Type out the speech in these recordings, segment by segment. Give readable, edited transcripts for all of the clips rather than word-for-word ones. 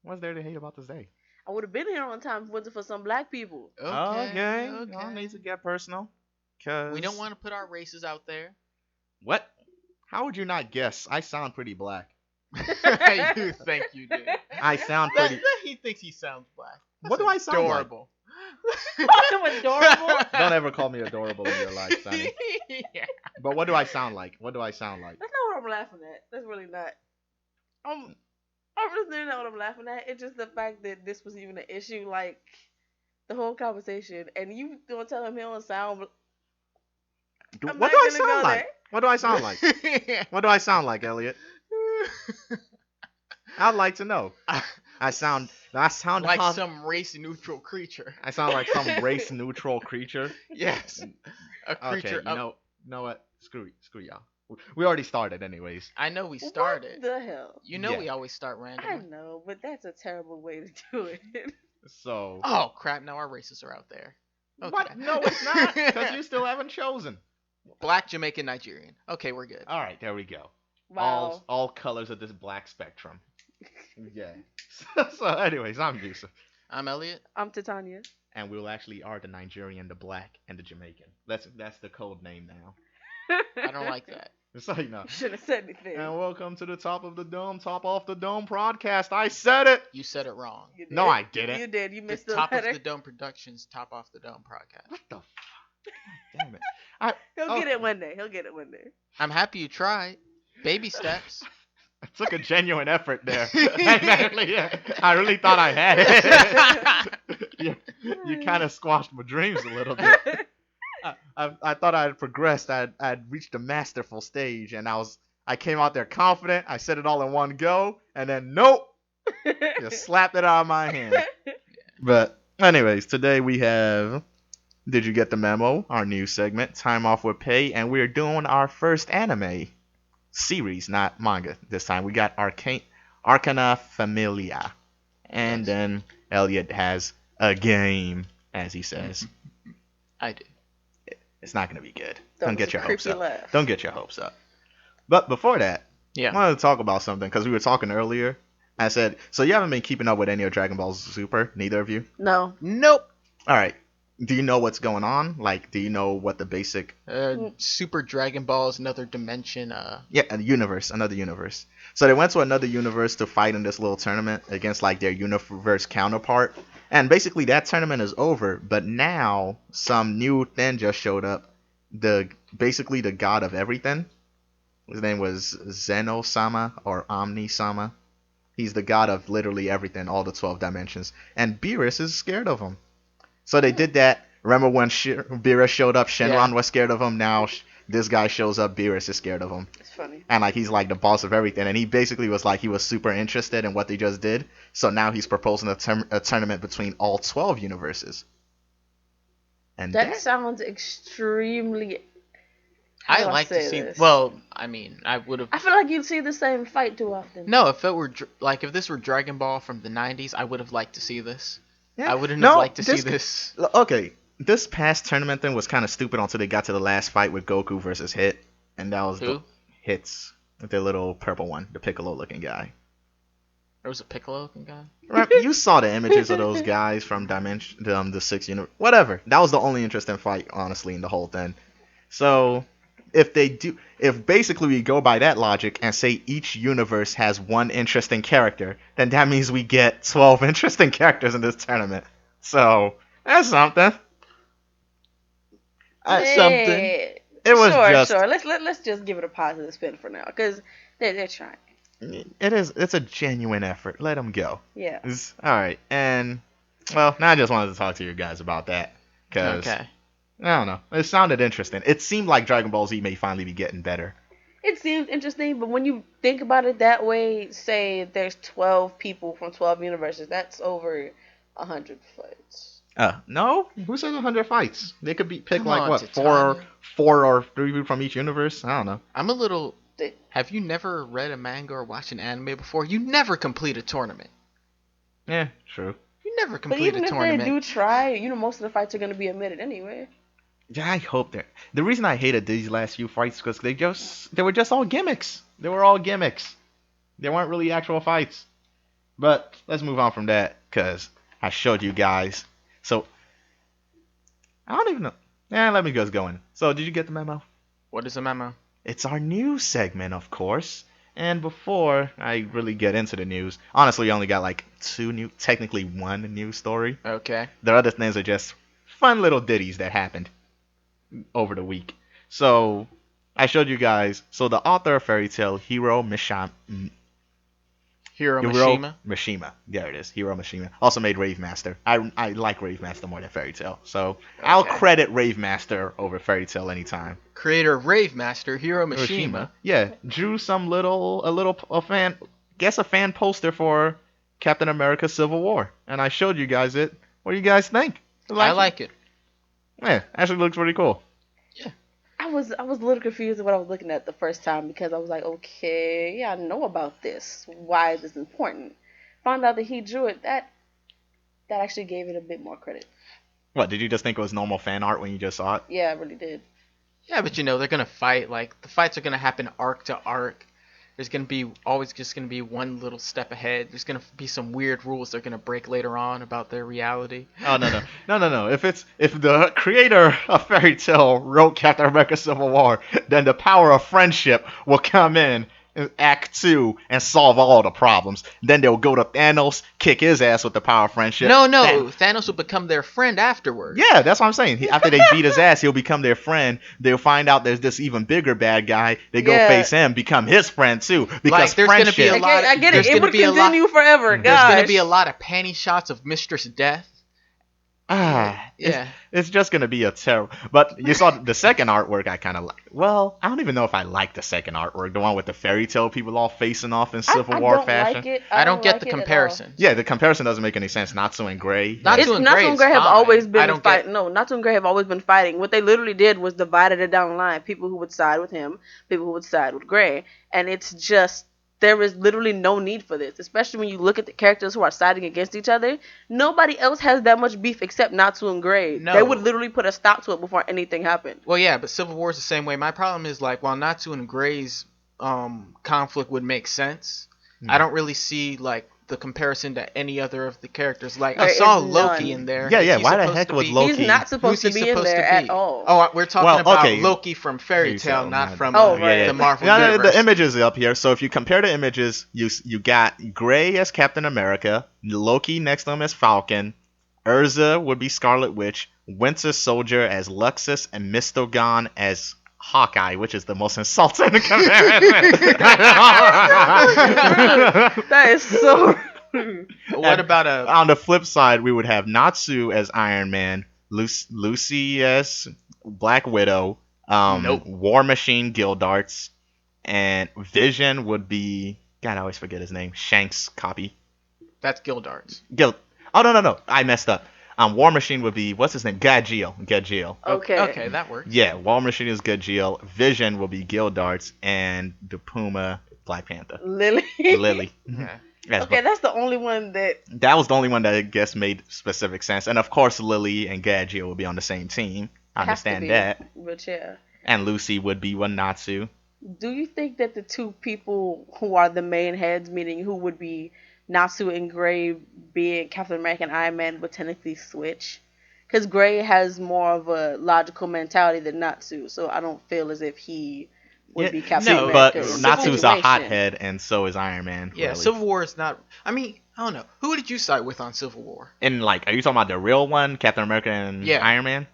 What's there to hate about this day? I would have been here on time if it wasn't for some black people. Okay. Okay. Y'all need to get personal. We don't Cause want to put our races out there. what? How would you not guess? I sound pretty black. You think you do? I sound pretty. He thinks he sounds black. What do I sound like? Adorable. I'm adorable. Don't ever call me adorable in your life, Sonny. Yeah. But what do I sound like? What do I sound like? That's not what I'm laughing at. That's really not. I'm really not what I'm laughing at. It's just the fact that this was even an issue, like the whole conversation, and you don't tell him he don't sound. I'm What not do I gonna sound go like? there. What do I sound like? What do I sound like, Elliot? I'd like to know. I sound like hum- some race neutral creature. I sound like some race neutral creature. Yes. A Okay, creature. you know what? Screw y'all. We already started anyways. I know we started. What the hell? You know Yeah. we always start I randomly. know, but that's a terrible way to do it. So Oh crap! Now our races are out there. Okay. what? No, it's not because you still haven't chosen. Black, Jamaican, Nigerian. Okay, we're good. All right, there we go. Wow. All colors of this black spectrum. Yeah. So anyways, I'm Yusuff, I'm Elliott. I'm Titania. and we'll actually are the Nigerian, the black, and the Jamaican. That's the code name now. I don't like that. So you know. You should have said anything. And welcome to the top off the dome Prodcast. I said it. You said it wrong. You did. No, I didn't. You did. You The missed the Top letter. of the Dome Productions, Top Off the Dome podcast. What the fuck? God damn it. He'll Oh. get it one day. He'll get it one day. I'm happy you tried. Baby steps. I took a genuine effort there. I really thought I had it. you kind of squashed my dreams a little bit. I thought I had progressed. I'd reached a masterful stage, and I came out there confident. I said it all in one go, and then nope, just slapped it out of my hand. But anyways, today we have Did You Get the Memo? Our new segment, Time Off with Pay, and we're doing our first anime series, not manga this time. We got Arcana Familia, and then Elliot has a game, as he says. I do. It's not gonna be good. That Don't was get a your hopes creepy up. laugh. Don't get your hopes up. But before that, I Yeah. wanted to talk about something because we were talking earlier. I said, so you haven't been keeping up with any of Dragon Ball Super, neither of you? No. Nope. All right. Do you know what's going on? Like, do you know what the basic? Super Dragon Ball is another dimension. Yeah, a universe, another universe. So they went to another universe to fight in this little tournament against like their universe counterpart. And basically that tournament is over, but now some new thing just showed up. Basically the god of everything. His name was Zeno-sama or Omni-sama. He's the god of literally everything, all the 12 dimensions. And Beerus is scared of him. So they did that. Remember when Beerus showed up, Shenron was scared of him. Now this guy shows up, Beerus is scared of him. It's funny. And like he's like the boss of everything. And he basically was like he was super interested in what they just did. So now he's proposing a tournament between all 12 universes. And That sounds extremely. I How do like to say see. this? Well, I mean, I would have. I feel like you'd see the same fight too often. No, if it were if this were Dragon Ball from the '90s, I would have liked to see this. Yeah. I wouldn't have liked to see this. Okay, this past tournament thing was kind of stupid until they got to the last fight with Goku versus Hit. And that was Who? the Hits. The little purple one, the Piccolo looking guy. There was a Piccolo looking guy. Right, you saw the images of those guys from Dimension, the 6 universe, whatever. That was the only interesting fight, honestly, in the whole thing. So, if basically we go by that logic and say each universe has one interesting character, then that means we get 12 interesting characters in this tournament. So, that's something. That's something. It was just. Sure. Let's just give it a positive spin for now, because they're trying. It's a genuine effort. Let them go. Yeah. All right, and well, now I just wanted to talk to you guys about that because Okay. I don't know. It sounded interesting. It seemed like Dragon Ball Z may finally be getting better. It seems interesting, but when you think about it that way, say there's 12 people from 12 universes, that's over 100 fights. No, who said 100 fights? They could pick Come like on, what Titania. four or three from each universe. I don't know. I'm a little. They- Have you never read a manga or watched an anime before? You never complete a tournament. Yeah, true. You never But complete even a if tournament. they do try, most of the fights are going to be omitted anyway. Yeah, I hope that. The reason I hated these last few fights because they were just all gimmicks. They were all gimmicks. They weren't really actual fights. But let's move on from that because I showed you guys. So I don't even know. Let me just go in. So did you get the memo? What is a memo? It's our news segment, of course. And before I really get into the news, honestly, we only got like technically one news story. Okay. The other things are just fun little ditties that happened over the week. So I showed you guys. So the author of Fairy Tail, Hiro Mashima. There it is. Hiro Mashima. Also made Rave Master. I like Rave Master more than Fairy Tail. So I'll credit Rave Master over Fairy Tail anytime. Creator of Rave Master, Hiro Mashima. Yeah. Drew a fan poster for Captain America Civil War. And I showed you guys it. What do you guys think? I like it. Yeah, actually looks pretty cool. I was a little confused when I was looking at it the first time because I was like, okay, yeah, I know about this. Why is this important? Found out that he drew it. That actually gave it a bit more credit. What, did you just think it was normal fan art when you just saw it? Yeah, I really did. Yeah, but they're gonna fight. Like, the fights are gonna happen arc to arc. There's gonna be always just gonna be one little step ahead. There's gonna be some weird rules they're gonna break later on about their reality. Oh no. If the creator of Fairy Tail wrote Captain America Civil War, then the power of friendship will come in Act 2 and solve all the problems. Then they'll go to Thanos, kick his ass with the power of friendship. No, Thanos will become their friend afterwards. Yeah, that's what I'm saying. After they beat his ass, he'll become their friend. They'll find out there's this even bigger bad guy. They go face him, become his friend too. Because like, there's friendship. Gonna be a lot I get it. It would continue forever. Gosh. There's gonna be a lot of panty shots of Mistress Death. It's just gonna be a terrible. But you saw the second artwork. I kind of like. Well, I don't even know if I like the second artwork, the one with the Fairy Tail people all facing off in Civil War fashion. Like it. I don't get the comparison. Yeah, the comparison doesn't make any sense. Natsu and Gray. Natsu and Gray have always been fighting. No, Natsu and Gray have always been fighting. What they literally did was divided it down the line. People who would side with him, people who would side with Gray, and it's just. There is literally no need for this, especially when you look at the characters who are siding against each other. Nobody else has that much beef except Natsu and Gray. No. They would literally put a stop to it before anything happened. Well, yeah, but Civil War is the same way. My problem is, like, while Natsu and Gray's conflict would make sense, I don't really see, like, the comparison to any other of the characters. Like, I saw Loki in there. Yeah, why the heck was Loki? He's not supposed to be in there at all. Oh, we're talking about Loki from Fairy Tail, not from the Marvel Universe. The images are up here. So if you compare the images, you got Gray as Captain America, Loki next to him as Falcon, Urza would be Scarlet Witch, Winter Soldier as Luxus, and Mistogon as Hawkeye, which is the most insulting comparison. That is so rude. What about on the flip side, we would have Natsu as Iron Man, Lucy as Black Widow, War Machine Gildarts, and Vision would be, God, I always forget his name, Shanks' copy. That's Gildarts. Oh, no, I messed up. War Machine would be, what's his name? Gadgiel. Okay, that works. Yeah, War Machine is Gadgiel. Vision will be Gildarts, and the Puma, Black Panther. Lily. Yeah. Okay, that's the only one that was the only one that I guess made specific sense. And of course, Lily and Gadgiel would be on the same team. I understand that. But yeah. And Lucy would be Natsu. Do you think that the two people who are the main heads, meaning who would be Natsu and Gray being Captain America and Iron Man, would technically switch? Because Gray has more of a logical mentality than Natsu, so I don't feel as if he would be Captain America. But Natsu's a hothead, and so is Iron Man. Yeah, really. Civil War is not. I mean, I don't know. Who did you side with on Civil War? And like, are you talking about the real one, Captain America and Iron Man?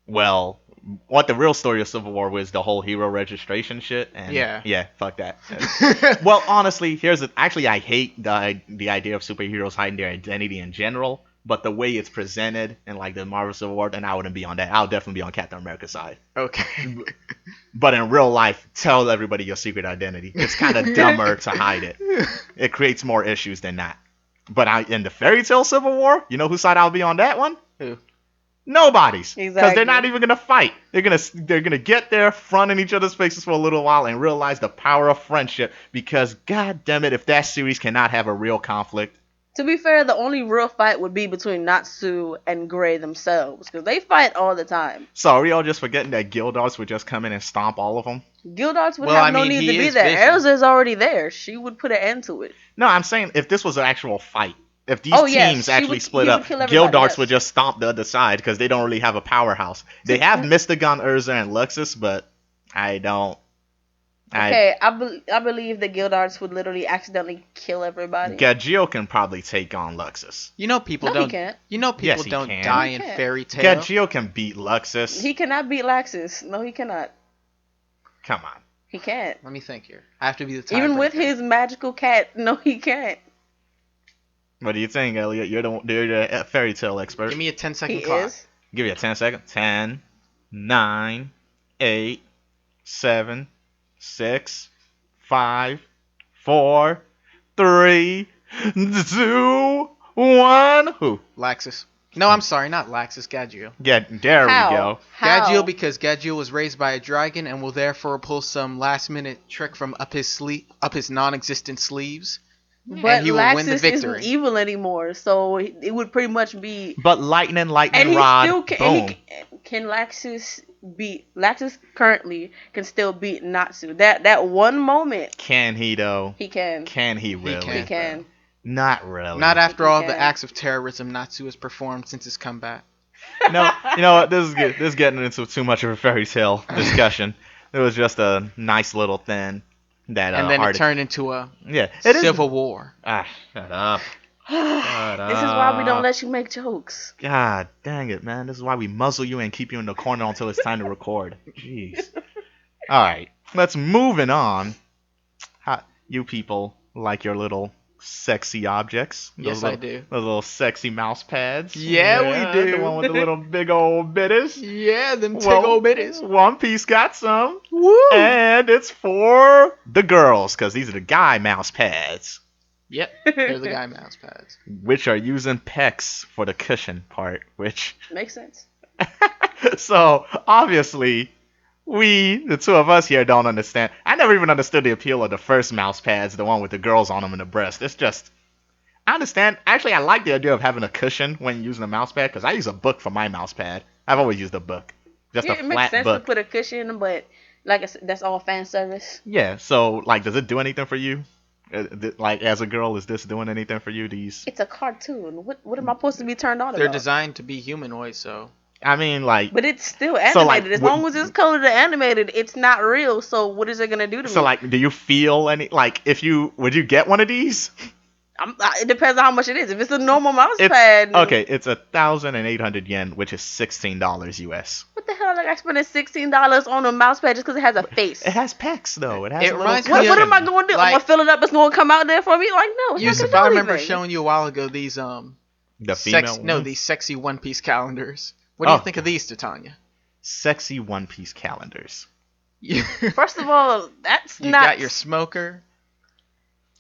Well, what the real story of Civil War was the whole hero registration shit. And yeah, fuck that. Well, honestly, I hate the idea of superheroes hiding their identity in general. But the way it's presented in like the Marvel Civil War, then I wouldn't be on that. I'll definitely be on Captain America's side. Okay. But in real life, tell everybody your secret identity. It's kind of dumber to hide it. It creates more issues than that. But in the Fairy Tail Civil War, you know whose side I'll be on that one? Who? Nobody's. Exactly. Because they're not even gonna fight. They're gonna get there, front in each other's faces for a little while, and realize the power of friendship. Because god damn it, if that series cannot have a real conflict. To be fair, the only real fight would be between Natsu and Gray themselves, because they fight all the time. So are we all just forgetting that Gildarts would just come in and stomp all of them? Gildarts would have no need to be there. Elsa's already there. She would put an end to it. No, I'm saying if this was an actual fight, if these teams actually split up, Gildarts would just stomp the other side because they don't really have a powerhouse. They have Mystagon, Urza, and Luxus, but I don't. I believe the Gildarts would literally accidentally kill everybody. Gageo can probably take on Luxus. You know people don't. He can't. You know people don't die in Fairy Tail. Gageo can beat Luxus. He cannot beat Luxus. No, he cannot. Come on. He can't. Let me think here. I have to be the tiebreaker. Even with his magical cat, no, he can't. What do you think, Elliott? You're the Fairy Tail expert. Give me a 10-second clock. Give you a 10 second. 10, 9, 8, 7, 6, 5, 4, 3, 2, 1. Who? Laxus. No, I'm sorry, not Laxus. Gageo. Yeah, there we go. Gageo, because Gageo was raised by a dragon and will therefore pull some last-minute trick from up his non-existent sleeves. But and he will win the victory. Isn't evil anymore, so it would pretty much be. But lightning rod. Still can Laxus beat? Laxus currently can still beat Natsu. That one moment. Can he though? He can. Can he really? He can. Not really. Not after all the acts of terrorism Natsu has performed since his comeback. No, you know what? This is getting into too much of a Fairy Tail discussion. It was just a nice little thing. And then it turned into a civil war. Ah, shut up. This is why we don't let you make jokes. God dang it, man. This is why we muzzle you and keep you in the corner until it's time to record. Jeez. All right, let's moving on. You people like your little sexy objects. Yes, I do. Those little sexy mouse pads. Yeah, we do. The one with the little big old bitties. Yeah, them big old bitties. One Piece got some. Woo! And it's for the girls, because these are the guy mouse pads. Yep, they're the guy mouse pads. Which are using pecs for the cushion part, which... Makes sense. So, obviously... the two of us here, don't understand. I never even understood the appeal of the first mouse pads, the one with the girls on them in the breast. It's just, I understand. Actually, I like the idea of having a cushion when using a mouse pad, because I use a book for my mouse pad. I've always used a book. Just a flat book. It makes sense to put a cushion, but like I said, that's all fan service. Yeah, so, like, does it do anything for you? Like, as a girl, is this doing anything for you? It's a cartoon. What am I supposed to be turned on about? They're designed to be humanoid, so... I mean, like... But it's still animated. So, like, as long as it's colored and animated, it's not real, so what is it going to do to me? So, like, do you feel any... Like, would you get one of these? It depends on how much it is. If it's a normal mouse pad... Okay, it's 1,800 yen, which is $16 US. What the hell? Like, I spent $16 on a mouse pad just because it has a face. It has pecs, though. What am I going to do? I'm going to fill it up. It's going to come out there for me? Like, no. Yusuff, I remember showing you a while ago these... The female ones? These sexy One Piece calendars. What do you think of these, Titania? Sexy One Piece calendars. First of all, you got your smoker.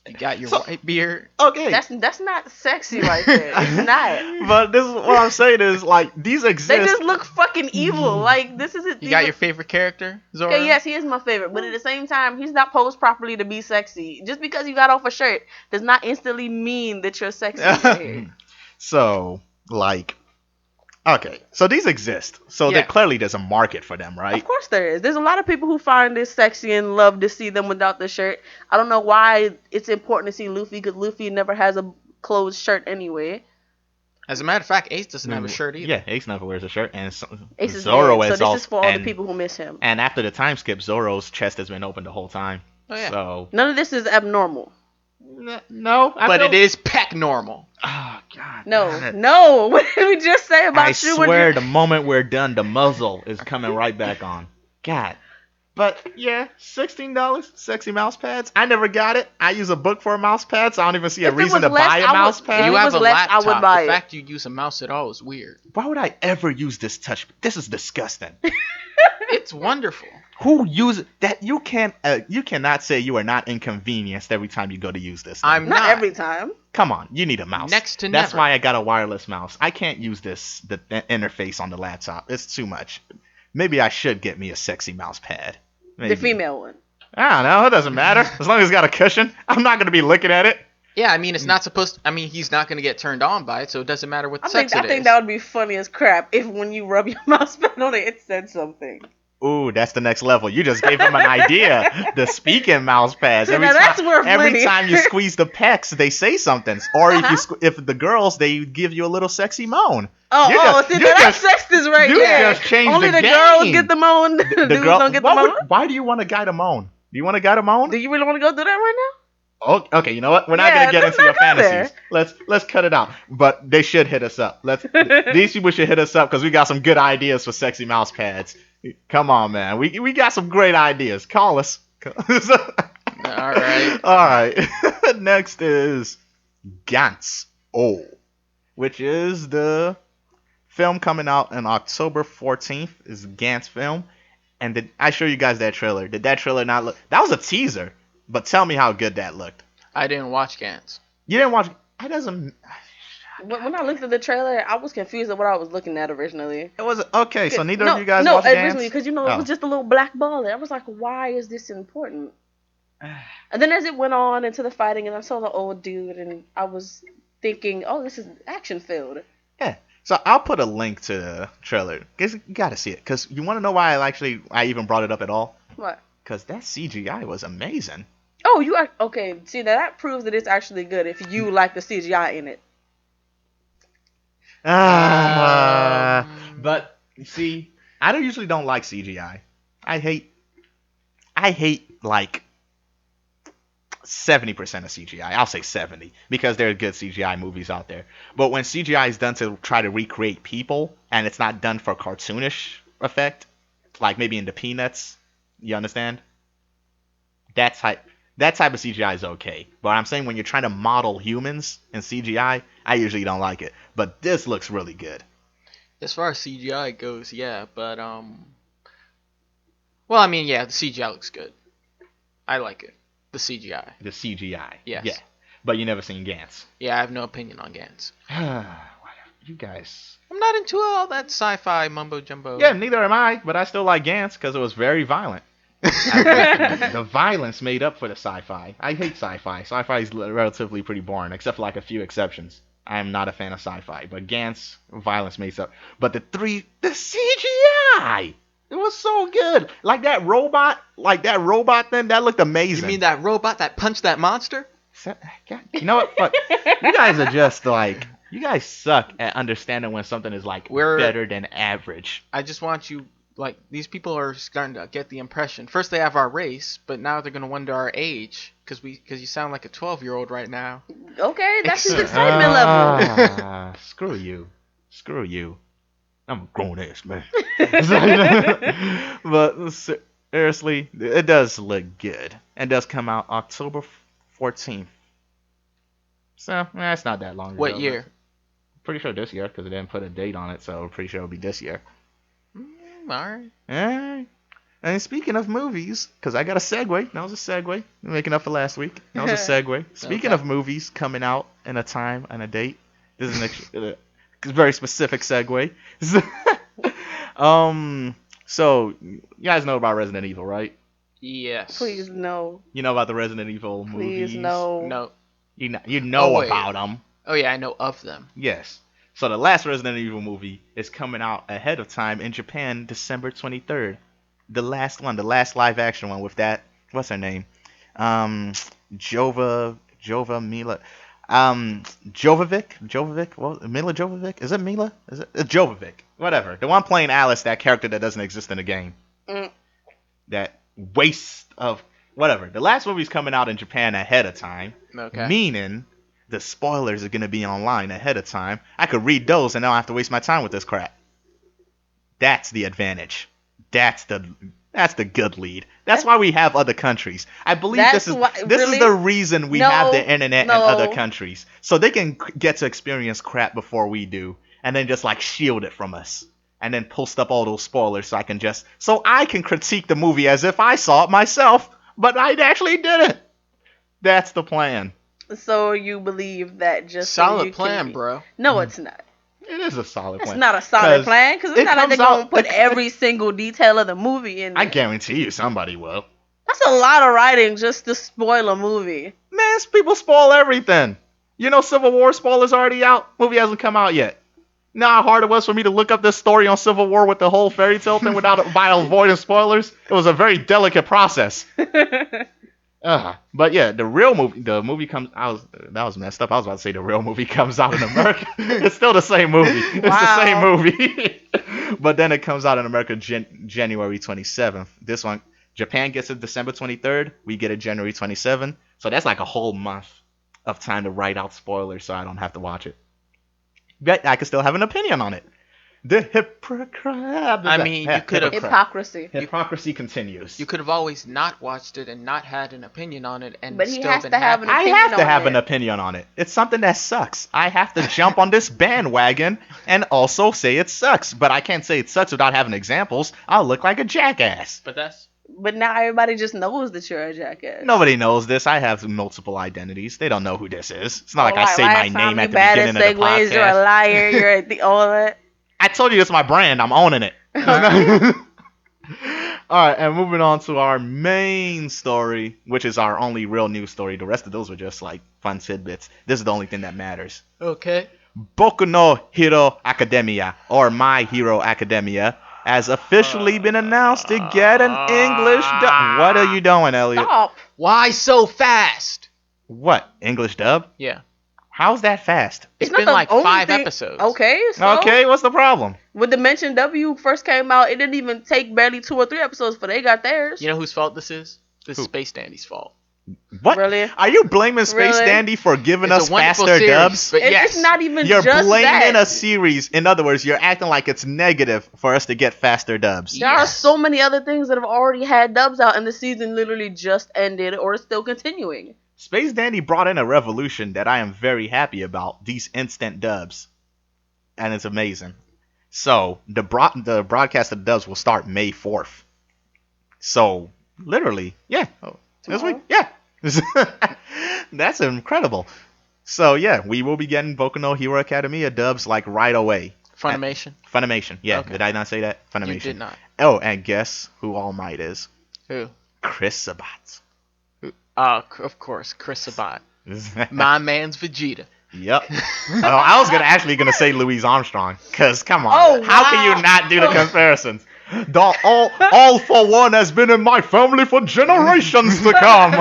You got your white beard. Okay. That's not sexy right there. It's not. But this is what I'm saying is, like, these exist. They just look fucking evil. Like, this is it. You got your favorite character, Zoro? Okay, yes, he is my favorite. But at the same time, he's not posed properly to be sexy. Just because you got off a shirt does not instantly mean that you're sexy. So, like... Okay, so these exist. So clearly there's a market for them, right? Of course there is. There's a lot of people who find this sexy and love to see them without the shirt. I don't know why it's important to see Luffy, because Luffy never has a closed shirt anyway. As a matter of fact, Ace doesn't have a shirt either. Yeah, Ace never wears a shirt, and Ace is Zoro is so this is for all the people who miss him. And after the time skip, Zoro's chest has been open the whole time. Oh yeah. So none of this is abnormal. No, but it is peck normal. Oh God! No! What did we just say about you? I swear, the moment we're done, the muzzle is coming right back on. God. But yeah, $16, sexy mouse pads. I never got it. I use a book for a mouse pad, so I don't even see a reason to buy a mouse pad. You have a laptop. I would buy the fact you use a mouse at all is weird. Why would I ever use this touch? This is disgusting. It's wonderful. Who uses that? You cannot say you are not inconvenienced every time you go to use this thing. I'm not every time. Come on, you need a mouse. Next to That's never. why I got a wireless mouse. I can't use the interface on the laptop. It's too much. Maybe I should get me a sexy mouse pad. Maybe. The female one. I don't know. It doesn't matter. As long as it's got a cushion. I'm not going to be looking at it. Yeah, I mean, it's not supposed to... I mean, he's not going to get turned on by it, so it doesn't matter what sex it is. I think that would be funny as crap if when you rub your mouse pad on it, it said something. Ooh, that's the next level. You just gave him an idea. The speaking mouse pads. See, now that's worth Every money. time you squeeze the pecs, they say something. Or if the girls, they give you a little sexy moan. See, that's sexist right you there. You just changed Only the game. Girls get the moan. The dudes don't get the moan. Why do you want a guy to moan? Do you want a guy to moan? Do you really want to go through that right now? Oh, okay, you know what? We're not gonna get into your fantasies. Let's cut it out. But they should hit us up. These people should hit us up because we got some good ideas for sexy mouse pads. Come on, man. We got some great ideas. Call us. All right. Next is Gantz, which is the film coming out on October 14th. Is Gantz film, and I show you guys that trailer? Did that trailer not look? That was a teaser. But tell me how good that looked. I didn't watch Gantz. You didn't watch? It doesn't. When I looked at the trailer, I was confused at what I was looking at originally. It was okay. So neither of you guys watched Gantz? No, originally, because it was just a little black ball there. I was like, why is this important? And then as it went on into the fighting, and I saw the old dude, and I was thinking, oh, this is action filled. Yeah. So I'll put a link to the trailer. Cause you gotta see it. Because you want to know why I even brought it up at all? What? Because that CGI was amazing. Oh, you are okay. See, now that proves that it's actually good if you like the CGI in it. But see, I usually don't like CGI. I hate like 70% of CGI. I'll say 70 because there are good CGI movies out there. But when CGI is done to try to recreate people and it's not done for cartoonish effect, like maybe in the Peanuts, you understand? That type of CGI is okay. But I'm saying when you're trying to model humans in CGI, I usually don't like it. But this looks really good. As far as CGI goes, yeah, but well, I mean, yeah, the CGI looks good. I like it. The CGI. The CGI. Yes. Yeah. But you never seen Gantz. Yeah, I have no opinion on Gantz. You guys. I'm not into all that sci-fi mumbo jumbo. Yeah, neither am I. But I still like Gantz because it was very violent. The violence made up for the sci-fi. I hate sci-fi. Sci-fi is relatively pretty boring, except for like a few exceptions. I am not a fan of sci-fi, but Gantz, violence makes up. But the CGI, it was so good. Like that robot thing, that looked amazing. You mean that robot that punched that monster? You know what? Fuck. You guys are just like, you guys suck at understanding when something is like better than average. I just want you. Like, these people are starting to get the impression. First they have our race, but now they're going to wonder our age. Because you sound like a 12-year-old right now. Okay, that's his excitement level. Screw you. I'm a grown-ass man. But seriously, it does look good. It does come out October 14th. So, it's not that long ago. What year? Pretty sure this year, because it didn't put a date on it, so I'm pretty sure it'll be this year. Alright. And speaking of movies, because I got a segue. That was a segue. Making up for last week. That was a segue. Speaking of movies coming out in a time and a date. This is a very specific segue. So, you guys know about Resident Evil, right? Yes. Please, no. You know about the Resident Evil movies? Please, no. No. You know about them. Oh, yeah, I know of them. Yes. So the last Resident Evil movie is coming out ahead of time in Japan, December 23rd. The last one, the last live action one with that, what's her name? Jova Mila. Jovovic? What? Mila Jovovic? Is it Mila? Is it Jovovic? Whatever. The one playing Alice, that character that doesn't exist in the game. That waste of whatever. The last movie's coming out in Japan ahead of time. Okay. Meaning the spoilers are going to be online ahead of time. I could read those and I don't have to waste my time with this crap. That's the advantage. That's the good lead. That's why we have other countries. I believe this is the reason we have the internet in other countries. So they can get to experience crap before we do. And then just like shield it from us. And then post up all those spoilers so I can critique the movie as if I saw it myself. But I actually didn't. That's the plan. So you believe that just solid plan, bro? No, it's not. It is a solid plan. It's not a solid plan because it's not like they're gonna put every single detail of the movie in there. I guarantee you somebody will. That's a lot of writing just to spoil a movie. Man, people spoil everything. You know, Civil War spoilers already out. Movie hasn't come out yet. Know how hard it was for me to look up this story on Civil War with the whole fairy tale thing by avoiding spoilers? It was a very delicate process. But yeah, the movie comes. That was messed up. I was about to say the real movie comes out in America. It's still the same movie. It's the same movie. But then it comes out in America January 27th. This one, Japan gets it December 23rd. We get it January 27th. So that's like a whole month of time to write out spoilers, so I don't have to watch it. But I can still have an opinion on it. The hypocrite. I mean, you could have hypocrisy continues. You could have always not watched it and not had an opinion on it, and but still he has been to have happy. an opinion. I have to have an opinion on it. It's something that sucks. I have to jump on this bandwagon and also say it sucks. But I can't say it sucks without having examples. I'll look like a jackass. But now everybody just knows that you're a jackass. Nobody knows this. I have multiple identities. They don't know who this is. It's not like I say my name at the beginning of the podcast. You're a liar. You're all that. I told you it's my brand. I'm owning it. Alright, and moving on to our main story, which is our only real news story. The rest of those were just like fun tidbits. This is the only thing that matters. Okay. Boku no Hero Academia, or My Hero Academia, has officially been announced to get an English dub. What are you doing, Elliott? Stop. Why so fast? What? English dub? Yeah. How's that fast? It's been like 5 episodes. Okay. So okay, what's the problem? When Dimension W first came out, it didn't even take barely 2 or 3 episodes for they got theirs. You know whose fault this is? This is Space Dandy's fault. What? Really? Are you blaming Space Dandy for giving us faster series, dubs? But it's not even you're just blaming that. a series. In other words, you're acting like it's negative for us to get faster dubs. There are so many other things that have already had dubs out, and the season literally just ended or is still continuing. Space Dandy brought in a revolution that I am very happy about. These instant dubs. And it's amazing. So, the broadcast of the dubs will start May 4th. So, literally, yeah. This week, yeah. That's incredible. So, yeah, we will be getting Boku no Hero Academia dubs like right away. Funimation, yeah. Okay. Did I not say that? Funimation. You did not. Oh, and guess who All Might is? Who? Chris Sabat. Of course, Chris Sabat. My man's Vegeta. Yep. I was actually gonna say Louise Armstrong, cause come on, how can you not do the comparisons? All for One has been in my family for generations to come.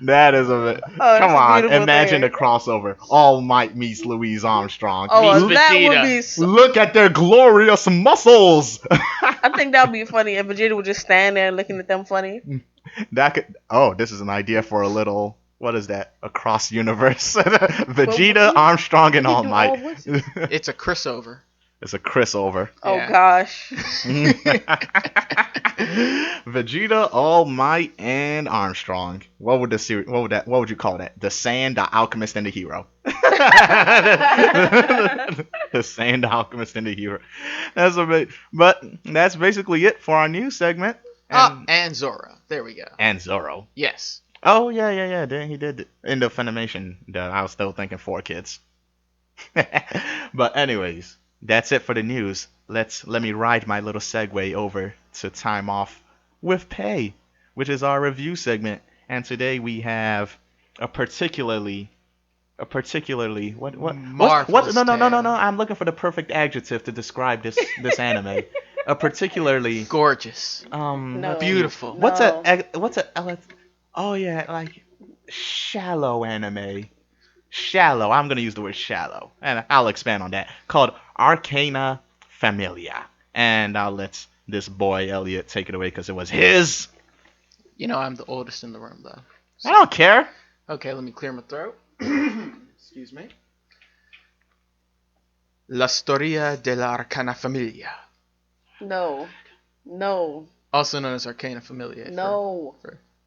That is a bit. Come on, imagine the crossover. All Might meets Louise Armstrong. That would be. Look at their glorious muscles. I think that would be funny if Vegeta would just stand there looking at them funny. This is an idea for a little. What is that? A cross universe. Vegeta, Armstrong, and All Might. It's a Chris over. It's a Chris over. Oh gosh. Vegeta, All Might, and Armstrong. What would you call that? The Sand, the Alchemist, and the Hero. The Sand, the Alchemist, and the Hero. But that's basically it for our news segment. And Zoro. There we go. And Zoro. Yes. Oh yeah. He did in the Funimation. I was still thinking 4 kids. But anyways. That's it for the news. Let me ride my little segue over to Time Off with Pay, which is our review segment. And today we have a particularly what no. I'm looking for the perfect adjective to describe this anime. A particularly gorgeous, beautiful. What's oh yeah, like shallow anime. Shallow. I'm going to use the word shallow. And I'll expand on that. Called Arcana Famiglia. And I'll let this boy, Elliott, take it away because it was his. You know, I'm the oldest in the room, though. So. I don't care. Okay, let me clear my throat. Excuse me. La Storia de la Arcana Famiglia. No. Also known as Arcana Famiglia. No.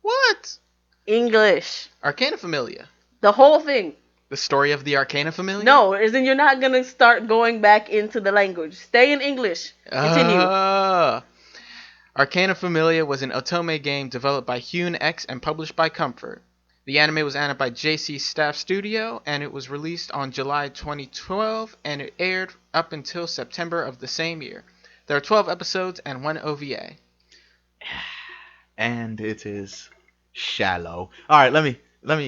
What? English. Arcana Famiglia. The whole thing. The story of the Arcana Famiglia? No, as in you're not going to start going back into the language. Stay in English. Continue. Arcana Famiglia was an Otome game developed by Hune X and published by Comfort. The anime was animated by JC Staff Studio, and it was released on July 2012, and it aired up until September of the same year. There are 12 episodes and 1 OVA. And it is shallow. All right, let me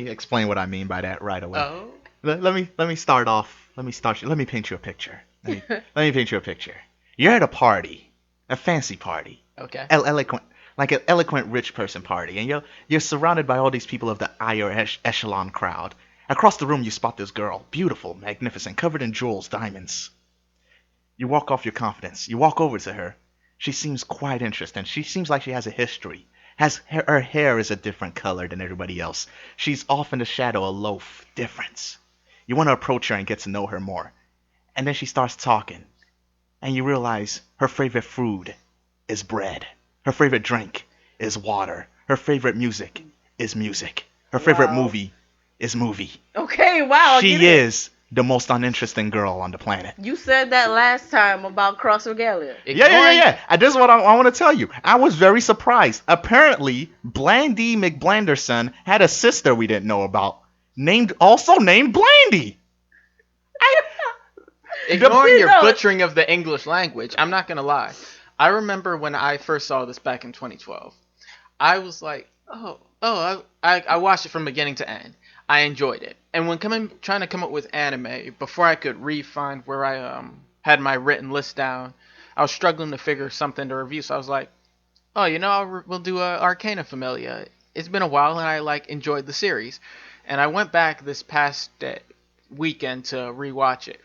explain what I mean by that right away. Oh. Let me start off. Let me paint you a picture. Let me paint you a picture. You're at a party, a fancy party, Okay. eloquent, like an eloquent rich person party, and you're surrounded by all these people of the higher echelon crowd. Across the room, you spot this girl, beautiful, magnificent, covered in jewels, diamonds. You walk off your confidence. You walk over to her. She seems quite interesting. She seems like she has a history. Her hair is a different color than everybody else. She's off in the shadow, a loaf difference. You want to approach her and get to know her more. And then she starts talking. And you realize her favorite food is bread. Her favorite drink is water. Her favorite music is music. Her favorite movie is movie. Okay, wow. She is the most uninteresting girl on the planet. You said that last time about Cross Regalia. Yeah. And this is what I want to tell you. I was very surprised. Apparently, Blandy McBlanderson had a sister we didn't know about, named Blandy. Ignoring your butchering of the English language, I'm not gonna lie. I remember when I first saw this back in 2012. I was like, I watched it from beginning to end. I enjoyed it. And when trying to come up with anime, before I could find where I had my written list down, I was struggling to figure something to review. So I was like, we'll do Arcana Familia. It's been a while, and I enjoyed the series. And I went back this past weekend to rewatch it.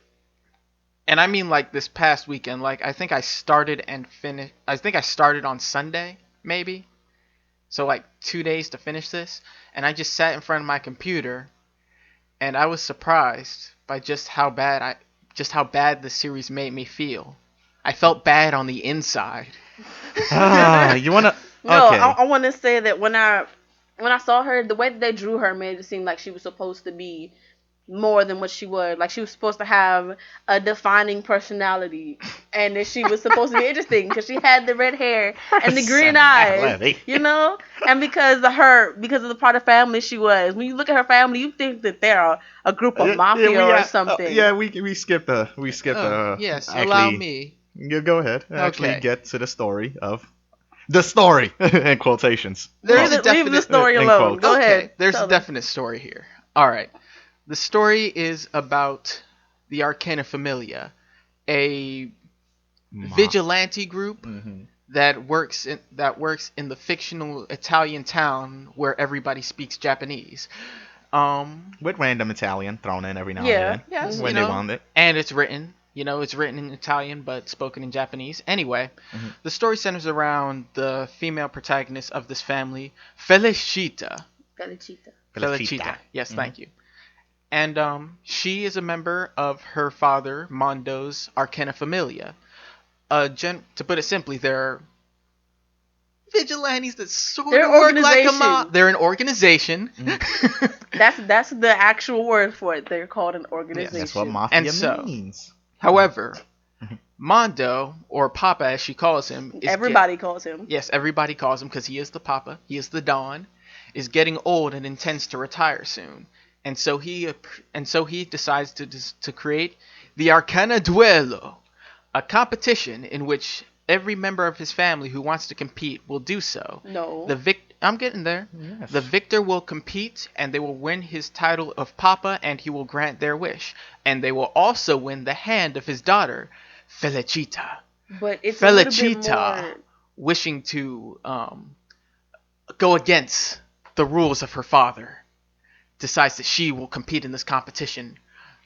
And I mean this past weekend. I think I started and finished. I think I started on Sunday, maybe. So 2 days to finish this, and I just sat in front of my computer, and I was surprised by just how bad the series made me feel. I felt bad on the inside. You wanna? No, okay. I want to say that when I saw her, the way that they drew her made it seem like she was supposed to be more than what she was. She was supposed to have a defining personality, and that she was supposed to be interesting because she had the red hair and the green eyes, and because of the part of family she was. When you look at her family, you think that they're a group of mafia or something. We skipped the. Yes, actually, allow me. You go ahead. Actually, get to the story of. The story in quotations. Leave the story alone. Go ahead. There's a definite story here. All right. The story is about the Arcana Famiglia, a vigilante group that works in the fictional Italian town where everybody speaks Japanese. With random Italian thrown in every now and then. When they want it. And it's written. It's written in Italian but spoken in Japanese. Anyway, the story centers around the female protagonist of this family, Felicita. Yes, thank you. And she is a member of her father, Mondo's Arcana Famiglia. To put it simply, they're vigilantes that sort of work like a mob. They're an organization. That's the actual word for it. They're called an organization. Yeah, that's what mafia means. However, Mondo, or Papa as she calls him. Everybody calls him. Yes, everybody calls him because he is the Papa. He is the Don. Is getting old and intends to retire soon. And so he decides to create the Arcana Duello, a competition in which every member of his family who wants to compete will do so. No. I'm getting there. Yes. The victor will compete, and they will win his title of Papa, and he will grant their wish. And they will also win the hand of his daughter, Felicita. But it's Felicita, wishing to go against the rules of her father, decides that she will compete in this competition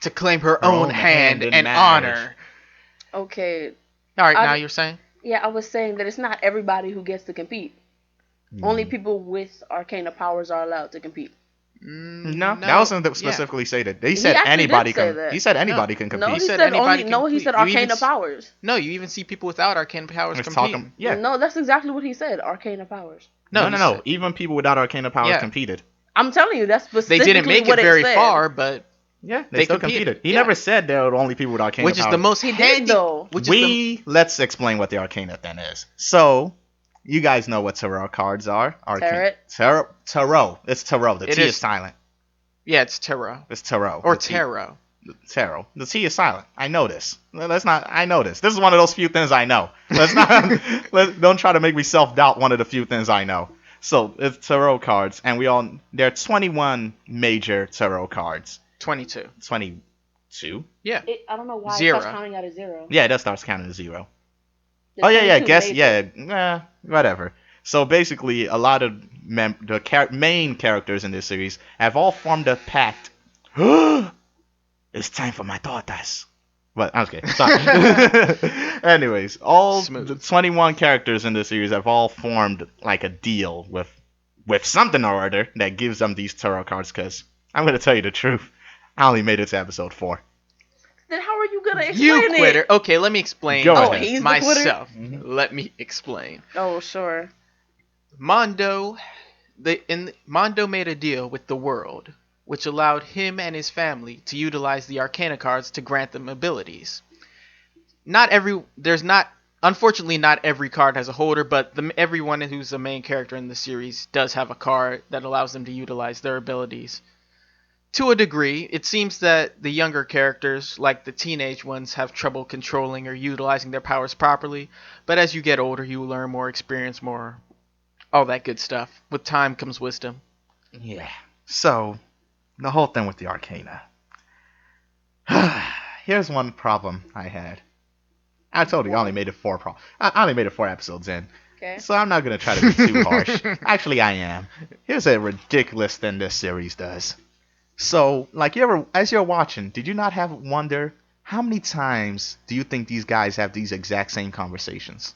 to claim her own hand and honor. Okay. All right, now you're saying? Yeah, I was saying that it's not everybody who gets to compete. Only people with arcana powers are allowed to compete. No, that wasn't specifically stated. They said anybody can. He said anybody can compete. No, he said anybody. No, he said arcana powers. No, you even see people without arcana powers competing. No, that's exactly what he said. Arcana powers. No. Even people without arcana powers competed. I'm telling you, that's specifically they didn't make it very far, but they still competed. He never said there were only people with arcana powers. Which is the most handy. Though. Let's explain what the arcana then is. So, you guys know what tarot cards are. Tarot. It's tarot. The T is silent. Yeah, it's tarot. It's tarot. Or tarot. Tarot. The T is silent. I know this. I know this. This is one of those few things I know. Don't try to make me self-doubt one of the few things I know. So, it's tarot cards, and there are 21 major tarot cards. 22. 22? Yeah. I don't know why Zero. it starts counting out of 0. Yeah, that starts counting as 0. The Oh, yeah, 22 guess, made yeah, it. whatever. So basically, a lot of the main characters in this series have all formed a pact. It's time for my tortas. But I'm okay. Sorry. Anyways, all Smooth. the 21 characters in this series have all formed like a deal with something or other that gives them these tarot cards. Because I'm gonna tell you the truth, I only made it to episode 4. Then how are you gonna explain You quitter. it? Okay, let me explain. Go Oh, ahead. he's the myself. Mhm. Let me explain. Oh, sure. Mondo made a deal with the world, which allowed him and his family to utilize the Arcana cards to grant them abilities. Unfortunately, not every card has a holder, but everyone who's the main character in the series does have a card that allows them to utilize their abilities. To a degree, it seems that the younger characters, like the teenage ones, have trouble controlling or utilizing their powers properly, but as you get older, you learn more, experience more, all that good stuff. With time comes wisdom. Yeah. So, the whole thing with the Arcana. Here's one problem I had. I told you I only made it 4 I only made it 4 episodes in. Okay. So I'm not gonna try to be too harsh. Actually, I am. Here's a ridiculous thing this series does. So, like, as you're watching, did you not have wonder how many times do you think these guys have these exact same conversations?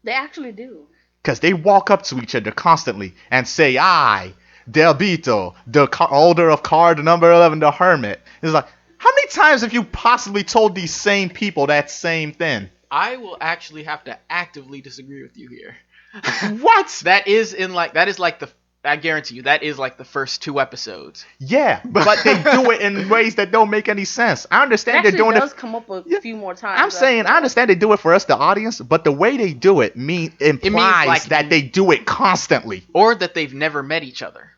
They actually do. Because they walk up to each other constantly and say, I, Del Bito, the holder of card number 11, the Hermit. It's like, how many times have you possibly told these same people that same thing? I will actually have to actively disagree with you here. What? I guarantee you, that is like the first 2 episodes. Yeah, but they do it in ways that don't make any sense. I understand they're doing does it. come up a few more times. I'm saying I understand they do it for us, the audience, but the way they do it implies like- that they do it constantly, Or that they've never met each other.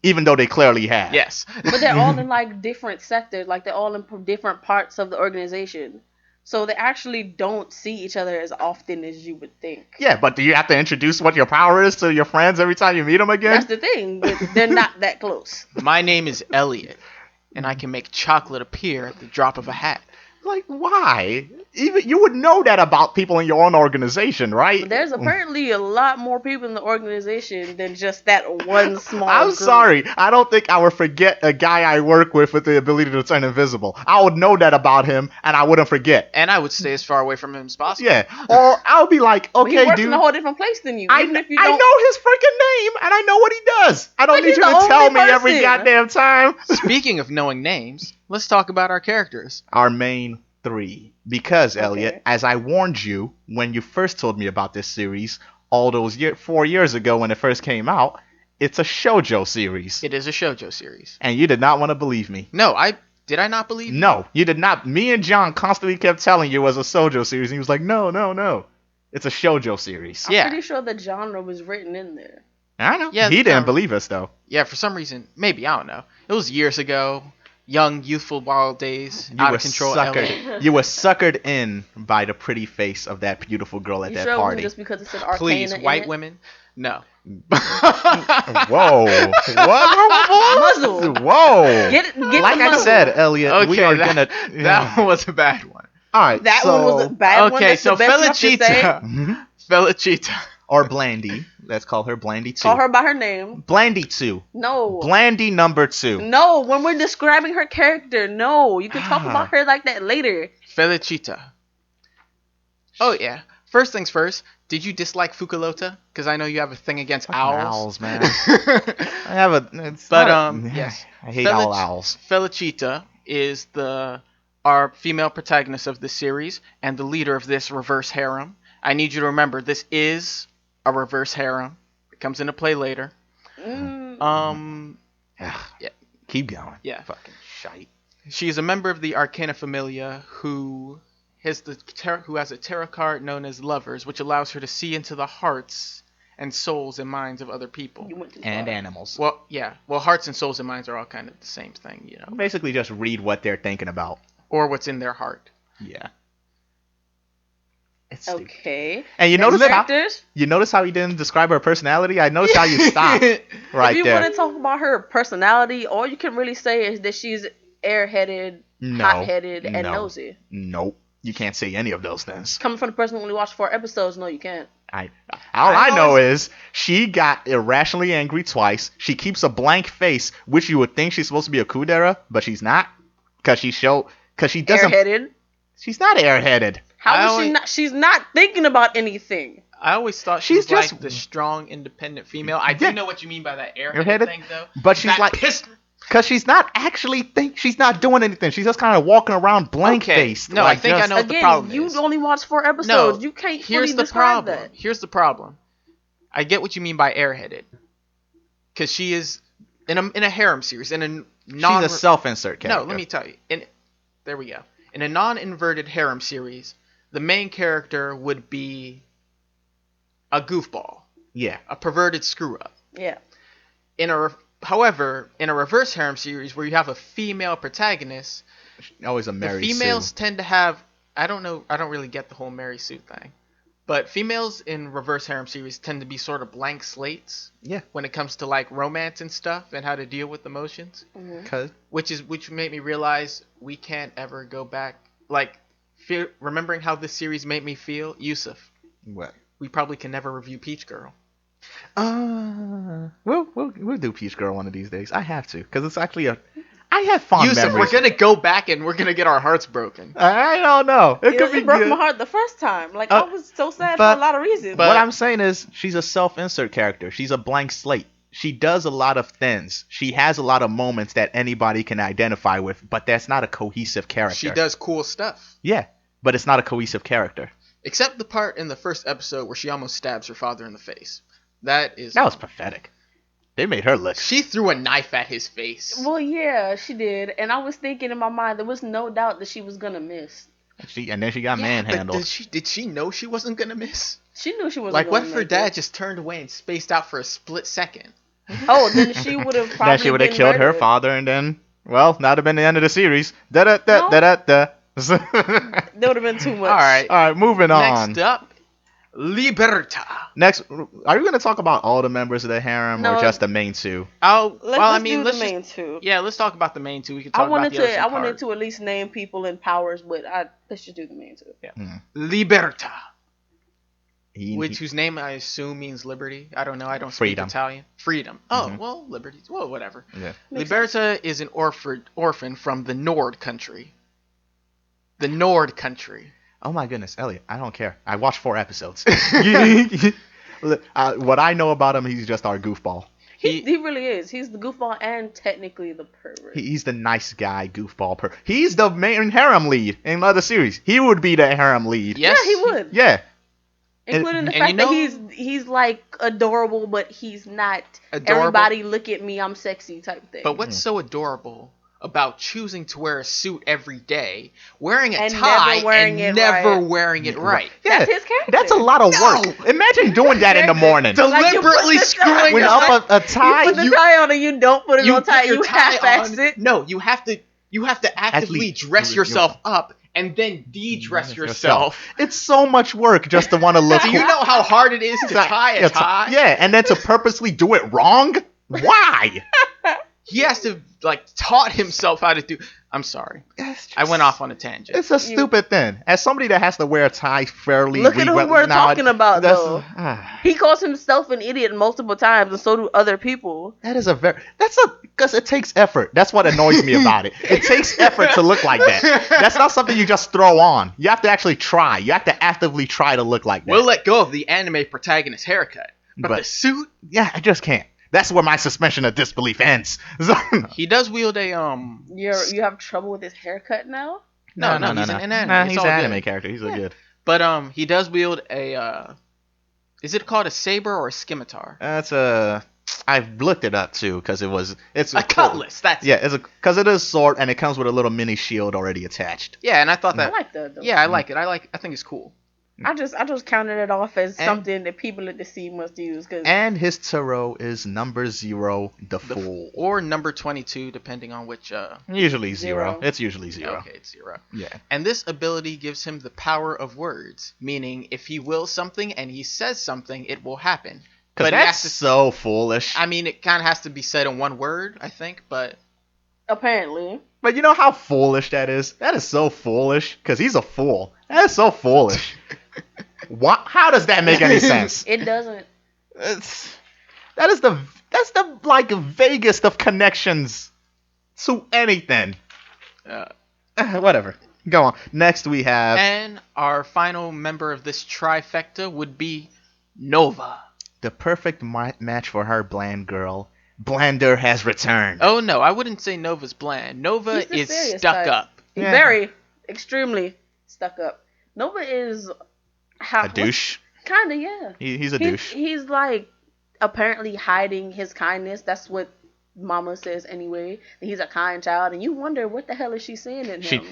even though they clearly have. Yes. But they're all in like different sectors, like they're all in different parts of the organization. So they actually don't see each other as often as you would think. Yeah, but do you have to introduce what your power is to your friends every time you meet them again? That's the thing, but they're not that close. My name is Elliott, and I can make chocolate appear at the drop of a hat. Like, why? Even you would know that about people in your own organization, right? But there's apparently a lot more people in the organization than just that one small I'm group. sorry. I don't think I would forget a guy I work with the ability to turn invisible. I would know that about him, and I wouldn't forget. And I would stay as far away from him as possible. Yeah. Or I'll be like, But he okay, works dude. in a whole different place than you. Even if you I don't. know his freaking name, and I know what he does. I don't But need he's you the to tell only me every person. goddamn time. Speaking of knowing names, let's talk about our characters. Our main 3. Because, Okay. Elliot, as I warned you when you first told me about this series, all those 4 years ago when it first came out, it's a shoujo series. It is a shoujo series. And you did not want to believe me. No, did I not believe you? No, you did not. Me and John constantly kept telling you it was a shoujo series, and he was like, no. It's a shoujo series. I'm Yeah. pretty sure the genre was written in there. I know. Yeah, he didn't genre. believe us, though. Yeah, for some reason, maybe, I don't know. It was years ago. Young, youthful, wild days. You Out were of control. Elliott. suckered. You were suckered in by the pretty face of that beautiful girl at You that sure it wasn't party. just because it said Arcana Please, in white it? women? No. Whoa. What? Muzzle. Whoa. Get Like the I muzzle. said, Elliot, we are that, gonna. that one was a bad one. All right. That so, one was a bad one. Okay, That's so the best enough to say. Felicita. Mhm. Felicita. Or Blandy. Let's call her Blandy 2. Call her by her name. Blandy 2. No. Blandy number 2. No, when we're describing her character, no. You can talk about her like that later. Felicita. Oh, yeah. First things first, did you dislike Fukulota? Because I know you have a thing against Fucking owls. man. I have a. It's But, not- yes. I hate all owls. Felicita is our female protagonist of this series and the leader of this reverse harem. I need you to remember, this is a reverse harem. It comes into play later. Yeah. Keep going. Yeah. Fucking shite. She is a member of the Arcana Famiglia who has a tarot card known as Lovers, which allows her to see into the hearts and souls and minds of other people. You went too And far. animals. Well, yeah. Well, hearts and souls and minds are all kind of the same thing, you know. Basically, just read what they're thinking about. Or what's in their heart. Yeah. It's stupid. Okay. And you Next notice how characters? he didn't describe her personality? I noticed how you stopped If right you there. want to talk about her personality, all you can really say is that she's airheaded, hot-headed, and nosy. Nope. You can't say any of those things. Coming from the person who only watched 4 episodes, no, you can't. All I know is she got irrationally angry twice. She keeps a blank face, which you would think she's supposed to be a kudera, but she's not. Because she doesn't. Airheaded? She's not airheaded. How is she not? She's not thinking about anything. I always thought she's just like the strong, independent female. I do know what you mean by that airheaded thing, though. But she's like pissed. Because she's not actually she's not doing anything. She's just kind of walking around blank faced. No, I think I know what the problem is. You only watched 4 episodes. No, you can't fully describe that. Here's the problem. I get what you mean by airheaded. Because she is in a harem series. She's a self-insert character. No, let me tell you. There we go. In a non-inverted harem series, the main character would be a goofball. Yeah. A perverted screw-up. Yeah. However, in a reverse harem series where you have a female protagonist, always a Mary Sue. The females tend to have, I don't really get the whole Mary Sue thing, but females in reverse harem series tend to be sort of blank slates. Yeah. When it comes to like romance and stuff and how to deal with emotions. Mm-hmm. Which made me realize we can't ever go back. Like, remembering how this series made me feel, Yusuff. What? We probably can never review Peach Girl. We'll do Peach Girl one of these days. I have to, because it's actually I have fond memories. We're gonna go back and we're gonna get our hearts broken. I don't know. It broke my heart the first time. Like I was so sad for a lot of reasons. But what I'm saying is, she's a self-insert character. She's a blank slate. She does a lot of things. She has a lot of moments that anybody can identify with, but that's not a cohesive character. She does cool stuff. Yeah, but it's not a cohesive character. Except the part in the first episode where she almost stabs her father in the face. That was pathetic. They made her look. She threw a knife at his face. Well, yeah, she did. And I was thinking in my mind, there was no doubt that she was going to miss. And then she got manhandled. Did she know she wasn't going to miss? She knew she wasn't going to miss. Like, what if her dad just turned away and spaced out for a split second? Oh, then she would have probably Then she would have killed her father, and then, well, that would have been the end of the series. Da-da-da-da-da-da. That would have been too much. All right, moving on. Next up. Liberta. Next, are you going to talk about all the members of the harem or just the main two? Let's do the main two. Yeah, let's talk about the main two. We can talk about the other I wanted to at least name people and powers, but let's just do the main two. Yeah. Liberta. Whose name I assume means liberty. I don't know. I don't speak Italian. Freedom. Oh, well, liberty. Well, whatever. Yeah. Liberta is an orphan from the Nord country. The Nord country. Oh my goodness, Elliott, I don't care. I watched 4 episodes. What I know about him, he's just our goofball. He really is. He's the goofball and technically the pervert. He's the nice guy goofball He's the main harem lead in the other series. He would be the harem lead. Yes. Yeah, he would. Yeah. Including the fact that he's like adorable, but he's not everybody look at me, I'm sexy type thing. But what's so adorable about choosing to wear a suit every day, wearing a tie, and never wearing it right? Yeah, that's his character. That's a lot of work. Imagine doing that in the morning. Deliberately screwing up a tie. You put the tie on and you don't put it on tie. You half-ass it. No, you have to actively dress yourself up and then de-dress yourself. It's so much work just to want to look. Do you know how hard it is to tie a tie? Yeah, and then to purposely do it wrong? Why? He has to, taught himself how to do... I'm sorry. I went off on a tangent. It's a stupid thing. As somebody that has to wear a tie fairly... Look at who we're talking about, though. He calls himself an idiot multiple times, and so do other people. Because it takes effort. That's what annoys me about it. It takes effort to look like that. That's not something you just throw on. You have to actually try. You have to actively try to look like that. We'll let go of the anime protagonist haircut. But the suit... Yeah, I just can't. That's where my suspension of disbelief ends. He does wield a You have trouble with his haircut now? No. He's an anime. He's an anime character. He's good. But he does wield a is it called a saber or a scimitar? I've looked it up too because it's a cutlass. Because it is sword and it comes with a little mini shield already attached. Yeah, and I thought that. I like that though. Yeah, I like it. I think it's cool. I just counted it off as something that people at the sea must use. And his tarot is number 0, the Fool. Or number 22, depending on which... Usually 0. It's usually 0. Okay, it's 0. Yeah. And this ability gives him the power of words, meaning if he wills something and he says something, it will happen. Because that's so foolish. I mean, it kind of has to be said in one word, I think, but... Apparently. But you know how foolish that is? That is so foolish. Because he's a fool. That is so foolish. What? How does that make any sense? It doesn't. That's the like vaguest of connections to anything. Whatever. Go on. Next we have... And our final member of this trifecta would be Nova. The perfect match for her bland girl. Blander has returned. Oh no, I wouldn't say Nova's bland. Nova is stuck up. He's very, extremely stuck up. Nova is... a douche? Kinda, yeah. He's a douche. He's like apparently hiding his kindness. That's what Mama says anyway. That he's a kind child, and you wonder what the hell is she seeing in him.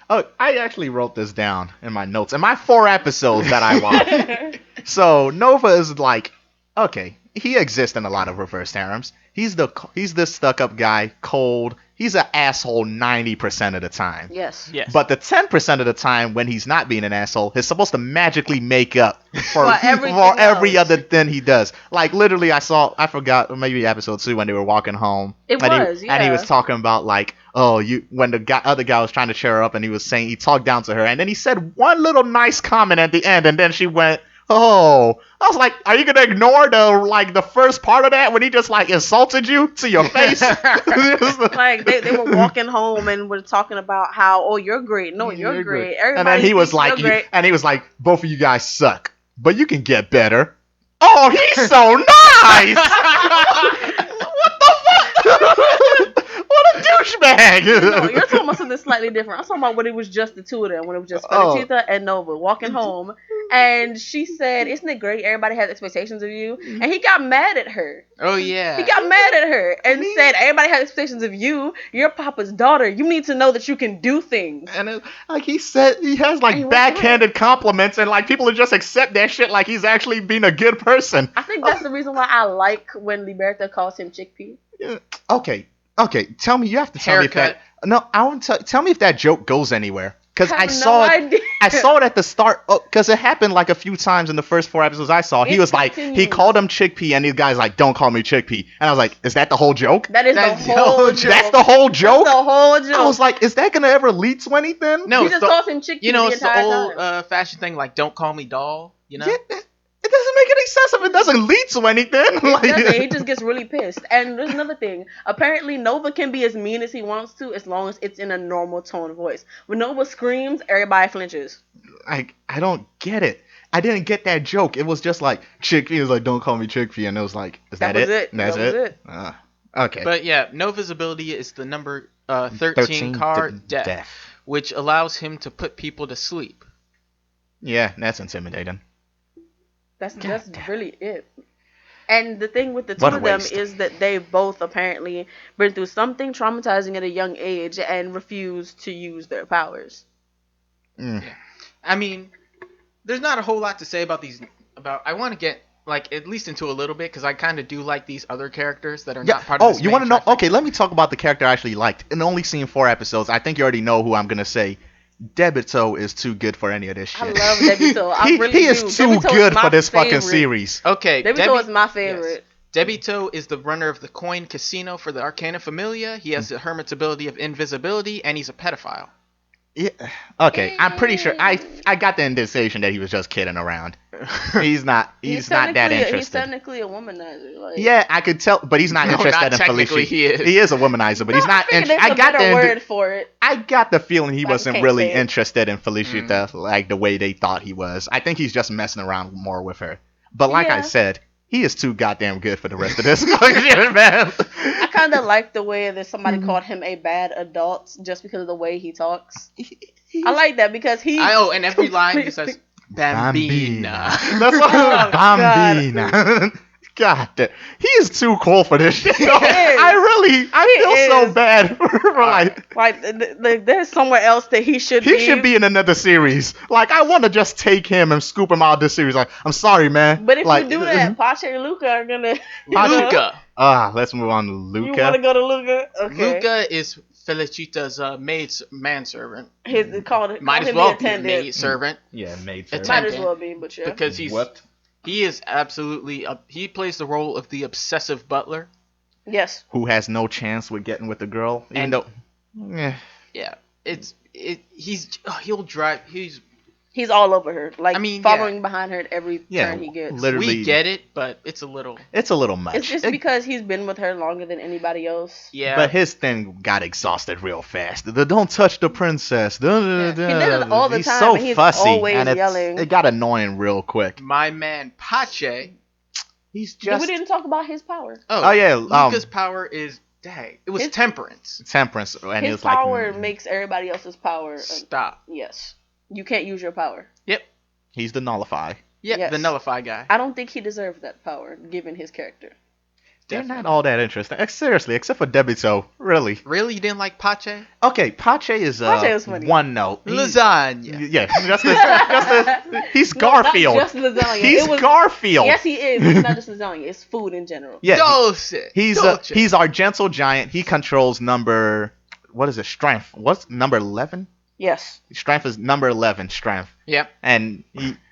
I actually wrote this down in my notes. In my 4 episodes that I watched. So Nova is like, okay, he exists in a lot of reverse harems. He's the stuck up guy, cold. He's an asshole 90% of the time. Yes. But the 10% of the time when he's not being an asshole, he's supposed to magically make up for every other thing he does. Like literally, I forgot, maybe episode 2 when they were walking home. And he was talking about like, when the other guy was trying to cheer her up, and he was saying he talked down to her, and then he said one little nice comment at the end, and then she went, oh, I was like, are you gonna ignore the first part of that when he just like insulted you to your face? Like they were walking home and were talking about how, you're great. No, you're great. Everybody and then he was like, both of you guys suck, but you can get better. Oh, he's so nice. What the fuck? What a douchebag! No, you're talking about something slightly different. I'm talking about when it was just the two of them, when it was just Felicita and Nova walking home, and she said, "Isn't it great? Everybody has expectations of you," and he got mad at her. Oh yeah. He got mad at her and said, "Everybody has expectations of you. You're Papa's daughter. You need to know that you can do things." And like he said, he has like backhanded compliments, and like people just accept that shit like he's actually being a good person. I think that's the reason why I like when Liberta calls him Chickpea. Okay, tell me. You have to tell me if that. No, I want to tell me if that joke goes anywhere. Because I saw it at the start. Because it happened like a few times in the first 4 episodes I saw. He was like, he called him Chickpea, and these guys like, don't call me Chickpea. And I was like, is that the whole joke? That is the whole joke. That's the whole joke? That's the whole joke. I was like, is that gonna ever lead to anything? No, he just calls him Chickpea. You know, it's the old fashioned thing like, don't call me doll. You know. Yeah, it doesn't make any sense if it doesn't lead to anything. He just gets really pissed. And there's another thing. Apparently, Nova can be as mean as he wants to as long as it's in a normal tone of voice. When Nova screams, everybody flinches. I don't get it. I didn't get that joke. It was just like, Chickpea was like, don't call me Chickpea. And it was like, is that it? That's it? Okay. But yeah, Nova's ability is the number 13 card, Death, which allows him to put people to sleep. Yeah, that's intimidating. That's really it. And the thing with the two of them is that they've both apparently been through something traumatizing at a young age and refused to use their powers. I mean, there's not a whole lot to say about these. I want to get like at least into a little bit because I kind of do like these other characters that are not part of this. Oh, you want to know? Okay, let me talk about the character I actually liked. And only seen 4 episodes. I think you already know who I'm gonna say. Debito is too good for any of this shit. I love Debito. He is too good for this fucking series. Okay, Debito is my favorite. Yes. Debito is the runner of the coin casino for the Arcana Famiglia. He has the hermit's ability of invisibility, and he's a pedophile. Yeah. Okay, I'm pretty sure I got the indication that he was just kidding around. He's not that interested. He's technically a womanizer. Like. Yeah, I could tell, but he's not interested in Felicia. He is a womanizer, but he's not. I got the word for it. I got the feeling he wasn't really interested in Felicia like the way they thought he was. I think he's just messing around more with her. But like I said, he is too goddamn good for the rest of this. Man. I kind of like the way that somebody called him a bad adult just because of the way he talks. I like that because and every line he says, Bambina. That's what Bambina. God damn. He is too cool for this shit. I feel so bad for like there's somewhere else that he should be. He should be in another series. Like I want to just take him and scoop him out of this series. Like I'm sorry, man. But if you do that, Pache and Luca are gonna. Luca. Let's move on to Luca. You want to go to Luca? Okay. Luca is Felicita's manservant. Might as well be a maid servant. Yeah, maid servant. Might as well be, but yeah. Because he is absolutely he plays the role of the obsessive butler. Yes. who has no chance with getting with the girl, even though. Yeah, he'll drive. He's all over her, like following behind her at every turn he gets. Literally, we get it, but it's a little much. It's just because he's been with her longer than anybody else. Yeah. But his thing got exhausted real fast. Don't touch the princess. He does it all the he's time. so and he's fussy, always and yelling. it got annoying real quick. My man Pache. He's just. We didn't talk about his power. Oh yeah, Luca's power is it was temperance. Temperance, and his it was like power makes everybody else's power. Stop. Yes, you can't use your power. Yep. He's the nullify. Yep, Yes. the nullify guy. I don't think he deserved that power, given his character. They're not all that interesting. Seriously, except for Debito. Really. Really? You didn't like Pache? Okay, Pache is was funny. one note. Lasagna. Yeah, he's Garfield. No, not just lasagna. He's Garfield. Yes, he is. It's not just lasagna. It's food in general. Yeah, Dulce. he's our gentle giant. He controls strength. What's number 11? Yes. Strength is number 11, strength. Yep. And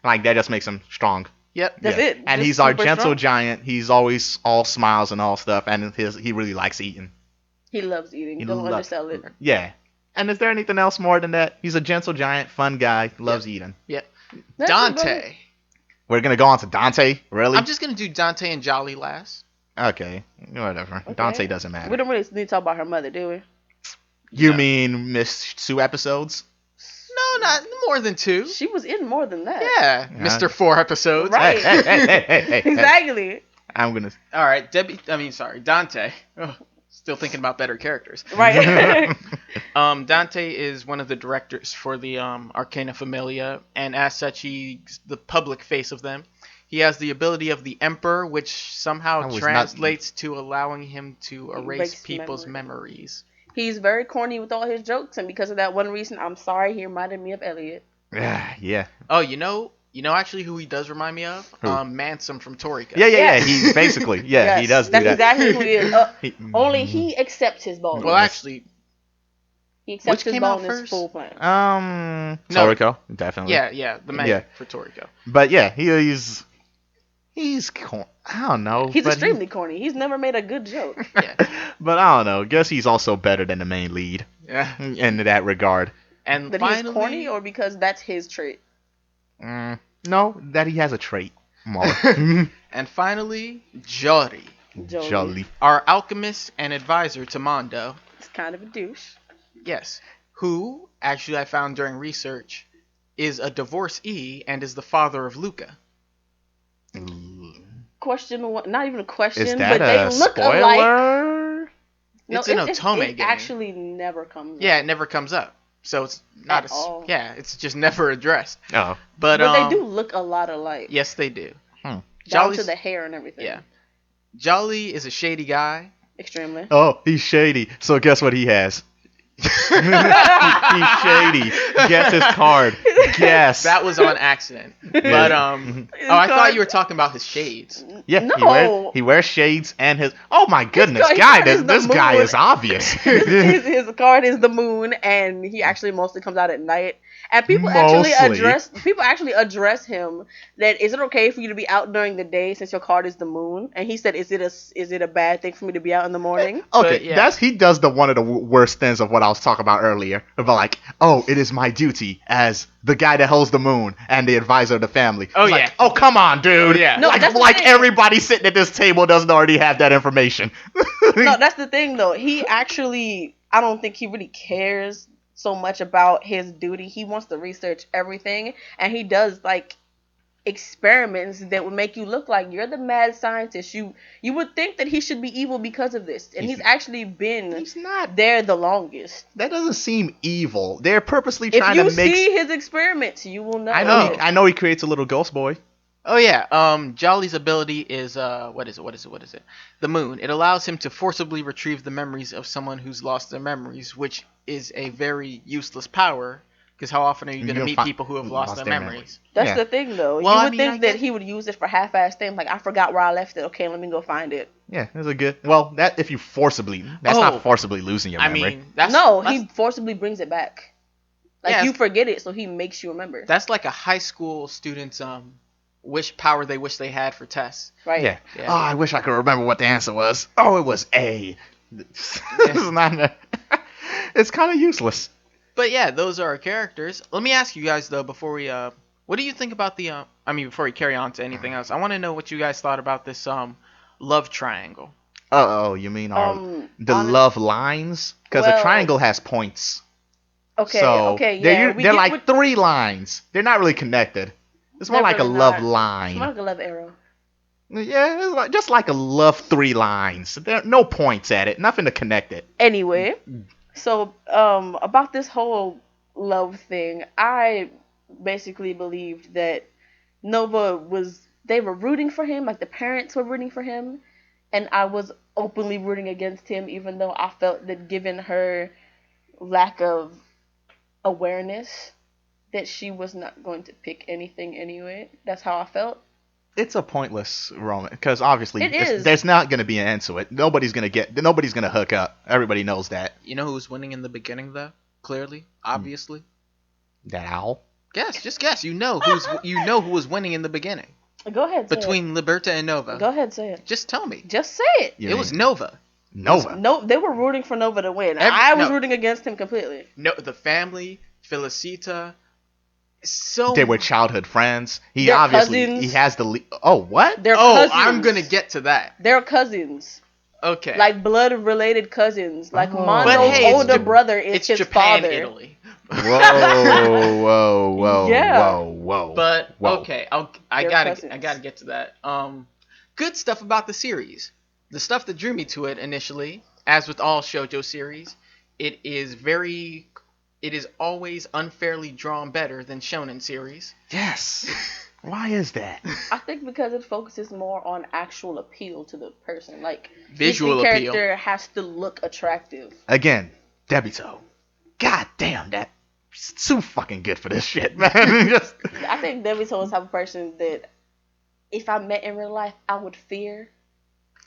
that just makes him strong. Yep. That's it. And Just he's our super gentle strong. giant. He's always all smiles and all stuff, and he really likes eating. He loves eating. Don't undersell it. Yeah. And is there anything else more than that? He's a gentle giant, fun guy, loves eating. Yep. That's Dante. We're gonna go on to Dante, really? I'm just gonna do Dante and Jolly last. Okay, whatever. Okay. Dante doesn't matter. We don't really need to talk about her mother, do we? You mean Miss Sue episodes? No, not more than 2. She was in more than that. Yeah, Mr. 4 episodes. Right. Hey. Exactly. I'm gonna. All right, Dante. Oh, still thinking about better characters. Right. Dante is one of the directors for the Arcana Famiglia, and as such, he's the public face of them. He has the ability of the Emperor, which somehow translates to allowing him to erase people's memories. He's very corny with all his jokes, and because of that one reason, I'm sorry, he reminded me of Elliott. Yeah. Oh, you know actually who he does remind me of? Who? Mansum from Toriko. Yeah. He basically, Yes, he does do that's that. exactly who he is. Only he accepts his baldness. Well, actually, he accepts which his came out baldness first? full plan. Toriko, definitely. Yeah, the man for Toriko. But yeah, he's I don't know. He's extremely corny. He's never made a good joke. Yeah. But I don't know. Guess he's also better than the main lead. Yeah. In that regard. And that finally, he's corny, or because that's his trait? No, that he has a trait. More. And finally, Jori. Jolly. Our alchemist and advisor to Mondo. It's kind of a douche. Yes. Who, actually I found during research, is a divorcee and is the father of Luca. Question one, not even a question, Is that but they a look spoiler? alike. It's an Otome it game. actually never comes Yeah, up. it never comes up. So it's not At all. Yeah, it's just never addressed. Oh. But they do look a lot alike. Yes, they do. Down Jolly's, to the hair and everything. Yeah. Jolly is a shady guy. Extremely. Oh, he's shady. So guess what he has? He's shady. Guess his card. Guess. That was on accident. But I thought you were talking about his shades. Yeah, No. he wears shades and his. Oh my goodness, his guy! card is This the guy moon. is obvious. his card is the moon, and he actually mostly comes out at night. And people actually address him that, is it okay for you to be out during the day since your card is the moon? And he said, is it a bad thing for me to be out in the morning? Okay, But, yeah. he does one of the worst things of what I was talking about earlier. About like, oh, it is my duty as the guy that holds the moon and the advisor of the family. Oh, It's yeah. like, oh, come on, dude. Yeah. No, that's the like thing. everybody sitting at this table doesn't already have that information. No, that's the thing though. He actually, I don't think he really cares so much about his duty. He wants to research everything, and he does like experiments that would make you look like you're the mad scientist. You would think that he should be evil because of this, and he's actually been He's not. there the longest. That doesn't seem evil. They're purposely trying If to you make. see his experiments, you will know. I know he creates a little ghost boy. Oh yeah, Jolly's ability is what is it? The moon. It allows him to forcibly retrieve the memories of someone who's lost their memories, which is a very useless power. Because how often are you going to meet people who have lost their memories? That's Yeah. the thing, though. Well, you I would mean, think I that guess- he would use it for half-assed things, like I forgot where I left it. Okay, let me go find it. Yeah, that's a good. Well, that if you forcibly, that's not forcibly losing your memory. I mean, that's He forcibly brings it back. Like Yeah, you forget it, so he makes you remember. that's like a high school student's which power they wish they had for Tess. Right. Yeah. Yeah. Oh, I wish I could remember what the answer was. Oh, it was A. This is not. It's kind of useless. But yeah, those are our characters. Let me ask you guys though before we what do you think about the before we carry on to anything else, I want to know what you guys thought about this love triangle. Oh, you mean the love lines? Because a triangle has points. Okay. So Okay. Yeah. they're like 3 lines. They're not really connected. It's more like a love line. It's more like a love arrow. Yeah, it's just like a love 3 lines. There are no points at it. Nothing to connect it. Anyway, so about this whole love thing, I basically believed that they were rooting for him, like the parents were rooting for him, and I was openly rooting against him, even though I felt that given her lack of awareness, that she was not going to pick anything anyway. That's how I felt. It's a pointless romance because obviously there's not going to be an end to it. Nobody's going to hook up. Everybody knows that. You know who was winning in the beginning though? Clearly, obviously. That owl. Guess, just guess. You know who was winning in the beginning. Go ahead. Say Between Liberta and Nova. Go ahead, say it. Just tell me. Just say it. It was Nova. Nova. No, they were rooting for Nova to win. I was rooting against him completely. No, the family, Felicita. They were childhood friends. He They're obviously cousins. he has the what? They're cousins. I'm gonna get to that. They're cousins. Okay. Like blood related cousins. Like Mondo's But hey, older brother is his Japan, father. Italy. Whoa. Yeah. Whoa. But Whoa. okay, I gotta get to that. Good stuff about the series. The stuff that drew me to it initially, as with all shoujo series, it is always unfairly drawn better than shonen series. Yes. Why is that? I think because it focuses more on actual appeal to the person. Like Visual each appeal. character has to look attractive. Again, Debito. God damn, that's too fucking good for this shit, man. I think Debito is the type of person that if I met in real life, I would fear.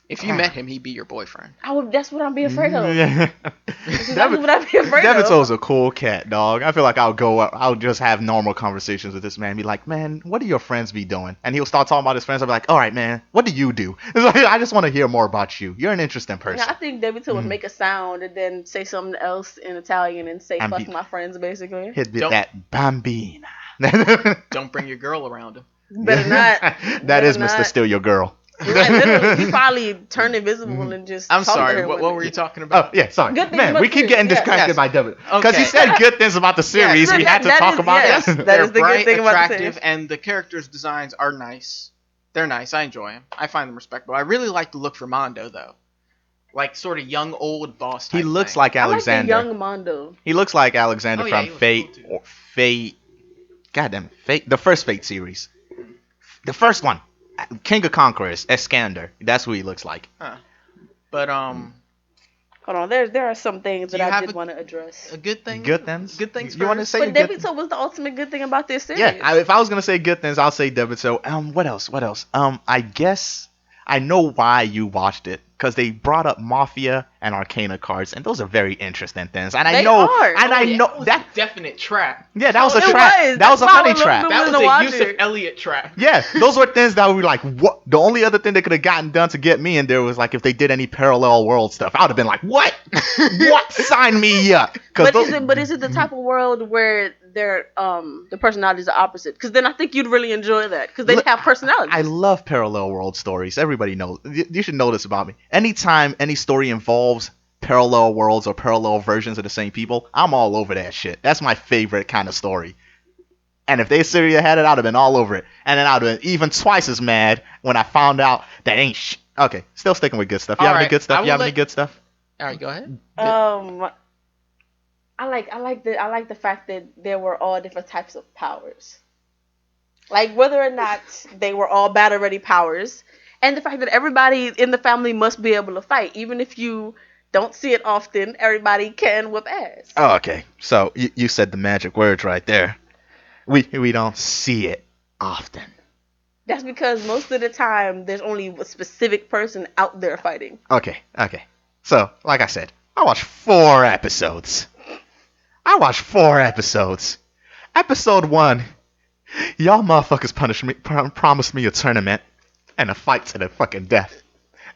If you met him, he'd be your boyfriend. That's what I'd be afraid of. Yeah. That's exactly what I'd be afraid of. Debito's a cool cat, dog. I feel like I'll just have normal conversations with this man. Be like, man, what do your friends be doing? And he'll start talking about his friends. I'll be like, all right, man, what do you do? It's like, I just want to hear more about you. You're an interesting person. Yeah, I think Debito would make a sound and then say something else in Italian and say, fuck my friends, basically. Hit that bambina. Don't bring your girl around him. Better not. That is Mr. Steal Your Girl. Like, literally, he probably turned invisible and just. I'm sorry. To her What were you talking about? Oh yeah, sorry. Good things Man, about we keep the getting series, distracted by Debito because Okay. he said good things about the series. We had to talk about yes. that. That is the good bright, thing about the attractive, series. and the characters' designs are nice. They're nice. I enjoy them. I find them respectable. I really like the look for Mondo though, like sort of young old boss. He type looks thing. like I like Alexander. the young Mondo. He looks like Alexander Oh, yeah, from he looks Fate cool, too. or Fate. Goddamn Fate. The first Fate series. The first one. King of Conquerors, Eskander. That's who he looks like. But Hold on, there are some things that you I have did want to address. a good thing. Good things. Good things. You want to say But good? Debito was the ultimate good thing about this series. Yeah. If I was gonna say good things, I'll say Debito. What else? I guess I know why you watched it because they brought up Mafia and Arcana cards, and those are very interesting things. And I know, and I know that was that. a definite trap. Yeah, that was a It trap. was. That was a That's why honey I trap. remember That was to a watch Yusuff it. Elliott trap. Yeah, those were things that were like, what? The only other thing they could have gotten done to get me in there was like if they did any parallel world stuff. I would have been like, what? What? Sign me up. But is it the type of world where the personalities are opposite? Because then I think you'd really enjoy that because they have personalities. I love parallel world stories. Everybody knows. You should know this about me. Anytime any story involves parallel worlds or parallel versions of the same people, I'm all over that shit. That's my favorite kind of story. And if they Syria had it, I'd have been all over it. And then I'd have been even twice as mad when I found out that ain't shit. Okay, still sticking with good stuff. You have any good stuff? You have any good stuff? All right, go ahead. I like the fact that there were all different types of powers. Like whether or not they were all battle ready powers, and the fact that everybody in the family must be able to fight, even if you don't see it often. Everybody can whip ass. Oh, okay. So you said the magic words right there. We don't see it often. That's because most of the time there's only a specific person out there fighting. Okay. So, like I said, I watched 4 episodes. Episode 1 Y'all motherfuckers promised me a tournament and a fight to the fucking death.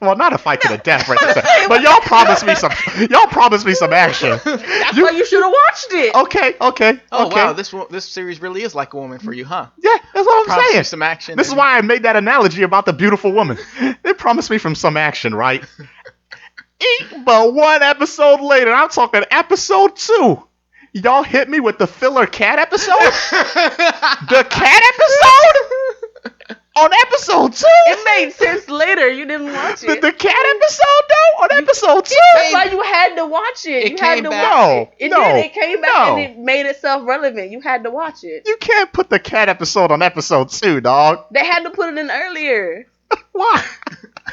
Well, not a fight to the death, right? But y'all promised me some. Y'all promised me some action. That's why you should have watched it. Okay. Oh wow, this series really is like a woman for you, huh? Yeah, that's what I'm Promised saying. you some action. This is why I made that analogy about the beautiful woman. They promised me from some action, right? But one episode later, I'm talking episode 2. Y'all hit me with the filler cat episode? The cat episode? On episode 2? It made sense later. You didn't watch it. The cat episode, though? On episode 2? That's why you had to watch it. You had to watch it. It did. It came back and it made itself relevant. You had to watch it. You can't put the cat episode on episode 2, dog. They had to put it in earlier. Why?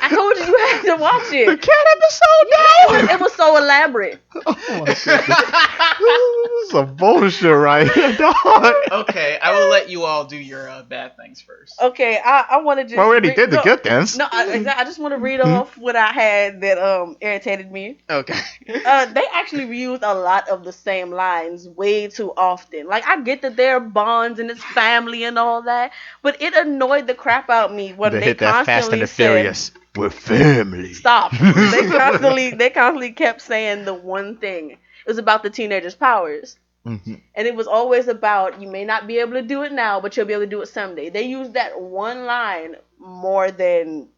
I told you had to watch it. The cat episode, no? It was so elaborate. Oh my goodness. This is some bullshit right here, dog. Okay, I will let you all do your bad things first. Okay, I want to just. We already did the good things. No, I just want to read off what I had that irritated me. Okay. They actually reused a lot of the same lines way too often. Like, I get that they're bonds and it's family and all that, but it annoyed the crap out of me when they hit that Fast and the Furious. We're family. Stop. They constantly kept saying the one thing. It was about the teenagers' powers. Mm-hmm. And it was always about, you may not be able to do it now, but you'll be able to do it someday. They used that one line more than...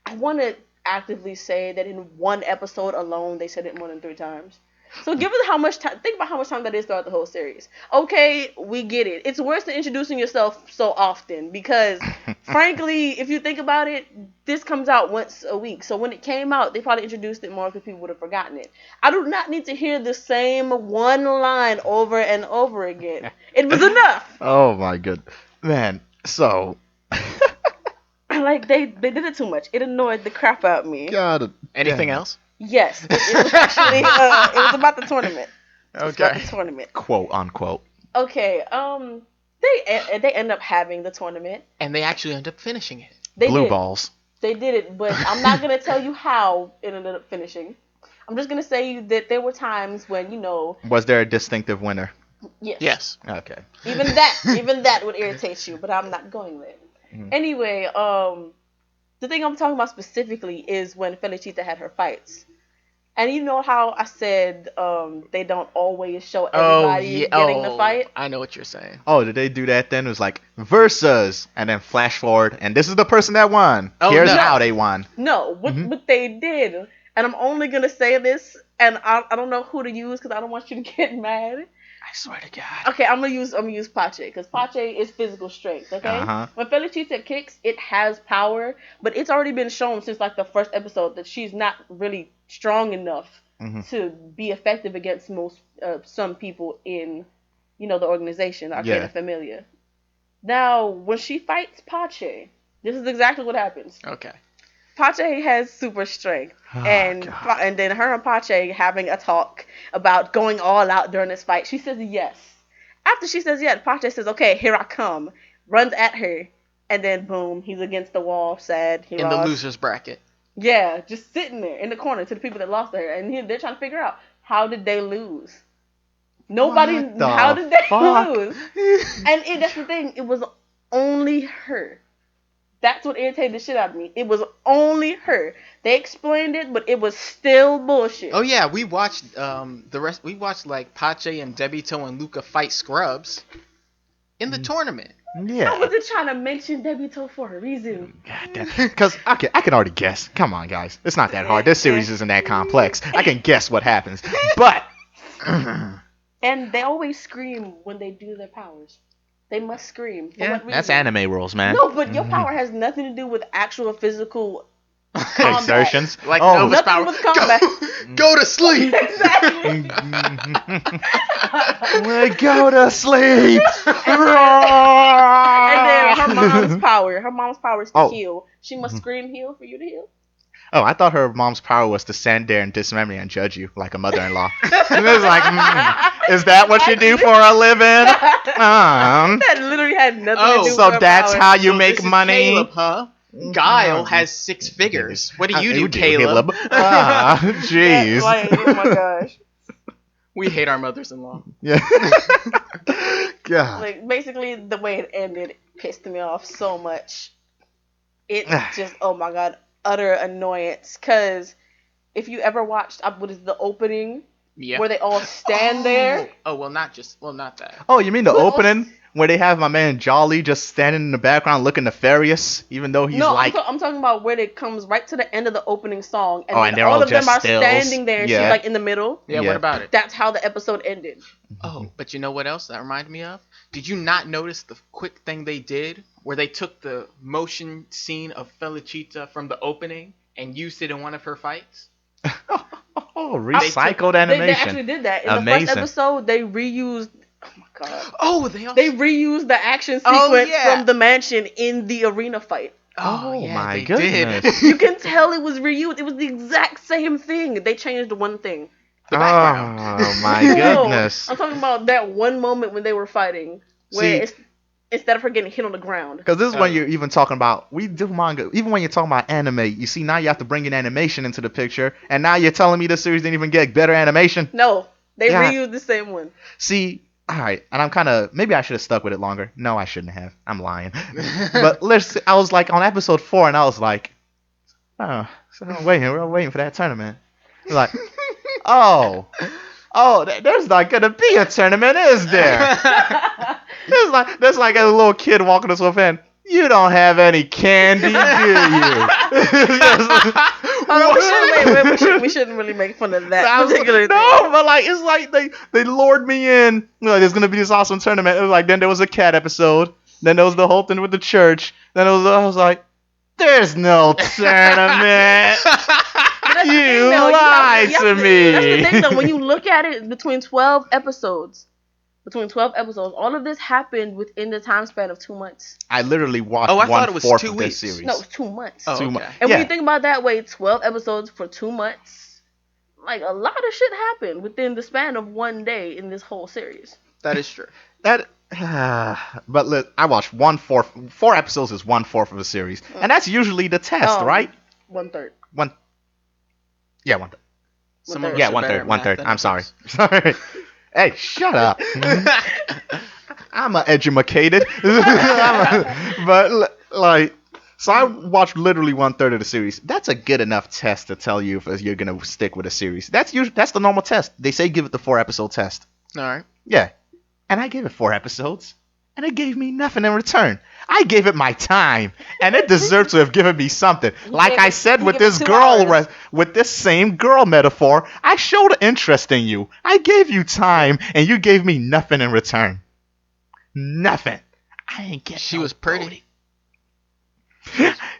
I want to actively say that in one episode alone, they said it more than 3 times. So give us how much time... Think about how much time that is throughout the whole series. Okay, we get it. It's worse than introducing yourself so often because, frankly, if you think about it, this comes out once a week. So when it came out, they probably introduced it more because people would have forgotten it. I do not need to hear the same one line over and over again. It was enough. Oh my good man. So like they did it too much. It annoyed the crap out of me. God. Anything else? Yes, it was actually it was about the tournament. Okay. About the tournament. Quote unquote. Okay. They end up having the tournament. And they actually end up finishing it. They Blue did. balls. They did it, but I'm not gonna tell you how it ended up finishing. I'm just gonna say that there were times when, you know. Was there a distinctive winner? Yes. Yes. Okay. Even that would irritate you, but I'm not going there. Mm. Anyway, the thing I'm talking about specifically is when Felicita had her fights. And you know how I said they don't always show everybody getting the fight? I know what you're saying. Oh, did they do that then? It was like versus, and then flash forward, and this is the person that won. Oh, Here's no. how they won. No, what they did, and I'm only gonna say this, and I don't know who to use because I don't want you to get mad. I swear to God. Okay, I'm gonna use Pache because Pache is physical strength. Okay, when Felicita kicks, it has power, but it's already been shown since like the first episode that she's not really strong enough to be effective against some people in, you know, the organization Arcana Famiglia. Now, when she fights Pache, this is exactly what happens. Okay. Pache has super strength, and then her and Pache having a talk about going all out during this fight. She says yes. After she says yes, Pache says, "Okay, here I come." Runs at her, and then boom, he's against the wall, sad. He lost. In the losers bracket. Yeah, just sitting there in the corner to the people that lost to her, and they're trying to figure out how did they lose. Nobody, how did they lose? And that's the thing. It was only her. That's what irritated the shit out of me. It was only her. They explained it, but it was still bullshit. Oh yeah, we watched We watched like Pache and Debito and Luca fight Scrubs in the tournament. Yeah. I wasn't trying to mention Debito for a reason. God damn. Because I can already guess. Come on, guys. It's not that hard. This series isn't that complex. I can guess what happens. But. And they always scream when they do their powers. They must scream. For what reason? That's anime rules, man. No, but your power has nothing to do with actual physical combat. Exertions. Like Nothing Nova's power. with combat. Go to sleep. Exactly. We go to sleep. And then her mom's power is to heal. She must scream heal for you to heal. Oh, I thought her mom's power was to stand there and dismember and judge you like a mother-in-law. And it was like, is that what you do for a living? That literally had nothing to do with so her that's power. how you make money? Caleb, huh? Guile has 6 figures. What do you do, Caleb? Jeez. Like, oh my gosh. We hate our mothers-in-law. Yeah. God. Like, basically, the way it ended pissed me off so much. It just, oh my god, utter annoyance. Because if you ever watched, what is the opening? Yeah. Where they all stand there. Oh, well, not that. Oh, you mean the Well, opening where they have my man Jolly just standing in the background looking nefarious, even though he's No, like. I'm talking about where it comes right to the end of the opening song, and, Oh, then and they're all all of them just are stills. standing there, and Yeah. she's like in the middle. Yeah, Yeah. what about it? That's how the episode ended. Oh, but you know what else that reminded me of? Did you not notice the quick thing they did where they took the motion scene of Felicita from the opening and used it in one of her fights? Oh, recycled They animation. actually did that in Amazing. the first episode. They reused. Oh my god. Oh, They reused the action Oh, sequence yeah. from the mansion in the arena fight. Oh, Oh yeah, my they goodness. did. You can tell it was reused. It was the exact same thing. They changed one thing. The background. Oh my No, goodness. I'm talking about that one moment when they were fighting, where See- instead of her getting hit on the ground. Because this is when you're even talking about, we do manga, even when you're talking about anime, you see now you have to bring in animation into the picture, and now you're telling me this series didn't even get better animation? No, they Yeah. reused the same one. See, alright, and I'm kind of, maybe I should have stuck with it longer. No, I shouldn't have. I'm lying. But I was like on episode 4, and I was like, oh, so we're waiting for that tournament. Like, oh, there's not going to be a tournament, is there? There's like a little kid walking up to a fan. You don't have any candy, do you? We shouldn't really make fun of that was particular like, thing. no, but like it's like they lured me in. There's gonna be this awesome tournament. It was like then there was a cat episode. Then there was the whole thing with the church. Then I was like, there's no tournament. You lied to me. That's the thing, though. When you look at it, between 12 episodes, all of this happened within the time span of 2 months. I literally watched I thought it was 1/4 2 of this weeks. series. No, it was 2 months. Oh, 2 okay. months. And Yeah. when you think about that way, 12 episodes for 2 months, like a lot of shit happened within the span of one day in this whole series. That is true. But look, I watched 1/4. 4 episodes is 1/4 of a series, and that's usually the test, right? 1/3. Yeah, 1/3. Some of us Yeah, are 1/3. better at 1/3. math than I'm sorry. others. Sorry. Hey, shut up. I'm educated. But like, so I watched literally 1/3 of the series. That's a good enough test to tell you if you're gonna stick with a series. That's the normal test. They say give it the 4-episode test. All right. Yeah, and I gave it 4 episodes, and it gave me nothing in return. I gave it my time, and it deserved to have given me something. Like I said with this girl, with this same girl metaphor, I showed interest in you. I gave you time, and you gave me nothing in return. Nothing. I ain't get. She was pretty.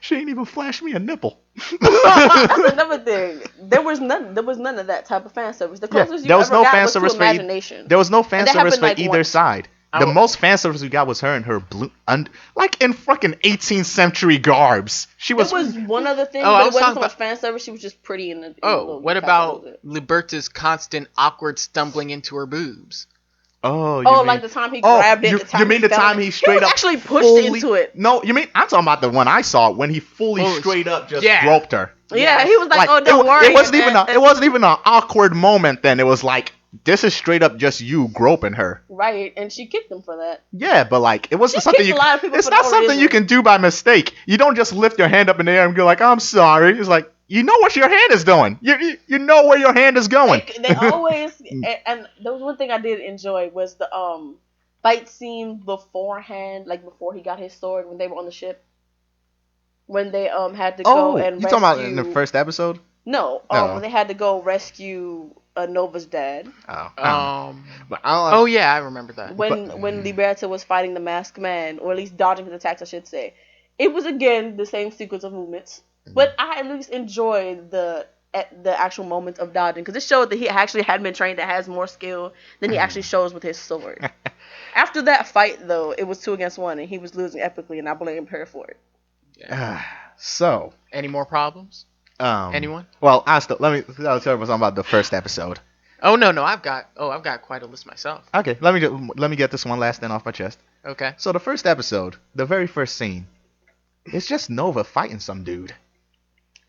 She ain't even flashed me a nipple. That's another thing. There was none of that type of fan service. The closest there you was ever no got fan was service to for imagination. There was no fan And that service happened, for like, either once. side. The most fan service we got was her in her blue, like in fucking 18th century garbs. She was. There was one other thing, Oh, I but it was wasn't talking so much about- fan service. She was just pretty in the. Oh, what about Liberta's constant awkward stumbling into her boobs? Oh, like the time he grabbed it. You mean the time he straight up actually pushed fully, into it? No, you mean I'm talking about the one I saw when he fully straight up just groped her. Yeah, he was like, "Oh, don't worry." It wasn't even an awkward moment. Then it was like, this is straight up just you groping her. Right, and she kicked him for that. Yeah, but like it wasn't She something kicked you. a lot of people It's for not no something reason. you can do by mistake. You don't just lift your hand up in the air and go like, "I'm sorry." It's like you know what your hand is doing. You know where your hand is going. They always and there was one thing I did enjoy was the fight scene beforehand, like before he got his sword when they were on the ship. When they had to go and you rescue. talking about in the first episode? No, No. when they had to go rescue Nova's dad. Oh yeah, I remember that. When Liberta was fighting the masked man, or at least dodging his attacks, I should say. It was again the same sequence of movements, but I at least enjoyed the actual moments of dodging because it showed that he actually had been trained, that has more skill than he actually shows with his sword. After that fight, though, it was 2 against 1, and he was losing epically, and I blamed her for it. So, any more problems? Anyone? Well, I'll tell you something about the first episode. Oh no, I've got quite a list myself. Okay, let me get this one last thing off my chest. Okay. So the first episode, the very first scene, it's just Nova fighting some dude.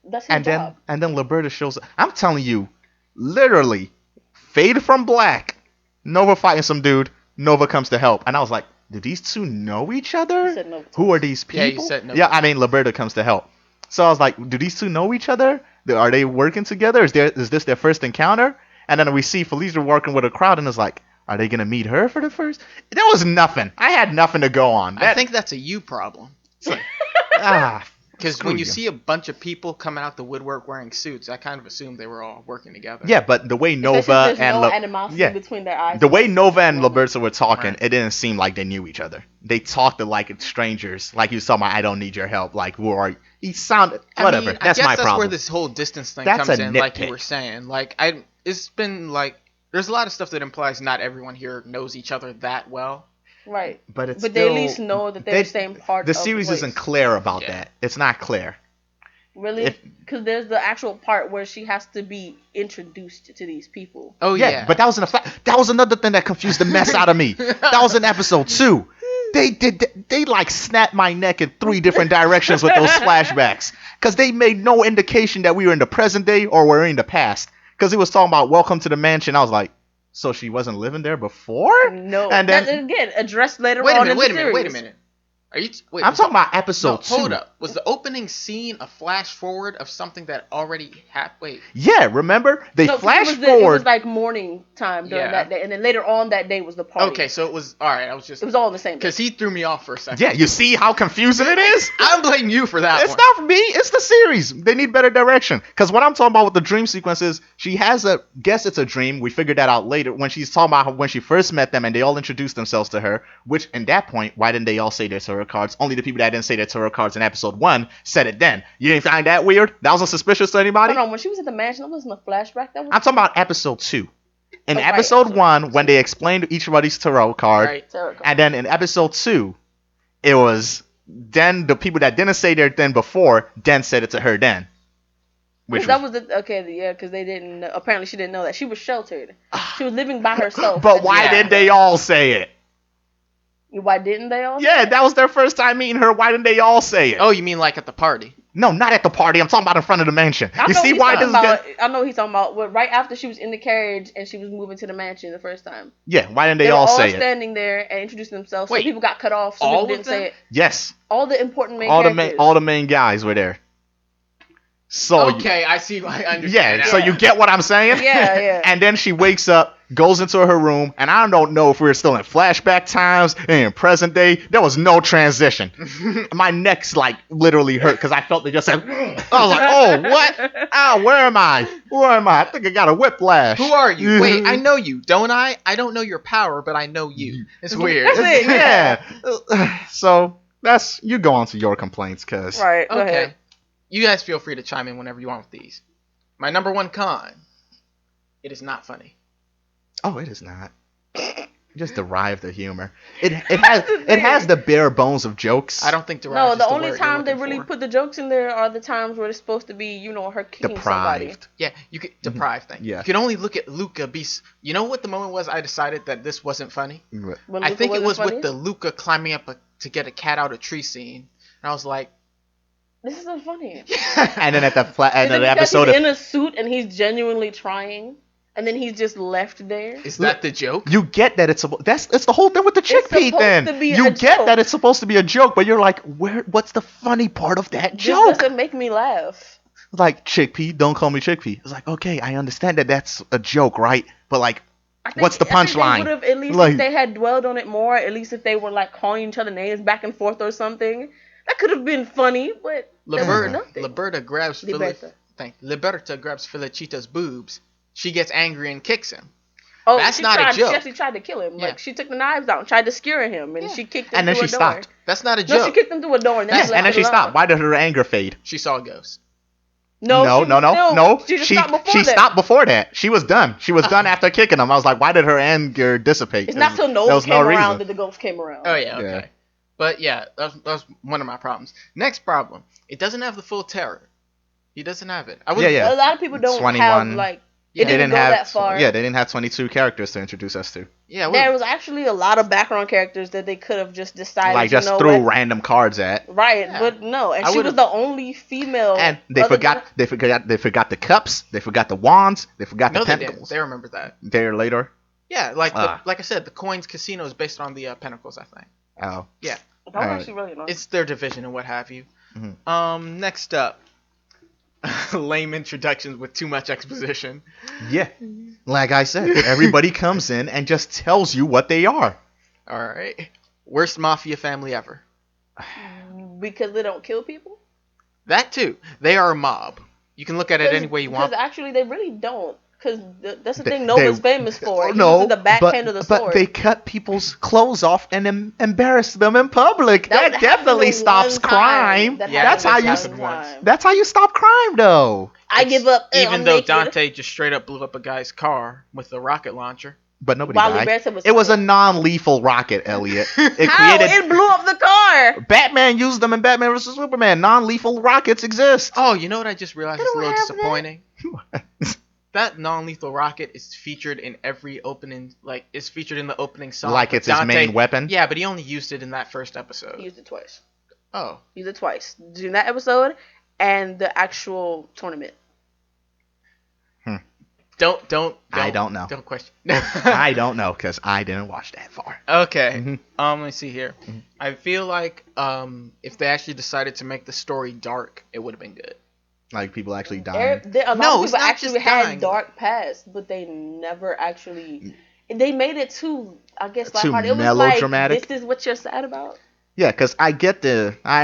That's his job. And then Liberta shows up. I'm telling you, literally, fade from black, Nova fighting some dude, Nova comes to help, and I was like, do these two know each other? You said Nova Who are these people? Yeah, you said Nova. Yeah, I mean, Liberta comes to help. So I was like, do these two know each other? Are they working together? Is this their first encounter? And then we see Felicia working with a crowd, and it's like, are they gonna meet her for the first? There was nothing. I had nothing to go on. I think that's a you problem. Because when you see a bunch of people coming out the woodwork wearing suits, I kind of assumed they were all working together. Yeah, but the way Nova There's and no animosity between their eyes. the way Nova and Liberta were talking, it didn't seem like they knew each other. They talked like strangers, like you saw my "I don't need your help." Like, who are you? He sounded whatever. I mean, that's I guess my that's problem. where this whole distance thing That's comes a in, like you nitpick. were saying. Like it's been like there's a lot of stuff that implies not everyone here knows each other that well. Right. But they at least know that they're the same part. The series place. isn't clear about that. It's not clear. Really? Because there's the actual part where she has to be introduced to these people. Oh yeah. But that was that was another thing that confused the mess out of me. That was in episode 2. They like snapped my neck in 3 different directions with those flashbacks, because they made no indication that we were in the present day or we're in the past. Because it was talking about welcome to the mansion. I was like, so she wasn't living there before? No. And then again, addressed later Wait on a in the series. wait a minute. Are you? Wait, I'm talking about episode 2. Hold up. Was the opening scene a flash forward of something that already happened? Wait. Yeah, remember? They flash It forward. was like morning time during that day, and then later on that day was the party. Okay, so it was all right. It was all in the same. Because he threw me off for a second. Yeah, you see how confusing it is? I'm blaming you for that. It's not for me. It's the series. They need better direction. Because what I'm talking about with the dream sequence is she has a guess it's a dream. We figured that out later when she's talking about when she first met them and they all introduced themselves to her. Which, in that point, why didn't they all say their tarot cards? Only the people that didn't say their tarot cards in episode 1 said it then. You didn't find that weird? That wasn't suspicious to anybody? Hold on, when she was at the mansion, that wasn't a flashback. That was. I'm talking about episode 2. In right, episode 1, when they explained each everybody's tarot card, Right. and then in episode 2, it was then the people that didn't say their then before then said it to her then. Which that was because they didn't. Apparently, she didn't know that she was sheltered. She was living by herself. But why didn't they all say it? Why didn't they all? Yeah, that was their first time meeting her. Why didn't they all say it? Oh, you mean like at the party? No, not at the party. I'm talking about in front of the mansion. You see why this is good? I know what he's talking about. Well, right after she was in the carriage and she was moving to the mansion the first time. Yeah, why didn't they were all say it? standing there and introducing themselves. Wait, some people got cut off. Some all people didn't of them? say it. Yes. All the important main characters. All the main guys were there. So Okay, I see. I understand. yeah, now. so you get what I'm saying? Yeah. And then she wakes up, goes into her room, and I don't know if we were still in flashback times and in present day. There was no transition. My neck's like literally hurt because I felt they just said, I was like, oh, what? Oh, where am I? Where am I? I think I got a whiplash. Who are you? Wait, I know you, don't I? I don't know your power, but I know you. It's weird. That's it. Yeah. So you go on to your complaints, cause Right. Go ahead. You guys feel free to chime in whenever you want with these. My number 1 con. It is not funny. Oh, it is not. Just derive the humor. It has the bare bones of jokes. I don't think derive. No, is the the only word time you're they looking really for. put the jokes in there are the times where it's supposed to be, her kicking somebody. Deprived. Yeah, you could deprive thing. Yeah. You can only look at Luca be. You know what the moment was? I decided that this wasn't funny. When I Luca think it wasn't was funny? with the Luca climbing up to get a cat out of tree scene, and I was like, This isn't funny. And then at the Because episode he's of, in a suit and he's genuinely trying, and then he's just left there. is that the joke? you get that it's the whole thing with the chickpea. supposed Then to be you a get joke. that it's supposed to be a joke, but you're like, what's the funny part of that This joke? doesn't make me laugh. Like, chickpea, don't call me chickpea. It's like, okay, I understand that that's a joke, right? But like, what's the punchline? Would have at least Like- if they had dwelled on it more. At least if they were like calling each other names back and forth or something, that could have been funny. But there was nothing. Liberta grabs Liberta grabs Felicita's boobs. She gets angry and kicks him. Oh, That's she not a tried, joke. She actually tried to kill him. Yeah. Like she took the knives out and tried to skewer him, and she kicked him And then through she a door. stopped. That's not a No, joke. she kicked him through a door, and then Yes, she and then she stopped. Why did her anger fade? She saw a ghost. No. She just stopped before that. stopped before that. She was done. She was done after kicking him. I was like, why did her anger dissipate? It's not till There Nova was came no around reason. that the ghost came around. Oh yeah, okay. Yeah. But yeah, that's one of my problems. Next problem, it doesn't have the full terror. He doesn't have it. I would. Yeah. A lot of people don't 21. have like. Yeah, It They didn't didn't go have that far. Yeah, they didn't have 22 characters to introduce us to. Yeah. There was actually a lot of background characters that they could have just decided. Like just threw random cards at. Right, Yeah. but no, and I she was would've- the only female. And they forgot the cups, they forgot the wands, they forgot the no, they didn't. pentacles. They remember that. There later. Yeah, like I said, the Coins Casino is based on the Pentacles, I think. Oh. Yeah. That was actually really nice. It's their division and what have you. Mm-hmm. Next up, lame introductions with too much exposition. Yeah. Like I said, everybody comes in and just tells you what they are. All right. Worst mafia family ever. Because they don't kill people? That too. They are a mob. You can look at it any way you want. Because actually, they really don't. Because that's the thing Nova's famous for. No, uses the backhand of the sword. But they cut people's clothes off and embarrass them in public. That definitely stops crime. That's how you stop crime, though. I give up. Even though Dante just straight up blew up a guy's car with a rocket launcher. But nobody died. It was a non-lethal rocket, Elliott. It blew up the car. Batman used them in Batman vs. Superman. Non-lethal rockets exist. Oh, you know what I just realized is a little disappointing? That non-lethal rocket is featured in every opening, it's featured in the opening song. Like it's his main weapon? Yeah, but he only used it in that first episode. He used it twice. Oh. He used it twice. During that episode and the actual tournament. Don't. I don't know. Don't question. I don't know because I didn't watch that far. Okay. Mm-hmm. Let me see here. Mm-hmm. I feel like if they actually decided to make the story dark, it would have been good. Like people actually dying. A lot of people actually had dark past, but they never actually. They made it too. I guess too it was melodramatic. This is what you're sad about. Yeah, because I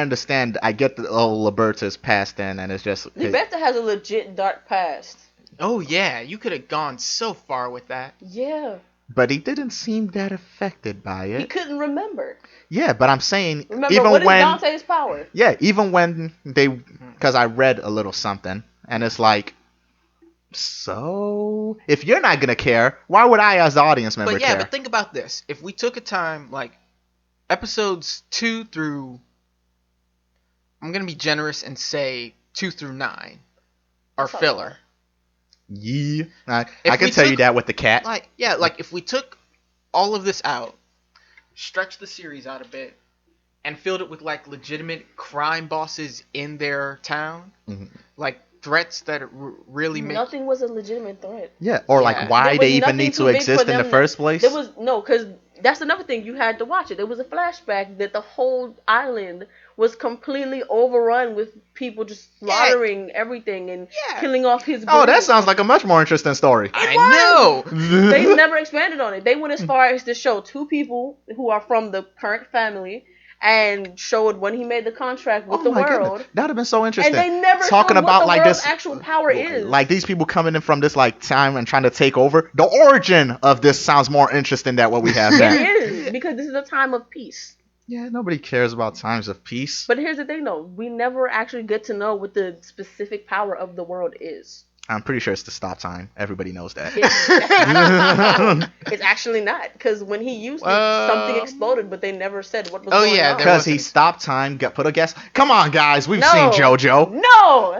understand. I get the Liberta's past then, and it's just. Liberta has a legit dark past. Oh yeah, you could have gone so far with that. Yeah. But he didn't seem that affected by it. He couldn't remember. Yeah, but I'm saying what is Dante's power? Yeah, even when because I read a little something, and it's like, so if you're not gonna care, why would I, as the audience member, care? But think about this: if we took a time like episodes 2 through, I'm gonna be generous and say 2 through 9 are filler. Yeah, I can tell you that with the cat. Like if we took all of this out, stretched the series out a bit, and filled it with like legitimate crime bosses in their town, like threats that really make nothing was a legitimate threat. Yeah, or like why they even need to exist in the first place. There was because that's another thing you had to watch it. There was a flashback that the whole island was completely overrun with people just slaughtering everything and killing off his group. Oh, that sounds like a much more interesting story. I know. They never expanded on it. They went as far as to show 2 people who are from the current family and showed when he made the contract with the world. That would have been so interesting. And they never talking about what the world's actual power is. Like these people coming in from this like time and trying to take over. The origin of this sounds more interesting than what we have now. It is, because this is a time of peace. Yeah, nobody cares about times of peace. But here's the thing, though. We never actually get to know what the specific power of the world is. I'm pretty sure it's the stop time. Everybody knows that. It's actually not. Because when he used it, something exploded, but they never said what was going on. Because he stopped time, put a guess. Come on, guys. We've seen JoJo. No.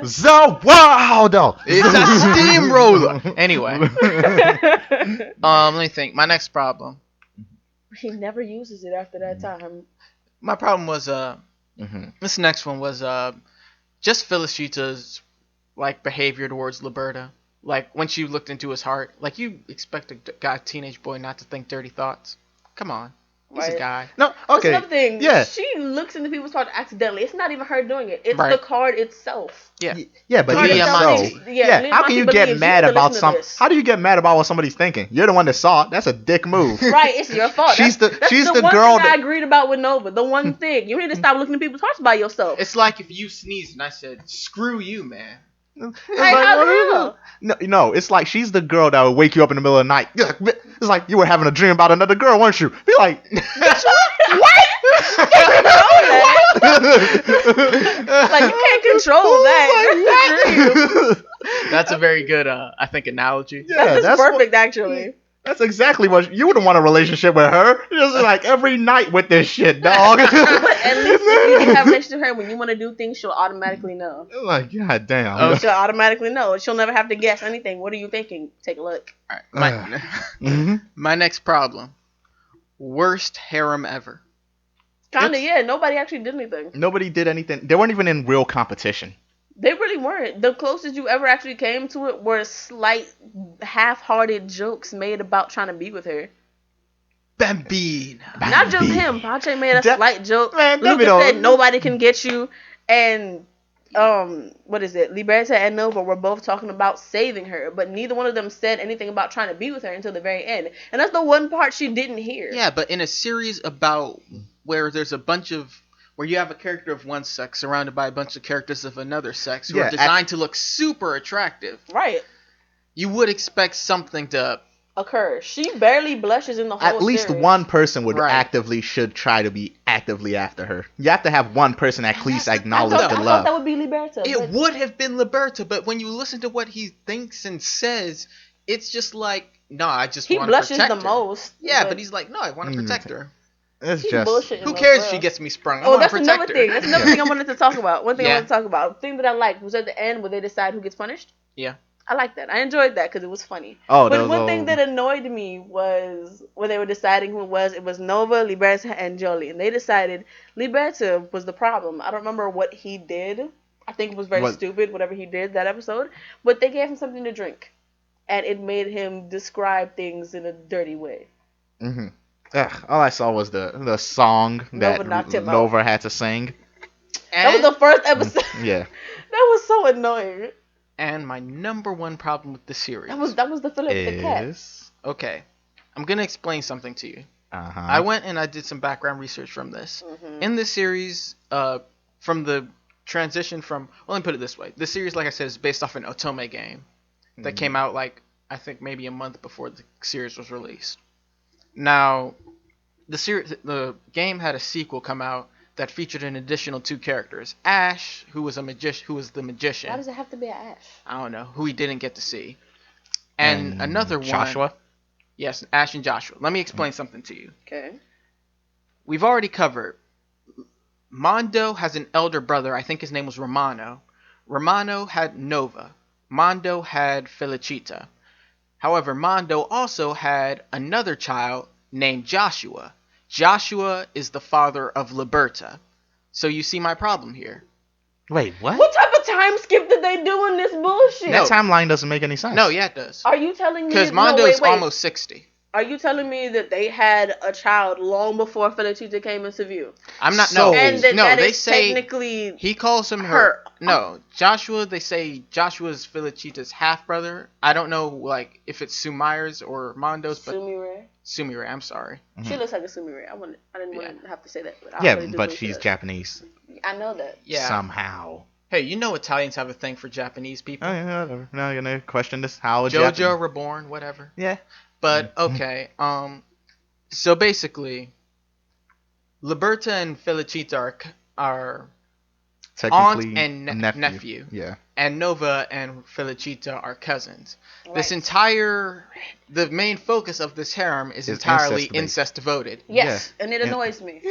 Wow, no. It's a steamroller. Anyway. Let me think. My next problem. He never uses it after that time. My problem was this next one was just Felicita's like behavior towards Liberta. Like when she looked into his heart, like you expect a teenage boy not to think dirty thoughts. Come on. He's a guy. No, okay. That's something. Yeah. She looks into people's hearts accidentally. It's not even her doing it. It's the card itself. Yeah. Yeah, but even so. Yeah. How can you get mad about something? How do you get mad about what somebody's thinking? You're the one that saw it. That's a dick move. Right. It's your fault. She's the one girl thing I agreed about with Nova. The one thing. You need to stop looking at people's hearts by yourself. It's like if you sneezed and I said, "Screw you, man." No, it's like she's the girl that will wake you up in the middle of the night. It's like you were having a dream about another girl, weren't you? Be like, what? Like you can't control that. That's a very good, I think, analogy. Yeah, that's perfect, actually. That's exactly what you wouldn't want a relationship with her. Just like every night with this shit, dog. But at least if you have a relationship with her, when you want to do things, she'll automatically know. Like, god damn. She'll automatically know. She'll never have to guess anything. What are you thinking? Take a look. All right. My next problem. Worst harem ever. Kinda, yeah. Nobody actually did anything. Nobody did anything. They weren't even in real competition. They really weren't. The closest you ever actually came to it were slight, half-hearted jokes made about trying to be with her. Bambine. Not just him. Pache made a slight joke. Man, Lucas said nobody can get you, and what is it? Liberta and Nova were both talking about saving her, but neither one of them said anything about trying to be with her until the very end. And that's the one part she didn't hear. Yeah, but in a series about where there's a bunch of where you have a character of one sex surrounded by a bunch of characters of another sex who are designed to look super attractive. Right. You would expect something to occur. She barely blushes in the whole At least series. one person would should try to be actively after her. You have to have one person at least acknowledge the I love. thought that would be Liberta. It would have been Liberta, but when you listen to what he thinks and says, it's just like, no, I just want to protect her. He blushes the most. Yeah, but he's like, no, I want to protect her. It's just who cares if she gets me sprung? Oh, that's another thing. That's another thing I wanted to talk about. One thing I wanted to talk about. The thing that I liked was at the end where they decide who gets punished. Yeah. I like that. I enjoyed that because it was funny. Oh, but one thing that annoyed me was when they were deciding who it was. It was Nova, Liberta, and Jolie. And they decided Liberta was the problem. I don't remember what he did. I think it was very stupid, whatever he did that episode. But they gave him something to drink. And it made him describe things in a dirty way. Mm-hmm. Ugh, all I saw was the song that Nova had to sing. That was the first episode. Yeah. That was so annoying. And my number one problem with the series. That was the Philip the cat. Okay. I'm going to explain something to you. Uh-huh. I went and I did some background research from this. Mm-hmm. In this series, from the transition from... Well, let me put it this way. This series, like I said, is based off an Otome game that came out, I think maybe a month before the series was released. Now, the game had a sequel come out that featured an additional 2 characters. Ash, who was the magician. Why does it have to be Ash? I don't know, who we didn't get to see. And another one. Joshua? Yes, Ash and Joshua. Let me explain something to you. Okay. We've already covered. Mondo has an elder brother. I think his name was Romano. Romano had Nova. Mondo had Felicita. However, Mondo also had another child named Joshua. Joshua is the father of Liberta. So you see my problem here. Wait, what? What type of time skip did they do in this bullshit? That timeline doesn't make any sense. No, yeah, it does. Are you telling me... Because Mondo's almost 60. Are you telling me that they had a child long before Felicita came into view? I'm not... So, and that they is say... technically... He calls him her... No, Joshua, they say Joshua's Felicita's half-brother. I don't know, if it's Sumire's or Mondo's, but... Sumire, I'm sorry. Mm-hmm. She looks like a Sumire. I didn't want to have to say that. But but she's Japanese. I know that. Yeah. Somehow. Hey, you know Italians have a thing for Japanese people. Oh, yeah, whatever. Now you're going to question this. How JoJo Reborn, whatever. Yeah. But, okay. So basically, Liberta and Felicita are aunt and nephew. Yeah. And Nova and Felicita are cousins. Right. The main focus of this harem is entirely incest devoted. Yes, and it annoys me.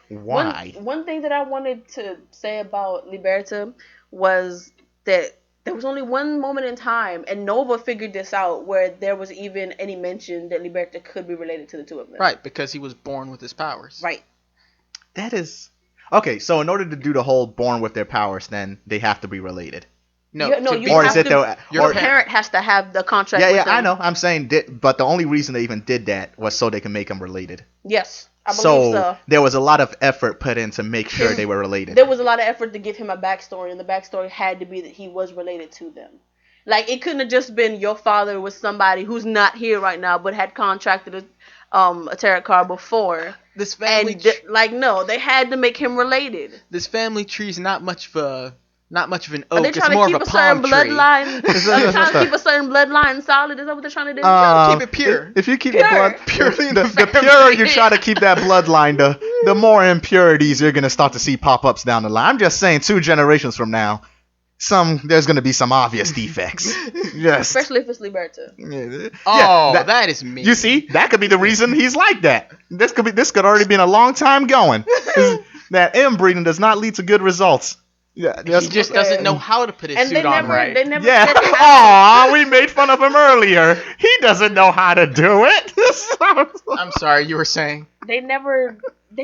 Why? One thing that I wanted to say about Liberta was that there was only one moment in time, and Nova figured this out, where there was even any mention that Liberta could be related to the two of them. Right, because he was born with his powers. Right. That is... Okay, so in order to do the whole born with their powers, then they have to be related. No, your parent has to have the contract with them. I know. I'm saying, but the only reason they even did that was so they can make them related. Yes, I believe so. There was a lot of effort put in to make sure they were related. There was a lot of effort to give him a backstory, and the backstory had to be that he was related to them. It couldn't have just been your father was somebody who's not here right now, but had contracted a tarot card before. This family, no, they had to make him related. This family tree's not much of an oak. Are they trying to keep a certain bloodline? Are they trying to keep a certain bloodline solid? Is that what they're trying to do? Keep it pure. If you keep the blood purely the purer you try to keep that bloodline, the more impurities you're gonna start to see pop ups down the line. I'm just saying, 2 generations from now, there's gonna be some obvious defects. Yes. Especially if it's Liberta. That is me. You see, that could be the reason he's like that. This could already been a long time going. That inbreeding does not lead to good results. Yeah, he just doesn't know how to put his suit on right. They never said how. We made fun of him earlier. He doesn't know how to do it. I'm sorry, you were saying? They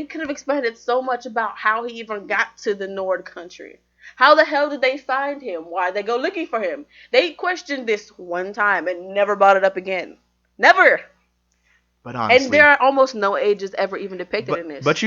could have explained it so much about how he even got to the Nord country. How the hell did they find him? Why they go looking for him? They questioned this one time and never brought it up again. Never. But honestly, and there are almost no ages ever even depicted in this. But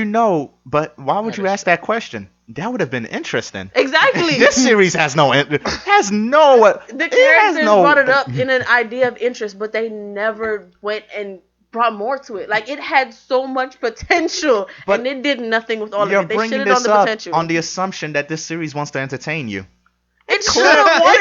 why would you ask that question? That would have been interesting. Exactly. This series has no. The characters brought it up in an idea of interest, but they never went and brought more to it. Like, it had so much potential, and it did nothing with all of it. They shitted on the potential. On the assumption that this series wants to entertain you. It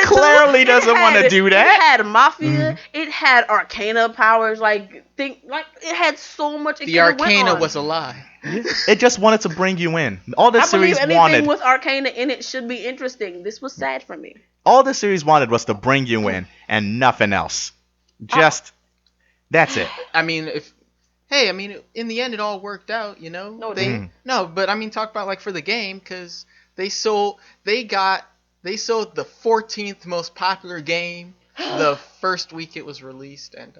clearly doesn't want to do that. It had mafia. It had arcana powers. It had so much. The arcana was a lie. It just wanted to bring you in. All the series wanted. Anything with arcana in it should be interesting. This was sad for me. All the series wanted was to bring you in, and nothing else. That's it. I mean, in the end, it all worked out. You know. No, but I mean, talk about for the game, because they sold the 14th most popular game the first week it was released, and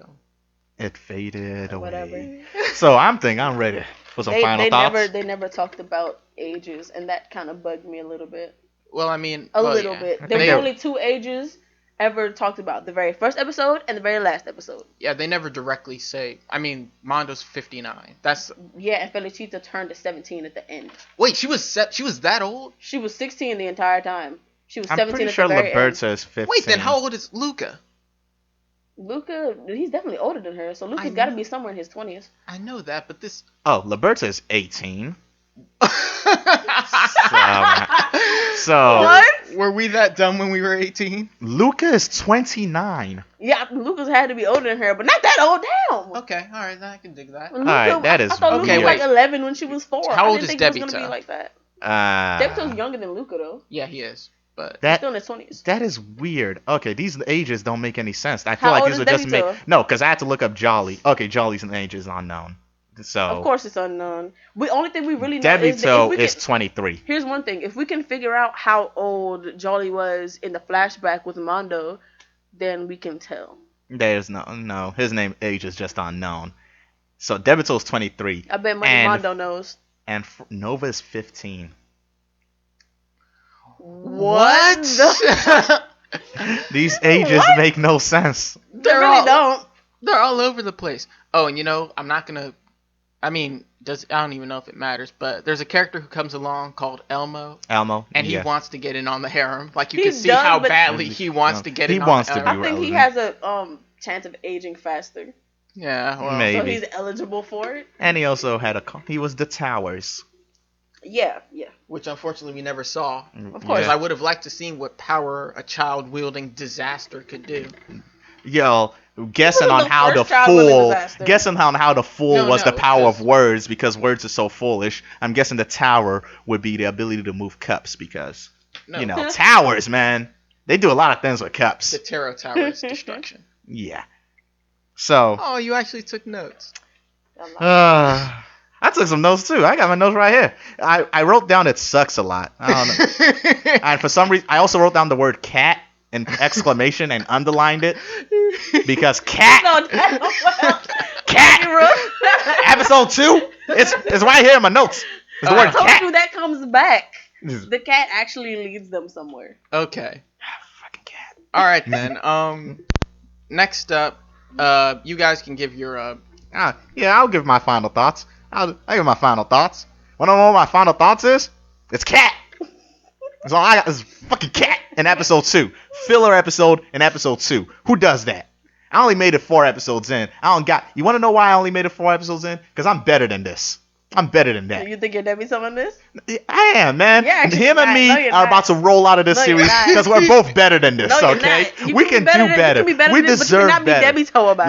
it faded away. Whatever. So I'm ready for some final thoughts. They never talked about ages, and that kind of bugged me a little bit. Well, I mean, a little bit. There were only 2 ages ever talked about: the very first episode and the very last episode. Yeah, they never directly say. I mean, Mondo's 59. That's and Felicita turned to 17 at the end. Wait, she was that old? She was 16 the entire time. She was 17 pretty at sure the very end. Liberta is 15. Wait, then how old is Luca? Luca, he's definitely older than her, so Luca's got to be somewhere in his 20s. I know that, but this... Oh, Liberta is 18. so... What? Were we that dumb when we were 18? Luca is 29. Yeah, Luca's had to be older than her, but not that old. Damn. Okay, alright, I can dig that. Luca, alright, that is... I thought Luca was like 11 when she was 4. How old I didn't is think Debito? It was going to be like that. Debito's younger than Luca, though. Yeah, he is. But he's still in his 20s. That is weird. Okay, these ages don't make any sense. I How feel like old these is would just Debito? make... No, because I had to look up Jolly. Okay, Jolly's age is unknown. So of course it's unknown. The only thing we really know Debito is 23. Here's one thing. If we can figure out how old Jolly was in the flashback with Mondo, then we can tell. There's no. His age is just unknown. So Debito's 23. I bet Mondo knows. And Nova is 15. What? These ages make no sense. They really don't. They're all over the place. Oh, and I'm not gonna. I mean, I don't even know if it matters, but there's a character who comes along called Elmo. And he wants to get in on the harem. Like, you can see how badly he wants to get in on the harem. I think he has a chance of aging faster. Yeah, well, maybe. So he's eligible for it. And he also had he was the Towers. Yeah. Which unfortunately we never saw. Of course. I would have liked to see what power a child wielding disaster could do. Yo, guessing on how the fool was the power of words, because words are so foolish. I'm guessing the tower would be the ability to move cups, because towers, man, they do a lot of things with cups. The tarot tower's destruction. Yeah. So. Oh, you actually took notes. I took some notes too. I got my notes right here. I wrote down it sucks a lot. I don't know. And for some reason, I also wrote down the word cat and exclamation and underlined it, because cat. Cat. Episode 2. It's right here in my notes. It's the word cat. I told you that comes back. The cat actually leads them somewhere. Okay. Fucking cat. All right then. Next up, you guys can give your I'll give my final thoughts. I'll give my final thoughts. Want to know what my final thoughts is? It's cat. That's all I got is fucking cat in episode 2. Filler episode in episode 2. Who does that? I only made it 4 episodes in. You want to know why I only made it 4 episodes in? Because I'm better than this. I'm better than that. So you think you're Debbie on this? I am, man. Him and me are about to roll out of this series because we're both better than this, okay? We can do better. We deserve better.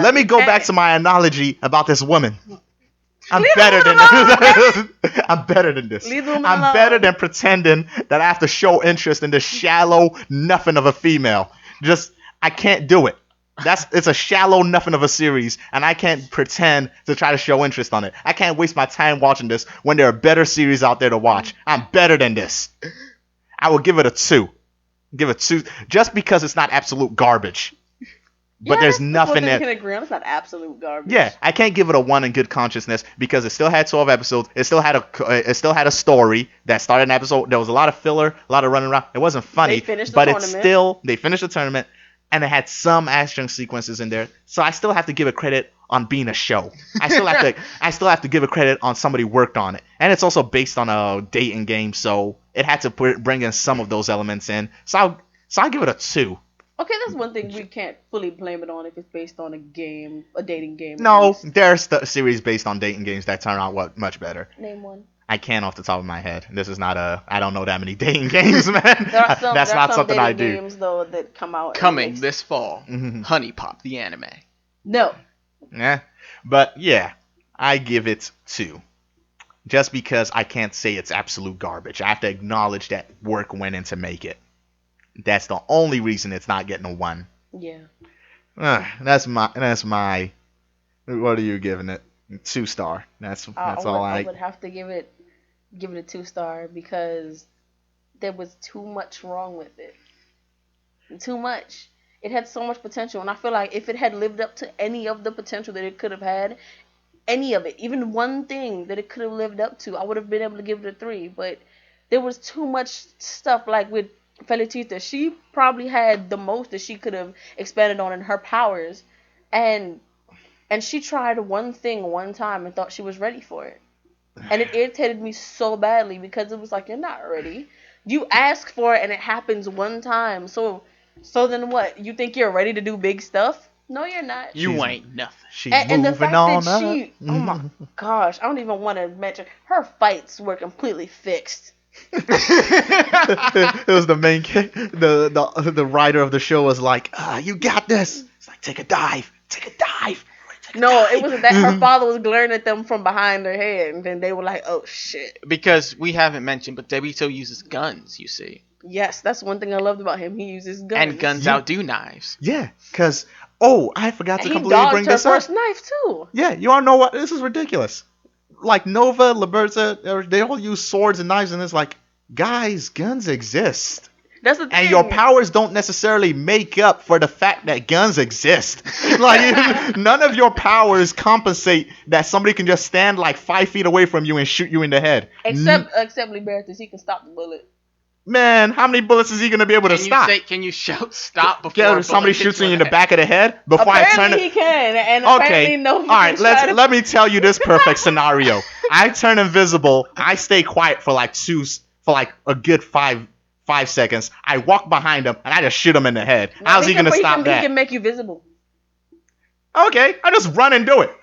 Let me go back to my analogy about this woman. I'm better than this. I'm better than this. I'm better than pretending that I have to show interest in this shallow nothing of a female. I can't do it. It's a shallow nothing of a series, and I can't pretend to try to show interest on it. I can't waste my time watching this when there are better series out there to watch. I'm better than this. I will give it a 2. Give it 2 just because it's not absolute garbage. but there's nothing that. there. Can agree on. It's not absolute garbage. Yeah, I can't give it a 1 in good consciousness because it still had 12 episodes. It still had a story that started an episode. There was a lot of filler, a lot of running around. It wasn't funny, They finished the but tournament. they finished the tournament, and it had some action sequences in there. So I still have to give it credit on being a show. I still have to give it credit on somebody worked on it, and it's also based on a dating game, so it had to bring in some of those elements in. So I'll give it a 2. Okay, that's one thing we can't fully blame it on if it's based on a dating game. No, there's series based on dating games that turn out much better. Name one. I can't off the top of my head. This is not I don't know that many dating games, man. That's not something I do. Games though that come out coming this fall. Honey Pop the anime. No. Yeah, but yeah, I give it 2. Just because I can't say it's absolute garbage. I have to acknowledge that work went in to make it. That's the only reason it's not getting a 1. Yeah. That's my. What are you giving it? 2-star. That's all I would have to give it a 2-star because there was too much wrong with it. Too much. It had so much potential, and I feel like if it had lived up to any of the potential that it could have had, any of it, even one thing that it could have lived up to, I would have been able to give it a 3. But there was too much stuff, like with Felicita. She probably had the most that she could have expanded on in her powers, and she tried one thing one time and thought she was ready for it. And it irritated me so badly because it was like, you're not ready. You ask for it and it happens one time. So then what? You think you're ready to do big stuff? No, you're not. You ain't nothing. She's and the moving fact on that up. oh my gosh, I don't even want to mention her fights were completely fixed. It was the main the writer of the show was like, you got this. It's like, take a dive. No, it wasn't that. Her father was glaring at them from behind her head, and then they were like, oh shit. Because we haven't mentioned, but Debito uses guns, you see. Yes, that's one thing I loved about him. He uses guns. And guns outdo knives. Yeah, because, I forgot to completely bring this up. He up. dodged her first knife, too. Yeah, you all know what? This is ridiculous. Like, Nova, Liberta, they all use swords and knives, and it's like, guys, guns exist. That's the thing. And your powers don't necessarily make up for the fact that guns exist. Like, none of your powers compensate that somebody can just stand like 5 feet away from you and shoot you in the head. Except Libertus, he can stop the bullet. Man, how many bullets is he going to be able to stop? Can you shout stop before somebody shoots you in the back of the head? Before apparently I turn he can, and okay. apparently no. All right, let me tell you this perfect scenario. I turn invisible. I stay quiet for like a good 5 seconds. I walk behind him and I just shoot him in the head. How's he gonna stop that? He can make you visible. Okay, I just run and do it.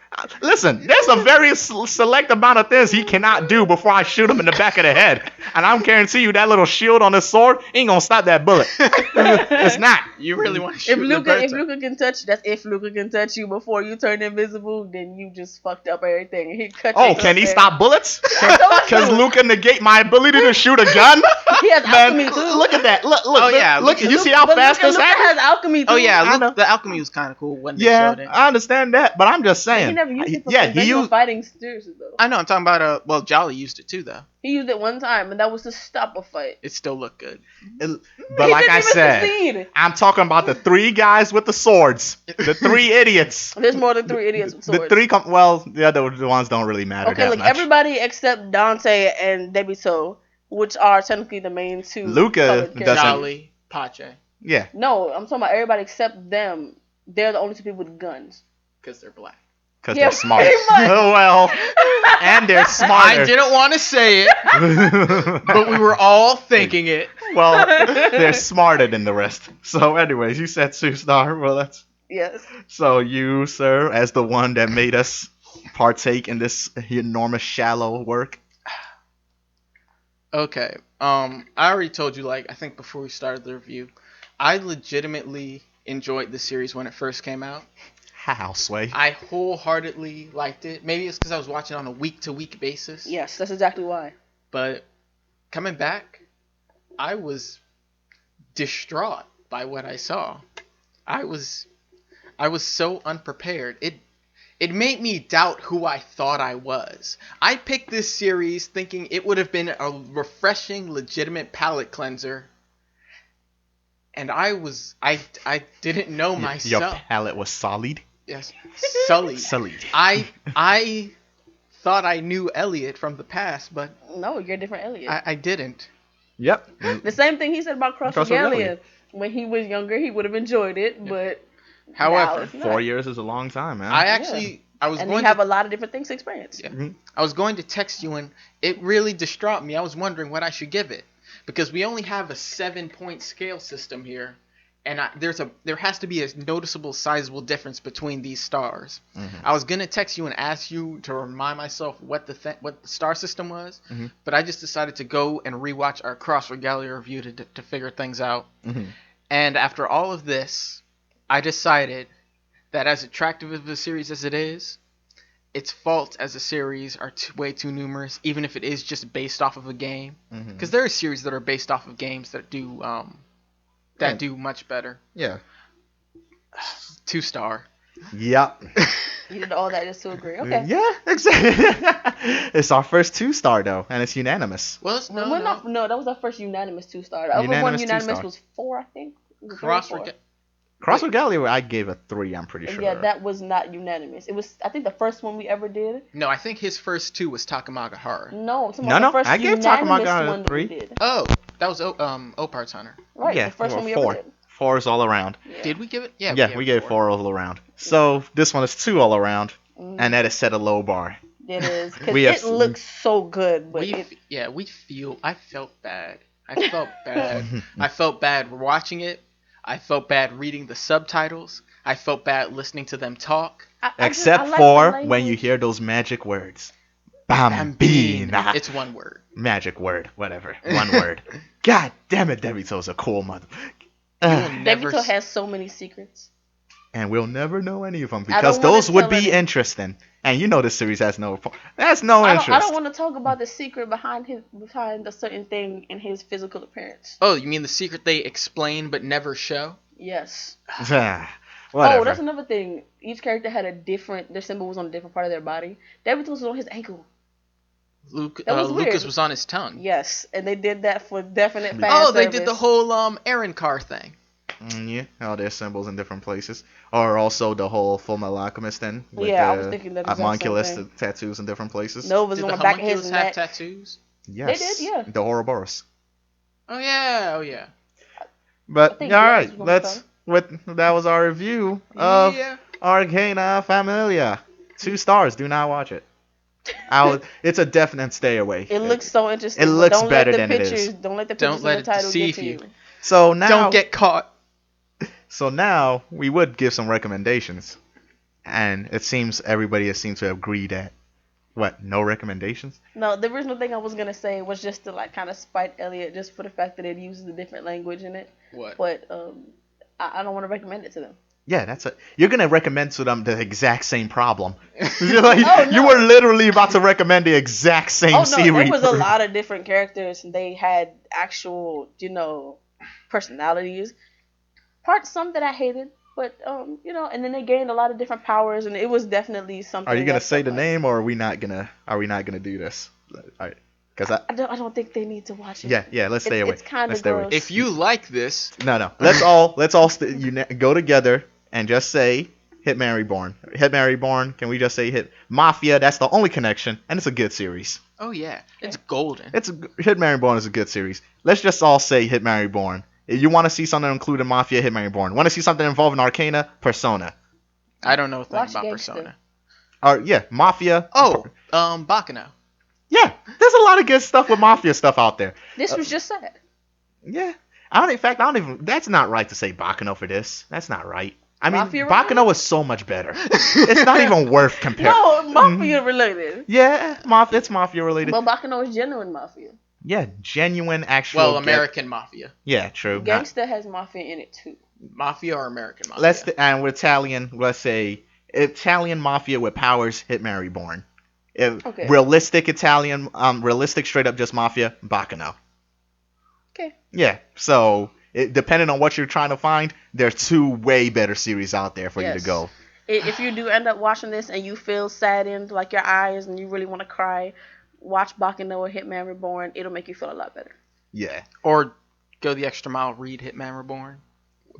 Listen, there's a very select amount of things he cannot do before I shoot him in the back of the head. And I'm guarantee you that little shield on his sword ain't gonna stop that bullet. It's not. You really want to shoot if Luca can touch you before you turn invisible, then you just fucked up everything. He cut can he stop bullets? Because Luca negate my ability to shoot a gun? He has alchemy too. Look at that. Look. Oh yeah. Look. You see how fast this happens? Luca has alchemy too. Oh yeah. The alchemy was kind of cool when they showed it. I understand that, but I'm just saying. He never used it for he used fighting seriously though. I know. I'm talking about Jolly used it too though. He used it one time, and that was to stop a fight. It still looked good. But like I said, I'm talking about the 3 guys with the swords. The 3 idiots. There's more than 3 idiots with swords. The other ones don't really matter. Okay, like everybody except Dante and Debito, which are technically the main 2. Luca doesn't. Jolly, Pache. Yeah. No, I'm talking about everybody except them. They're the only 2 people with guns. Because they're black. Because they're smart. Well, and they're smarter. I didn't want to say it, but we were all thinking it. Well, they're smarter than the rest. So, anyways, you said 2-star. Well, that's... Yes. So, you, sir, as the one that made us partake in this enormous shallow work. Okay. I already told you, I think before we started the review, I legitimately enjoyed the series when it first came out. How, Sway? I wholeheartedly liked it. Maybe it's because I was watching on a week-to-week basis. Yes, that's exactly why. But coming back, I was distraught by what I saw. I was so unprepared. It made me doubt who I thought I was. I picked this series thinking it would have been a refreshing, legitimate palate cleanser. and I didn't know Your myself. palate was solid. Yes, sullied. Solid. I thought I knew Elliott from the past, but No, you're a different Elliott. I didn't. Yep. The same thing he said about Cross Cross Regalia. Regalia. When he was younger, he would have enjoyed it, but However, now it's not. 4 years is a long time, man. I was and going they have to a lot of different things to experience. Yeah. Mhm. I was going to text you, and it really distraught me. I was wondering what I should give it because we only have a 7-point scale system here, and there has to be a noticeable, sizable difference between these stars. Mhm. I was gonna text you and ask you to remind myself what the star system was, Mhm. but I just decided to go and rewatch our Cross Regalia review to figure things out. Mhm. And after all of this, I decided that as attractive of a series as it is, its faults as a series are way too numerous, even if it is just based off of a game. Because there are series that are based off of games that do do much better. Yeah. 2-star. Yep. You did all that just to agree. Okay. Yeah, exactly. It's our first 2-star though, and it's unanimous. Well, it's No, that was our first unanimous 2-star. The other Unanimous one unanimous 2-star. was 4, I think. Was it 3 or Cross 4? Cross Regalia, I gave a 3. I'm pretty sure. Yeah, that was not unanimous. It was, I think, the first one we ever did. No, I think his first 2 was Takamaga Horror. No, I'm talking No, about the first I gave unanimous Takamaga a one that we 3. did. Oh, that was Opart's Hunter. Right, Yeah, the first well, one we 4. ever did. 4 is all around. Yeah. Did we give it? Yeah, Yeah, we gave 4 all around. So this one is 2 all around, and that is set a low bar. It is, because We have it looks so good, but I felt bad. I felt bad. I felt bad watching it. I felt bad reading the subtitles. I felt bad listening to them talk. Except for when you hear those magic words. Bambina. It's one word. Magic word, whatever. One word. God damn it, Debito's a cool mother. Debito has so many secrets. And we'll never know any of them I because don't wanna those would tell be any- interesting. And you know this series has no interest. I don't want to talk about the secret behind a certain thing in his physical appearance. Oh, you mean the secret they explain but never show? Yes. Whatever. Oh, that's another thing. Each character had their symbol was on a different part of their body. Debito's was on his ankle. That was weird. Lucas was on his tongue. Yes, and they did that for definite fan Oh, they service. did the whole Aaron car thing. Yeah, all their symbols in different places. Or also the whole Full Metal Alchemist thing. With Yeah, I was thinking that exact same homunculus thing. tattoos in different places. Nova's Did on the the back of his homunculus have neck. tattoos? Yes. They did, yeah. The Ouroboros. Oh yeah. But I think all Gantz right, was on the that was our review of Yeah. Arcana Famiglia. 2 stars. Do not watch it. It's a definite stay away. It looks so interesting. It but looks don't better let the than it pictures, is. Don't let the Don't pictures let in the it title deceive get to you. you. So now, Don't get caught. So now we would give some recommendations, and it seems everybody has seemed to agree that no recommendations. No, the original thing I was gonna say was just to like kind of spite Elliott just for the fact that it uses a different language in it. What? But I don't want to recommend it to them. Yeah, you're gonna recommend to them the exact same problem. You're like, Oh, no. You were literally about to recommend the exact same Oh no, series. there was a lot of different characters. They had actual, personalities. Some that I hated, but and then they gained a lot of different powers, and it was definitely something. Are you gonna that say the felt like- name, or are we not gonna do this? Because I don't think they need to watch it. yeah, let's stay away. It's kind Let's of stay away. gross. If you like this, No. Let's all go together and just say Hitman Reborn. Hitman Reborn. Can we just say Mafia? That's the only connection, and it's a good series. oh yeah, it's golden. Hitman Reborn is a good series. Let's just all say Hitman Reborn. If you want to see something including Mafia, Hitman Reborn. Want to see something involving Arcana? Persona. I don't know a thing Watch about Gangsta. Persona. Or Mafia. Oh, Bakano. Yeah, there's a lot of good stuff with Mafia stuff out there. This was just sad. Yeah. I don't even. That's not right to say Bakano for this. That's not right. I mean, Mafia Bakano related? is so much better. It's not even worth comparing. No, mafia related. Yeah, it's Mafia related. But Bakano is genuine mafia. Yeah, genuine actual. Well, American Mafia. Yeah, true. Gangsta has mafia in it too. Mafia or American Mafia? And with Italian, let's say Italian Mafia with powers, Hitman Reborn. Okay. Realistic Italian, realistic straight up just Mafia, Bakano. Okay. Yeah, so depending on what you're trying to find, there are 2 way better series out there for you to go. If you do end up watching this and you feel saddened, like your eyes, and you really want to cry, watch Bakano or Hitman Reborn. It'll make you feel a lot better. Yeah. Or go the extra mile, read Hitman Reborn.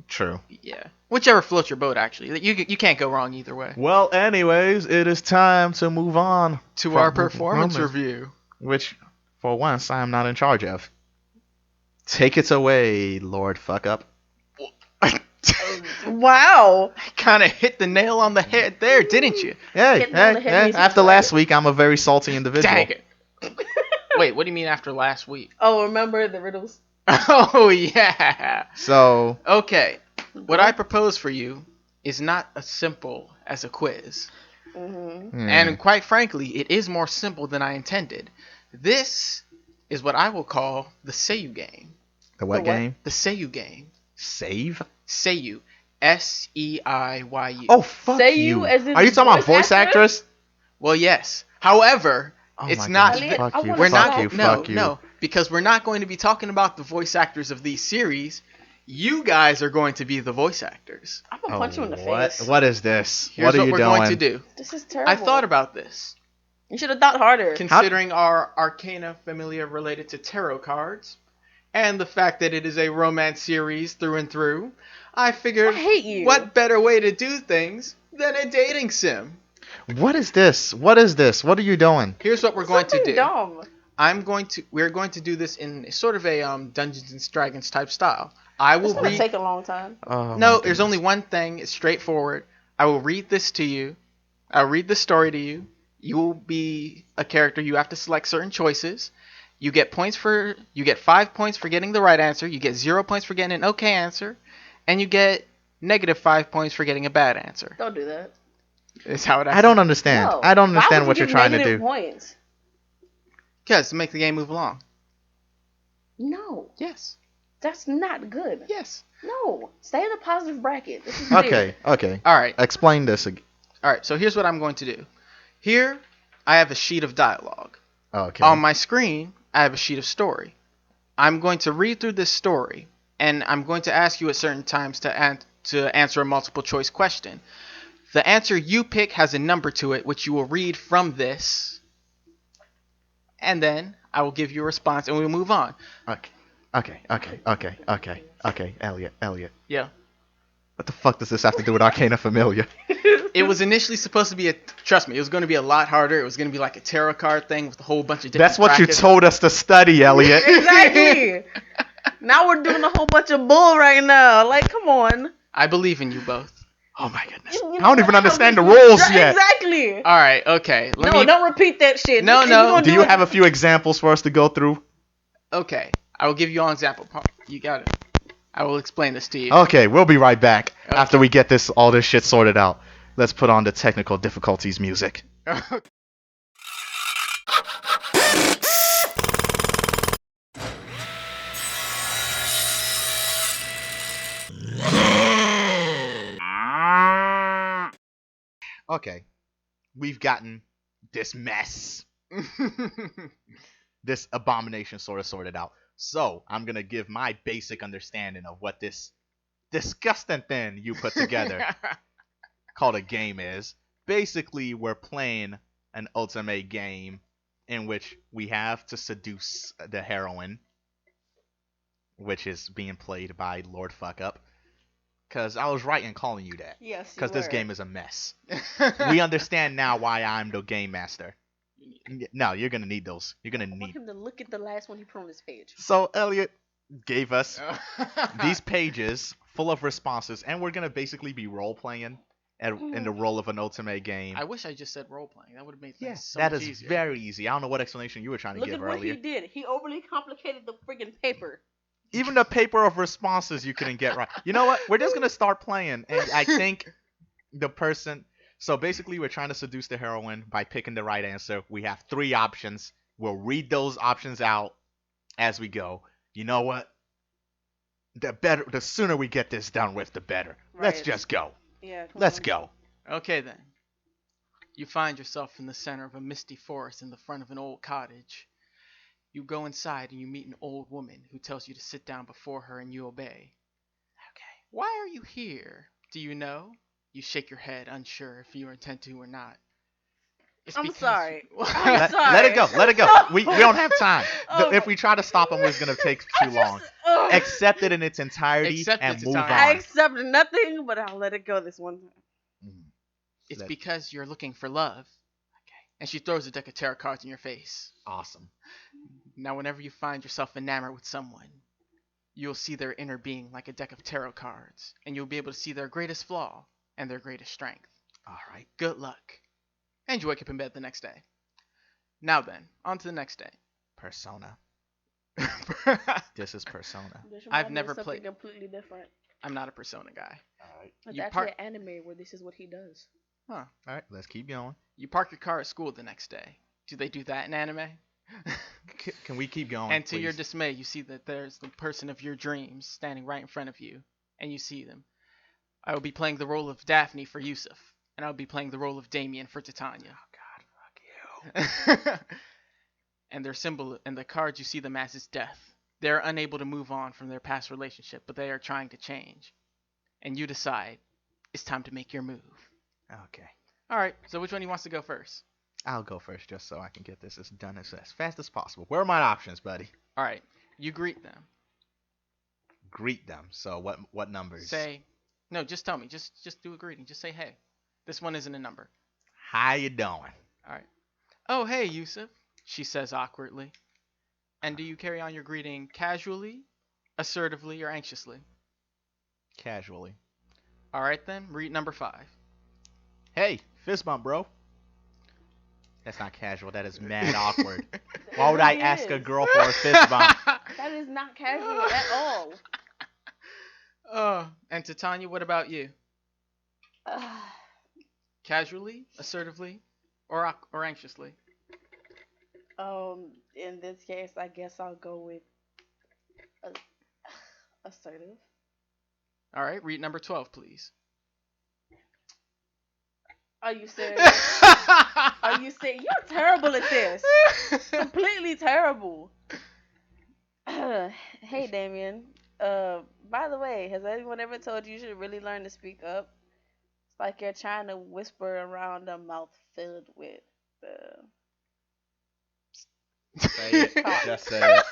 True. Yeah. Whichever floats your boat, actually. You can't go wrong either way. Well, anyways, it is time to move on To our performance review. Which, for once, I am not in charge of. Take it away, Lord Fuck Up. Wow. Kind of hit the nail on the head there, didn't you? Hey, after last week, I'm a very salty individual. Dang it. Wait, what do you mean after last week? Oh, remember the riddles? Oh, yeah. So... Okay. What I propose for you is not as simple as a quiz. Mm-hmm. And quite frankly, it is more simple than I intended. This is what I will call the Seiyu game. The what game? The Seiyu game. Save? Seiyu. Seiyu. Oh, fuck Seiyu you. as in Are you talking about voice actress? Well, yes. However, it's not. Fuck you. We're Fuck not. you. No, Fuck you. no, because we're not going to be talking about the voice actors of these series. You guys are going to be the voice actors. I'm gonna punch you in the What? face. What is this? Here's what are what you we're doing? going to do. This is terrible. I thought about this. You should have thought harder. Considering our Arcana Familia related to tarot cards, and the fact that it is a romance series through and through, I figured, I hate you. what better way to do things than a dating sim? What is this? What is this? What are you doing? Here's what we're going to do. Dumb. We're going to do this in sort of a Dungeons and Dragons type style. I will It's gonna take a long time. No, there's only one thing. It's straightforward. I will read this to you. I'll read the story to you. You will be a character. You have to select certain choices. You get 5 points for getting the right answer. You get 0 points for getting an okay answer, and you get -5 points for getting a bad answer. Don't do that. It's how it. I don't understand. No. I don't Why understand would what you you're give trying to negative do. Points? Because to make the game move along. No, Yes. that's not good. Yes. No, stay in a positive bracket. This is weird. Okay. All right. Explain this again. All right. So here's what I'm going to do. Here, I have a sheet of dialogue. Okay. On my screen, I have a sheet of story. I'm going to read through this story, and I'm going to ask you at certain times to answer a multiple choice question. The answer you pick has a number to it, which you will read from this, and then I will give you a response, and we'll move on. Okay. Elliott. Yeah. What the fuck does this have to do with Arcana Familia? It was initially supposed to be trust me, it was going to be a lot harder. It was going to be like a tarot card thing with a whole bunch of different That's what brackets. you told us to study, Elliott. Exactly. Now we're doing a whole bunch of bull right now. Like, come on. I believe in you both. Oh my goodness. You I don't even know understand the how rules people- yet. Exactly. All right, okay. Don't repeat that shit. No, If no. you're gonna Do you it- have a few examples for us to go through? Okay, I will give you all example. You got it. I will explain this to you. Okay, we'll be right back Okay. after we get all this shit sorted out. Let's put on the technical difficulties music. Okay, we've gotten this mess, this abomination sort of sorted out. So I'm gonna give my basic understanding of what this disgusting thing you put together called a game is. Basically, we're playing an Otome game in which we have to seduce the heroine, which is being played by Lord Fuck Up. Because I was right in calling you that. Yes. Because this game is a mess. We understand now why I'm the game master. No, you're gonna need those. You're gonna I want need. him to look at the last one he put on his page. So Elliott gave us these pages full of responses, and we're gonna basically be role playing in the role of an Otome game. I wish I just said role playing. That would have made things so that much is easier. very easy. I don't know what explanation you were trying to Look give at what earlier. he did. He overly complicated the friggin' paper. Even the paper of responses you couldn't get right. You know what? We're just gonna start playing, and I think the person. So basically, we're trying to seduce the heroine by picking the right answer. We have 3 options. We'll read those options out as we go. You know what? The sooner we get this done with, the better. Let's Right. just go. Yeah. come Let's on. go. Okay then. You find yourself in the center of a misty forest in the front of an old cottage. You go inside and you meet an old woman who tells you to sit down before her and you obey. Okay. Why are you here? Do you know? You shake your head, unsure if you intend to or not. It's I'm because- sorry. Let it go. Let it go. We don't have time. Oh If we try to stop him, it's gonna take too long. accept it in its entirety Accept and its move entirety. I on. accept nothing, but I'll let it go this one time. Mhm. It's That- because you're looking for love. Okay. And she throws a deck of tarot cards in your face. Awesome. Now, whenever you find yourself enamored with someone, you'll see their inner being like a deck of tarot cards, and you'll be able to see their greatest flaw and their greatest strength. All right. Good luck. And you wake up in bed the next day. Now then, on to the next day. Persona. This is Persona. This I've reminds me never of something played- completely different. I'm not a Persona guy. All right. It's You actually an anime where this is what he does. Huh. All right. Let's keep going. You park your car at school the next day. Do they do that in anime? Can we keep going? And to your please? dismay, you see that there's the person of your dreams standing right in front of you, and you see them. I will be playing the role of Daphne for Yusuff, and I'll be playing the role of Damien for Titania. Oh God, fuck you. And their symbol and the cards you see them as is death. They're unable to move on from their past relationship, but they are trying to change. And you decide it's time to make your move. Okay. All right. So which one he wants to go first? I'll go first just so I can get this done as fast as possible. Where are my options, buddy? All right. You greet them. Greet them. So what numbers? Say, no, just tell me. Just do a greeting. Just say, hey. This one isn't a number. How you doing? All right. Oh, hey, Yusuff, she says awkwardly. And do you carry on your greeting casually, assertively, or anxiously? Casually. All right, then. Read number 5. Hey, fist bump, bro. That's not casual. That is mad awkward. Why would I really ask a is. girl for a fist bump? That is not casual at all. And Titania, what about you? Casually, assertively, or anxiously? In this case, I guess I'll go with assertive. All right, read number 12, please. Are you serious? Are you serious? You're terrible at this. Completely terrible. Hey, Damien. By the way, has anyone ever told you should really learn to speak up? It's like you're trying to whisper around a mouth filled with Say it. Just say it.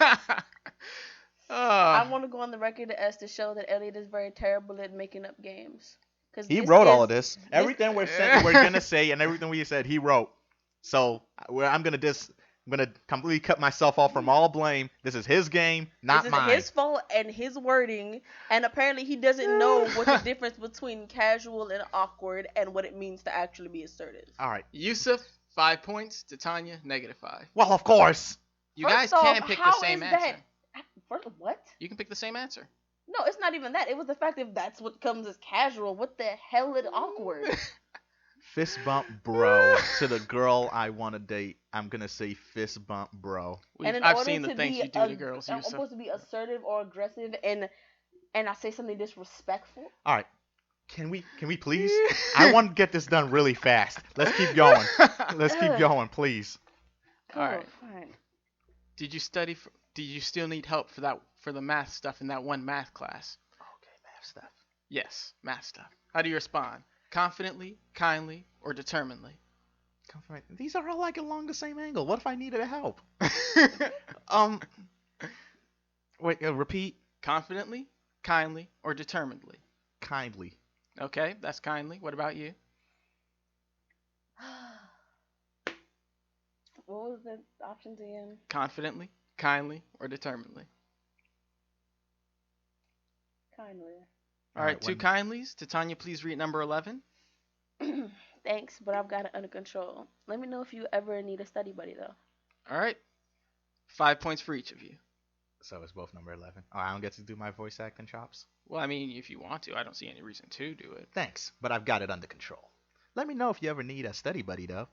I want to go on the record as to show that Elliott is very terrible at making up games. He wrote all of this. Everything we're gonna say and everything we said, he wrote. So I'm gonna completely cut myself off from all blame. This is his game, not mine. This is his fault and his wording, and apparently he doesn't know what the difference between casual and awkward and what it means to actually be assertive. All right. Yusuff, 5 points. Titania, -5. Well, of course. You guys can pick the same answer. What? You can pick the same answer. No, it's not even that. It was the fact that that's what comes as casual. What the hell is awkward? Fist bump, bro. To the girl I want to date, I'm gonna say fist bump, bro. I've seen the things you do to girls, I'm Yusuff. supposed to be assertive or aggressive, and I say something disrespectful. All right. Can we please? I want to get this done really fast. Let's keep going. Let's keep going, please. All right. Fine. Did you study? Do you still need help for the math stuff in that one math class? Okay, math stuff. Yes, math stuff. How do you respond? Confidently, kindly, or determinedly? These are all like along the same angle. What if I needed help? Wait, repeat. Confidently, kindly, or determinedly? Kindly. Okay, that's kindly. What about you? What was the options again? Confidently, kindly, or determinedly? Kindly. All right, 2 kindlies. Titania, please read number 11. Thanks, but I've got it under control. Let me know if you ever need a study buddy, though. All right. 5 points for each of you. So it's both number 11. Oh, I don't get to do my voice acting chops? Well, I mean, if you want to, I don't see any reason to do it. Thanks, but I've got it under control. Let me know if you ever need a study buddy, though.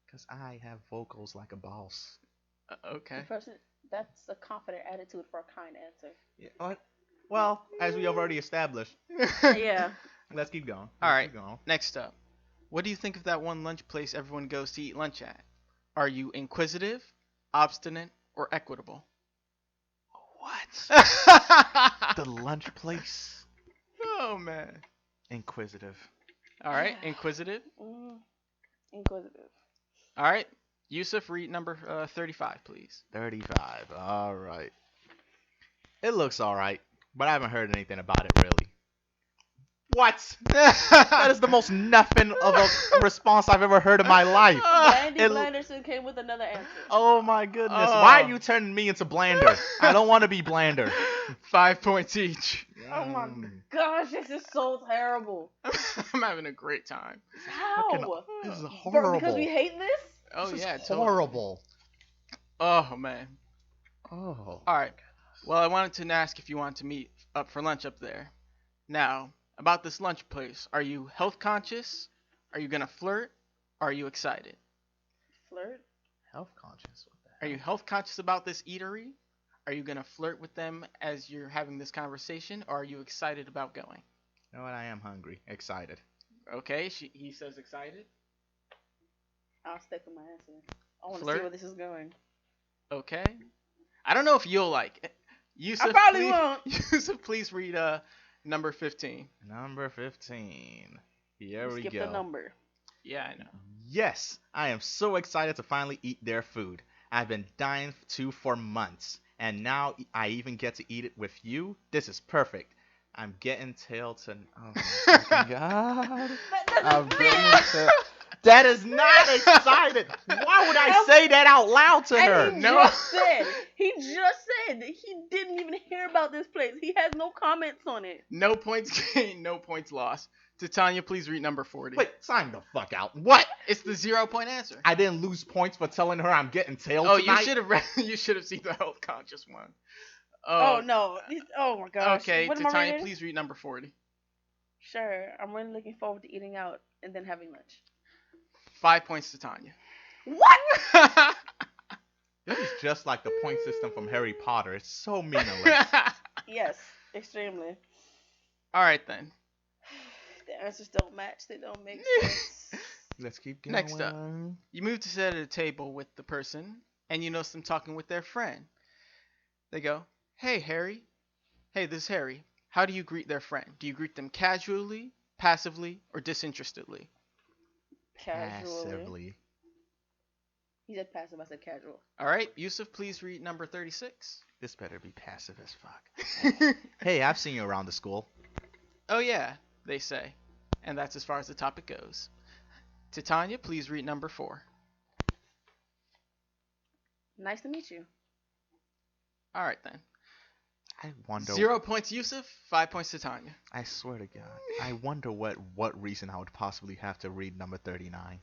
Because I have vocals like a boss. Okay. That's a confident attitude for a kind answer. Yeah, well, as we have already established. Yeah. Let's keep going. All right. Next up. What do you think of that one lunch place everyone goes to eat lunch at? Are you inquisitive, obstinate, or equitable? What? The lunch place? Oh, man. Inquisitive. All right. Inquisitive. Inquisitive. All right. Yusuff, read number 35, please. 35. All right. It looks alright, but I haven't heard anything about it really. What? That is the most nothing of a response I've ever heard in my life. Brandy It- Blanderson came with another answer. Oh my goodness. Oh. Why are you turning me into Blander? I don't want to be Blander. 5 points each. Oh my gosh, this is so terrible. I'm having a great time. How? This is Bro, horrible. because we hate this? Oh This is yeah, totally. horrible. Oh man. Oh. All right. Well, I wanted to ask if you want to meet up for lunch up there. Now, about this lunch place, are you health conscious? Are you gonna flirt? Or are you excited? Flirt? Health conscious. What the Are you health conscious about this eatery? Are you gonna flirt with them as you're having this conversation, or are you excited about going? You know what? I am hungry. Excited. Okay, he says excited. I'll stick with my answer. I want to Flirt? see where this is going. Okay. I don't know if you'll like it. Yusuff, I probably please, won't. Yusuff, please read number 15. Number 15. Here we Skip go. the number. Yeah, I know. Yes, I am so excited to finally eat their food. I've been dying to for months, and now I even get to eat it with you. This is perfect. I'm getting tail to. Oh my fucking god! That I'm doesn't getting fit. tail. That is not excited. Why would I say that out loud to her? And he just said that he didn't even hear about this place. He has no comments on it. No points gained, no points lost. Titania, please read number 40. Wait, sign the fuck out. What? It's the 0-point answer. I didn't lose points for telling her I'm getting tail Oh, tonight. you should have read. You should have seen the health conscious one. Oh no. Oh my gosh. Okay, What am I Titania, reading? please read number 40. Sure. I'm really looking forward to eating out and then having lunch. 5 points to Tanya. What? This is just like the point system from Harry Potter. It's so meaningless. Yes, extremely. All right then. The answers don't match. They don't make sense. Let's keep going. Next up. You move to sit at a table with the person, and you notice them talking with their friend. They go, "Hey, Harry. Hey, this is Harry. How do you greet their friend? Do you greet them casually, passively, or disinterestedly?" Casually. Passively. He said passive. I said casual. All right, Yusuff, please read number 36. This better be passive as fuck. Hey, I've seen you around the school. Oh yeah, they say. And that's as far as the topic goes. Titania, please read number 4. Nice to meet you. All right then. I wonder. 0 points, Yusuff. 5 points, Titania. I swear to God. I wonder what reason I would possibly have to read number 39.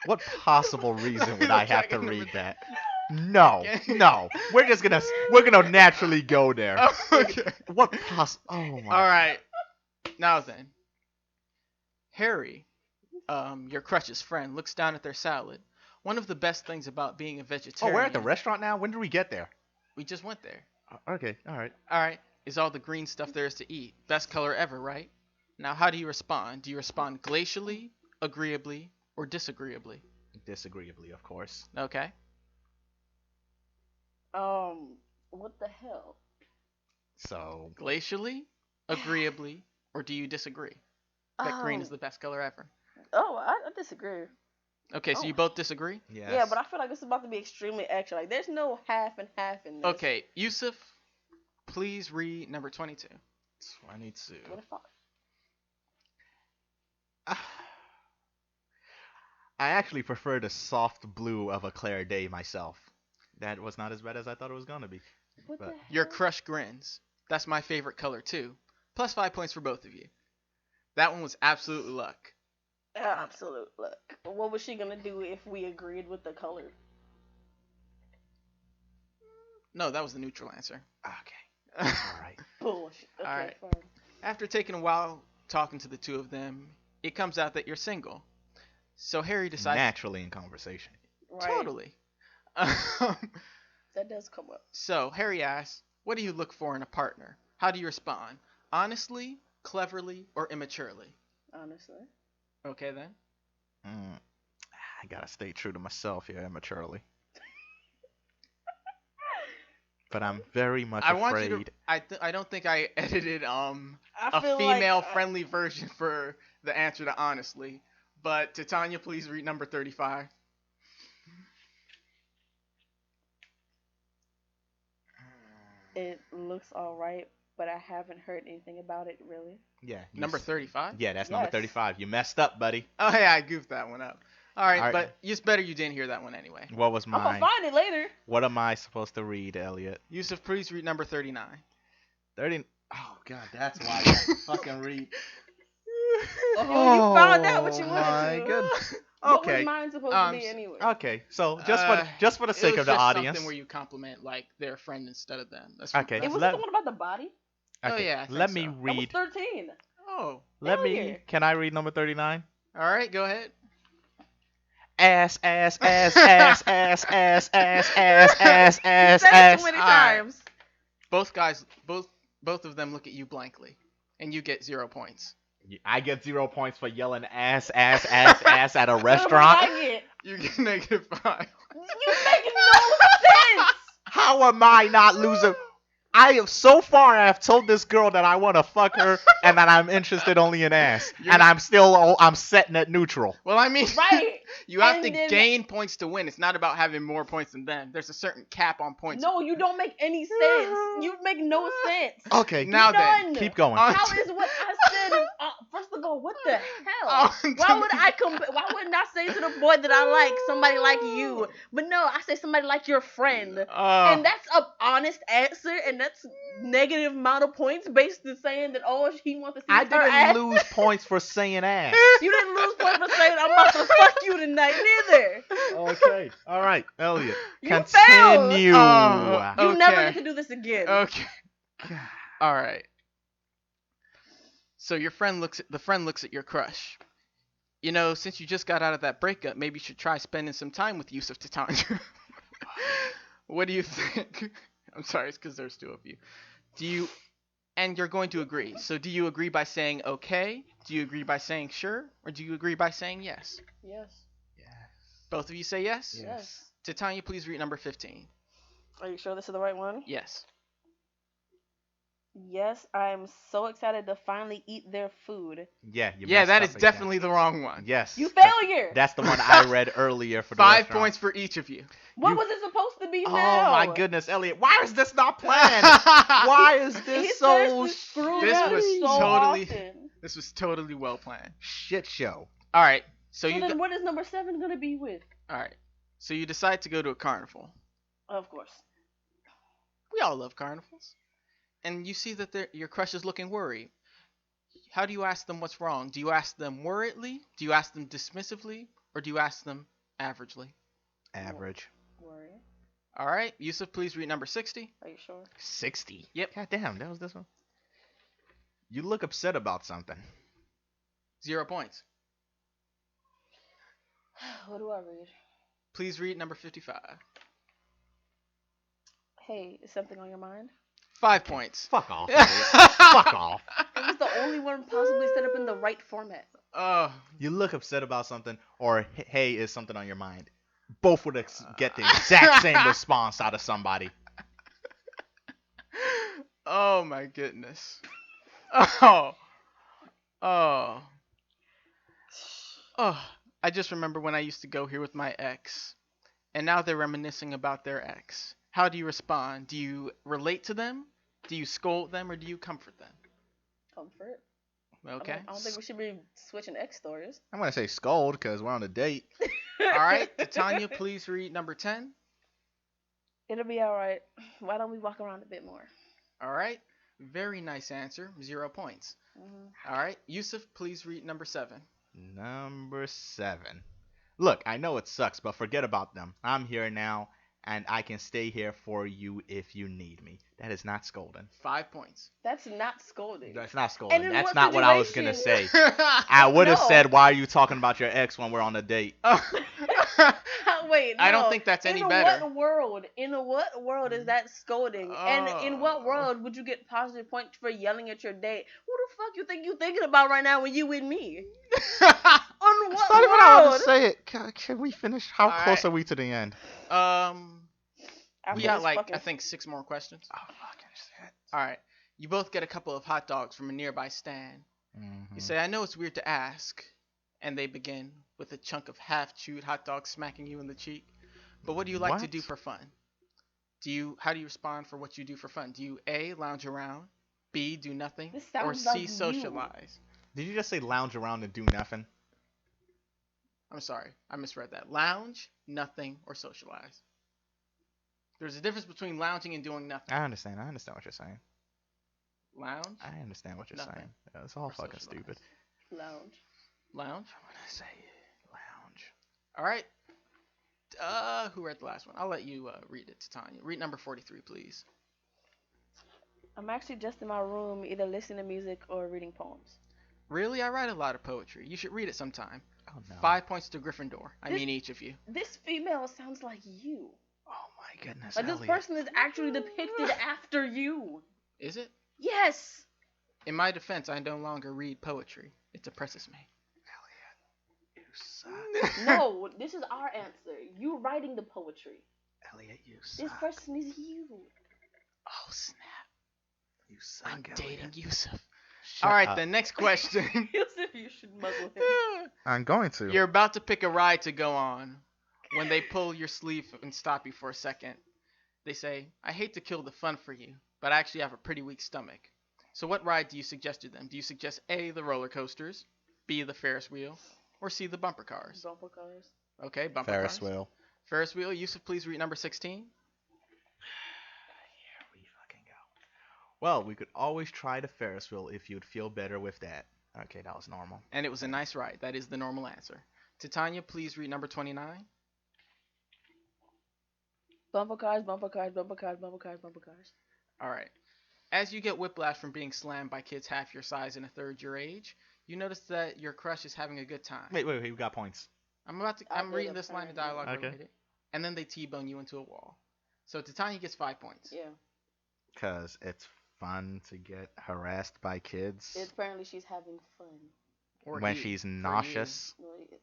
What possible reason would I have to read that? No. We're gonna naturally go there. Okay. What Oh my. All right. Now then, Harry, your crush's friend, looks down at their salad. One of the best things about being a Oh, vegetarian. we're at the restaurant now. When did we get there? We just went there. Okay. All right. All right. Is all the green stuff there is to eat. Best color ever, right? Now, how do you respond? Do you respond glacially, agreeably, or disagreeably? Disagreeably, of course. Okay. What the hell? So. Glacially, agreeably, or do you disagree that green is the best color ever? Oh, I disagree. Okay, so you both disagree? Yes. Yeah, but I feel like this is about to be extremely extra. Like, there's no half and half in this. Okay, Yusuff, please read number 22. 22. What the fuck? I actually prefer the soft blue of a Claire Day myself. That was not as bad as I thought it was gonna be. What But- the hell? Your crush grins. That's my favorite color too. Plus 5 points for both of you. That one was absolute luck. Absolute luck. What was she gonna do if we agreed with the color? No, that was the neutral answer. Okay. All right. Bullshit. Okay, Alright. fine. After taking a while talking to the two of them, it comes out that you're single. So Harry decides... Naturally in conversation. Right. Totally. That does come up. So Harry asks, what do you look for in a partner? How do you respond? Honestly, cleverly, or immaturely? Honestly. Okay then. I gotta stay true to myself here immaturely. But I'm very much I afraid. want you to... I don't think I edited I a feel like, female-friendly version for the answer to honestly. But Titania, please read number 35. It looks alright, but I haven't heard anything about it really. Yeah. Number 35? Yeah, that's number Yes. 35. You messed up, buddy. Oh, yeah, I goofed that one up. All right, All right. but it's better you didn't hear that one anyway. What was I'm gonna mine? find it later. What am I supposed to read, Elliot? Yusuff, please read number 39. 30. Oh God, that's why I got to fucking read. You found out what you wanted my to. goodness. What Okay. was mine supposed to be anyway? Okay. So just for the It sake was of the just audience. something where you compliment like their friend instead of them. That's Okay. It was let- the one about the body. Oh, Okay, yeah, I think let me so. That was read. 13. Oh, Let me. Elliot. Can I read number 39? all right, go ahead. Ass, ass, ass, ass, ass, ass, ass, ass, ass, You ass, said it ass. too many Alright. times. Both guys, both of them look at you blankly, and you get 0 points. I get 0 points for yelling ass, ass, ass, ass at a What restaurant. did I get? You get negative 5. You making no sense. How am I not losing? I have so far I have told this girl that I want to fuck her and that I'm interested only in ass, You're and not- I'm setting at neutral. Well, I mean, Right. you have And to then- gain points to win. It's not about having more points than them. There's a certain cap on points. No, you don't make any sense. You make no sense. Okay, Now then, None. keep going. On How to- is what I said? First of all, what the hell? On Why to would the- Why wouldn't I say to the boy that I like somebody like you? But no, I say somebody like your friend, and that's an honest answer, and that's negative amount of points based on saying that he wants to see I her didn't ass. lose points for saying ass. You didn't lose points for saying I'm about to fuck you tonight, neither. Okay, all right, Elliot, You continue. failed. You never Okay. get to do this again. Okay. All right. So the friend looks at your crush. You know, since you just got out of that breakup, maybe you should try spending some time with Yusuff Titania. What do you think? I'm sorry, it's because there's 2 of you. And you're going to agree. So do you agree by saying okay? Do you agree by saying sure? Or do you agree by saying yes? Yes. Both of you say yes? Yes. Titania, please read number 15. Are you sure this is the right one? Yes. Yes, I'm so excited to finally eat their food. Yeah, you Yeah, messed that up is again. definitely the wrong one. Yes. You failure. That's the one I read earlier for the 5 restaurant. points for each of you. What You- was it supposed to be Oh now? my goodness, Elliot, why is this not planned? Why is He this so seriously screwed This up was so totally- often. This was totally well planned. shit show? All right. So So you then what is number 7 gonna be with? all right. So you decide to go to a carnival. Of course. We all love carnivals. And you see that your crush is looking worried. How do you ask them what's wrong? Do you ask them worriedly? Do you ask them dismissively? Or do you ask them averagely? Average. Worry. All right. Yusuff, please read number 60. Are you sure? 60. Yep. God damn, that was this one. You look upset about something. 0 points. What do I read? Please read number 55. Hey, is something on your mind? 5 points. Fuck off. Elliot. Fuck off. It was the only one possibly set up in the right format. Oh. You look upset about something, or hey, is something on your mind? Both would get the exact same response out of somebody. Oh my goodness. Oh. Oh. Oh. I just remember when I used to go here with my ex. And now they're reminiscing about their ex. How do you respond? Do you relate to them? Do you scold them or do you comfort them? Comfort. Okay. I don't think we should be switching X stories. I'm gonna say scold because we're on a date. All right. Titania, please read number 10. It'll be alright. Why don't we walk around a bit more? All right. Very nice answer. 0 points. Mm-hmm. All right. Yusuff, please read number 7. Number 7. Look, I know it sucks, but forget about them. I'm here now, and I can stay here for you if you need me. That is not scolding. 5 points. That's not scolding. That's not scolding. in That's what not what I was gonna say. situation? I would have No. said, "Why are you talking about your ex when we're on a date?" Wait, I don't no. think that's any in better. In what world is that scolding? And in what Oh. world would you get positive points for yelling at your date? Who the fuck you think you thinking about right now when you with me? On what Not even how to world? say it. Can we finish? How All close right. are we to the end? After We got this like fucking- I think 6 more questions. Oh, fucking shit. All right. You both get a couple of hot dogs from a nearby stand. Mm-hmm. You say, "I know it's weird to ask," and they begin with a chunk of half-chewed hot dog smacking you in the cheek. But what do you like to What? do for fun? How do you respond for what you do for fun? Do you A, lounge around, B, do nothing, This or sounds C, like you. socialize? Did you just say lounge around and do nothing? I'm sorry, I misread that. Lounge, nothing, or socialize. There's a difference between lounging and doing nothing. I understand what you're saying. Lounge? I understand what you're Nothing. saying. Yeah, it's all Or fucking socialize. stupid. Lounge. Lounge? I'm gonna say lounge. All right. Who read the last one? I'll let you read it, Titania. Read number 43, please. I'm actually just in my room, either listening to music or reading poems. Really? I write a lot of poetry. You should read it sometime. Oh no. 5 points to Gryffindor. I mean each of you. This female sounds like you. Oh my goodness. Like this Elliott. person is actually depicted after you. Is it? Yes. In my defense, I no longer read poetry. It depresses me. Elliott, you suck. No, this is our answer. You writing the poetry. Elliott, you This suck. person is you. Oh, snap. You suck. I'm Elliott. dating Yusuff. Shut All right, up. the next question. You should muzzle him. I'm going to. You're about to pick a ride to go on when they pull your sleeve and stop you for a second. They say, I hate to kill the fun for you, but I actually have a pretty weak stomach. So what ride do you suggest to them? Do you suggest A, the roller coasters, B, the Ferris wheel, or C, the bumper cars? Bumper cars. Okay, bumper Ferris cars. wheel. Ferris wheel. Yusuff, please read number 16. Here we fucking go. Well, we could always try the Ferris wheel if you'd feel better with that. Okay, that was normal. And it was a nice ride. That is the normal answer. Titania, please read number 29. Bumper cars, bumper cars, bumper cars, bumper cars, bumper cars. All right. As you get whiplash from being slammed by kids half your size and a third your age, you notice that your crush is having a good time. Wait, we got points. I'm reading this line of dialogue. Okay. Related, and then they T-bone you into a wall. So Titania gets 5 points. Yeah. Because it's fun to get harassed by kids Apparently she's having fun. Or when you, she's for you. nauseous.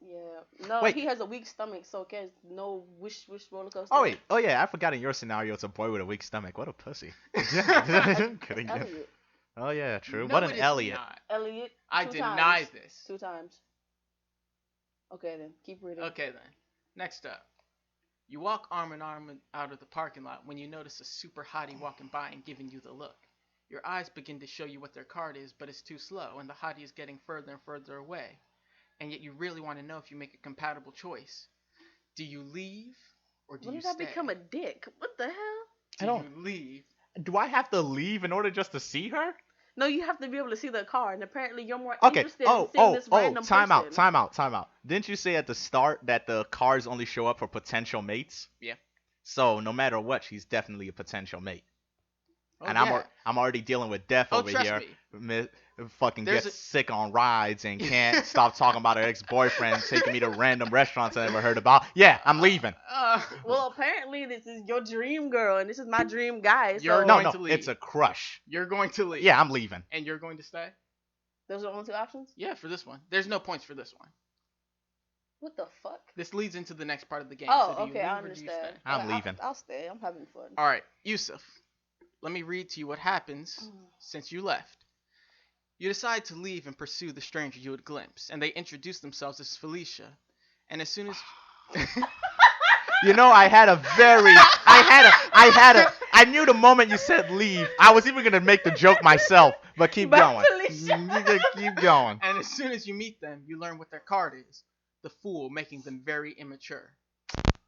Yeah. No, Wait. he has a weak stomach, so there's no wish roller coaster. Oh wait, oh yeah, I forgot in your scenario it's a boy with a weak stomach. What a pussy. Kidding. Elliott. Oh yeah, true. No, what it an is Elliott. not. Elliott. I 2 deny times. this. 2 times. Okay then, keep reading. Okay then. Next up. You walk arm in arm out of the parking lot when you notice a super hottie walking by and giving you the look. Your eyes begin to show you what their card is, but it's too slow, and the hottie is getting further and further away. And yet you really want to know if you make a compatible choice. Do you leave, or do When you did I stay? become a dick? What the hell? Do I don't- you leave? Do I have to leave in order just to see her? No, you have to be able to see the card, and apparently you're more Okay. interested in seeing this random Time person. out. Didn't you say at the start that the cards only show up for potential mates? Yeah. So no matter what, she's definitely a potential mate. Oh, And yeah. I'm already dealing with death Oh, over trust here. me. Fucking There's gets a- sick on rides and can't stop talking about her ex-boyfriend taking me to random restaurants I never heard about. Yeah, I'm leaving. Well, apparently this is your dream girl, and this is my dream guy. So You're No, going to leave. it's a crush. You're going to leave. Yeah, I'm leaving. And you're going to stay? those are the only 2 options. Yeah, for this one. There's no points for this one. What the fuck? This leads into the next part of the game. Oh, so do you okay, I leave or do you understand. stay? I'm leaving. I'll stay. I'm having fun. All right, Yusuff. Let me read to you what happens since you left. You decide to leave and pursue the stranger you had glimpsed, and they introduce themselves as Felicia. And as soon as You know, I knew the moment you said leave, I was even gonna make the joke myself, but keep Bye, going. Felicia. Keep going. and as soon as you meet them, you learn what their card is. The Fool, making them very immature.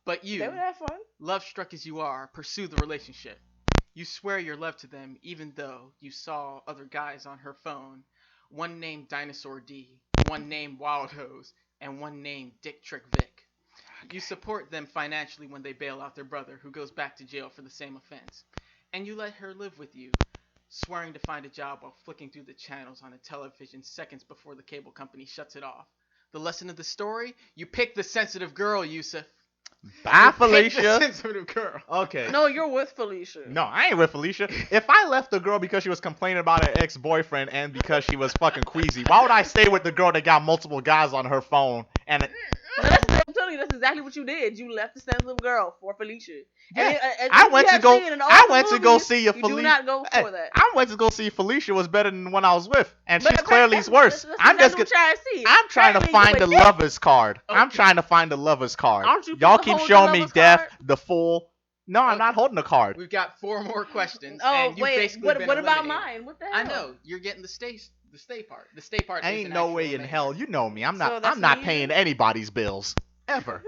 But you, They would have fun. love struck as you are, pursue the relationship. You swear your love to them even though you saw other guys on her phone. One named Dinosaur D, one named Wild Hose, and one named Dick Trick Vic. You support them financially when they bail out their brother who goes back to jail for the same offense. And you let her live with you, swearing to find a job while flicking through the channels on a television seconds before the cable company shuts it off. The lesson of the story? You pick the sensitive girl, Yusuff. Bye, Pick the Felicia. sensitive girl. Okay. No, you're with Felicia. No, I ain't with Felicia. If I left the girl because she was complaining about her ex-boyfriend and because she was fucking queasy, why would I stay with the girl that got multiple guys on her phone? And I'm telling you, that's exactly what you did. You left the sensitive girl for Felicia. Yeah. And I you went to have go. seen in all I the went to go movies, see a You Felicia. do not go for that. I went to go see Felicia was better than the one I was with, and But she's clearly worse. that's I'm just. exactly what you're trying to see. I'm trying to Apparently find you the a dick. lover's card. I'm Okay. trying to find the lover's card. Aren't you Y'all supposed to keep hold showing the me lover's death, card? the fool. No, I'm not holding the card. We've got 4 more questions. Oh, and you've wait. basically What been about eliminated. mine? What the hell? I know. You're getting the stay part. The stay part is Ain't an no actual way in elimination. hell. You know me. I'm So not. that's I'm not me paying then? anybody's bills ever.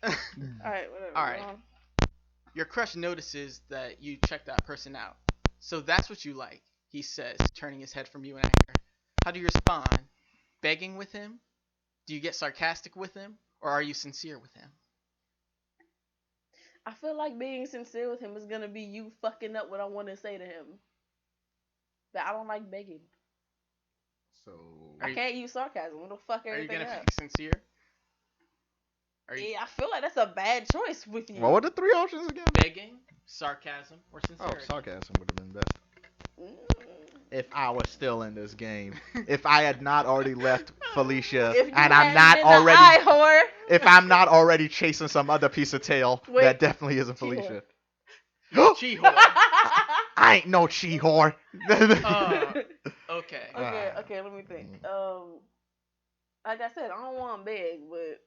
Alright, whatever. Alright. Your crush notices that you checked that person out. So that's what you like, he says, turning his head from you in anger. How do you respond? Begging with him? Do you get sarcastic with him? Or are you sincere with him? I feel like being sincere with him is gonna be you fucking up what I want to say to him. But I don't like begging. So I can't use sarcasm. It'll fuck Are you everything gonna up. be sincere? Yeah, I feel like that's a bad choice with you. what were the 3 options again? Begging, sarcasm, or Oh, sincerity? sarcasm would have been best. Mm. If I was still in this game, if I had not already left Felicia, If you and I'm hadn't not been already, the eye whore. if I'm not already chasing some other piece of tail, Wait, that definitely isn't Chi-whore. Felicia. Chi whore. I ain't no chi whore. Okay. Okay, let me think. Like I said, I don't want big, but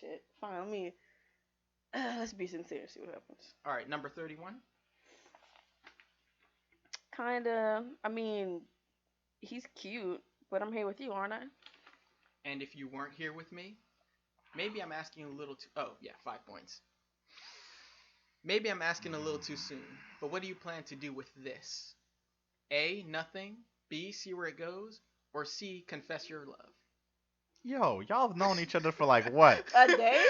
shit. Fine, let me. Let's be sincere. See what happens. All right, number 31. Kinda. I mean, he's cute, but I'm here with you, aren't I? And if you weren't here with me, maybe I'm asking a little too. Oh yeah, 5 points. Maybe I'm asking a little too soon. But what do you plan to do with this? A. Nothing. B. See where it goes. Or C. Confess your love. Yo, y'all have known each other for like what? A day?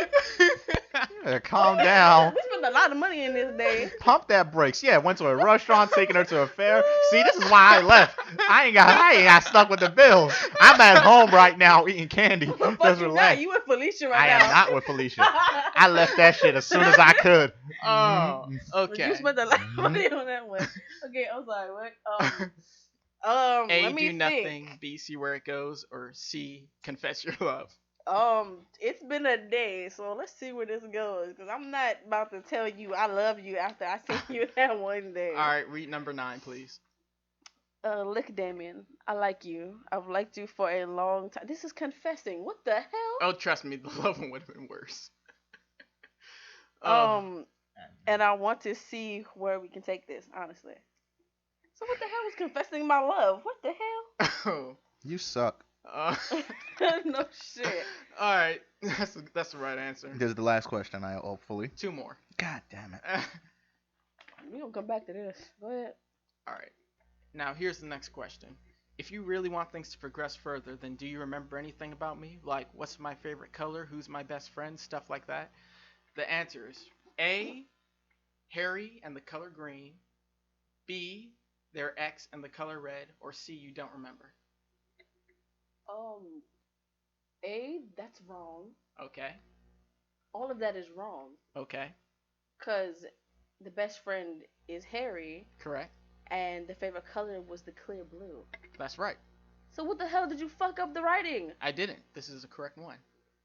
Yeah, calm down. We spent a lot of money in this day. Pump that brakes. Yeah, went to a restaurant, taking her to a fair. See, this is why I left. I ain't got stuck with the bills. I'm at home right now eating candy. Fuck Just you relax. not. You with Felicia I right now. am not with Felicia. I left that shit as soon as I could. Oh, okay. You spent a lot of money on that one. Okay, I'm sorry. What? A. Let me Do think. nothing. B. See where it goes. Or C. Confess your love. It's been a day, so let's see where this goes. Cause I'm not about to tell you I love you after I see you that one day. All right, read number 9, please. Look, Damien, I like you. I've liked you for a long time. This is confessing. What the hell? Oh, trust me, the love one would have been worse. And I want to see where we can take this, honestly. So what the hell is confessing my love? What the hell? Oh. You suck. No shit. All right, that's the right answer. This is the last question, I hopefully. 2 more. God damn it. We gonna come back to this. Go ahead. All right. Now here's the next question. If you really want things to progress further, then do you remember anything about me? Like, what's my favorite color? Who's my best friend? Stuff like that. The answers: A. Harry and the color green. B. Their ex and the color red. Or C. You don't remember. A, that's wrong. Okay. All of that is wrong. Okay. Cause the best friend is Harry, Correct. and the favorite color was the clear blue. That's right. So what the hell did you fuck up the writing? I didn't. This is the correct one.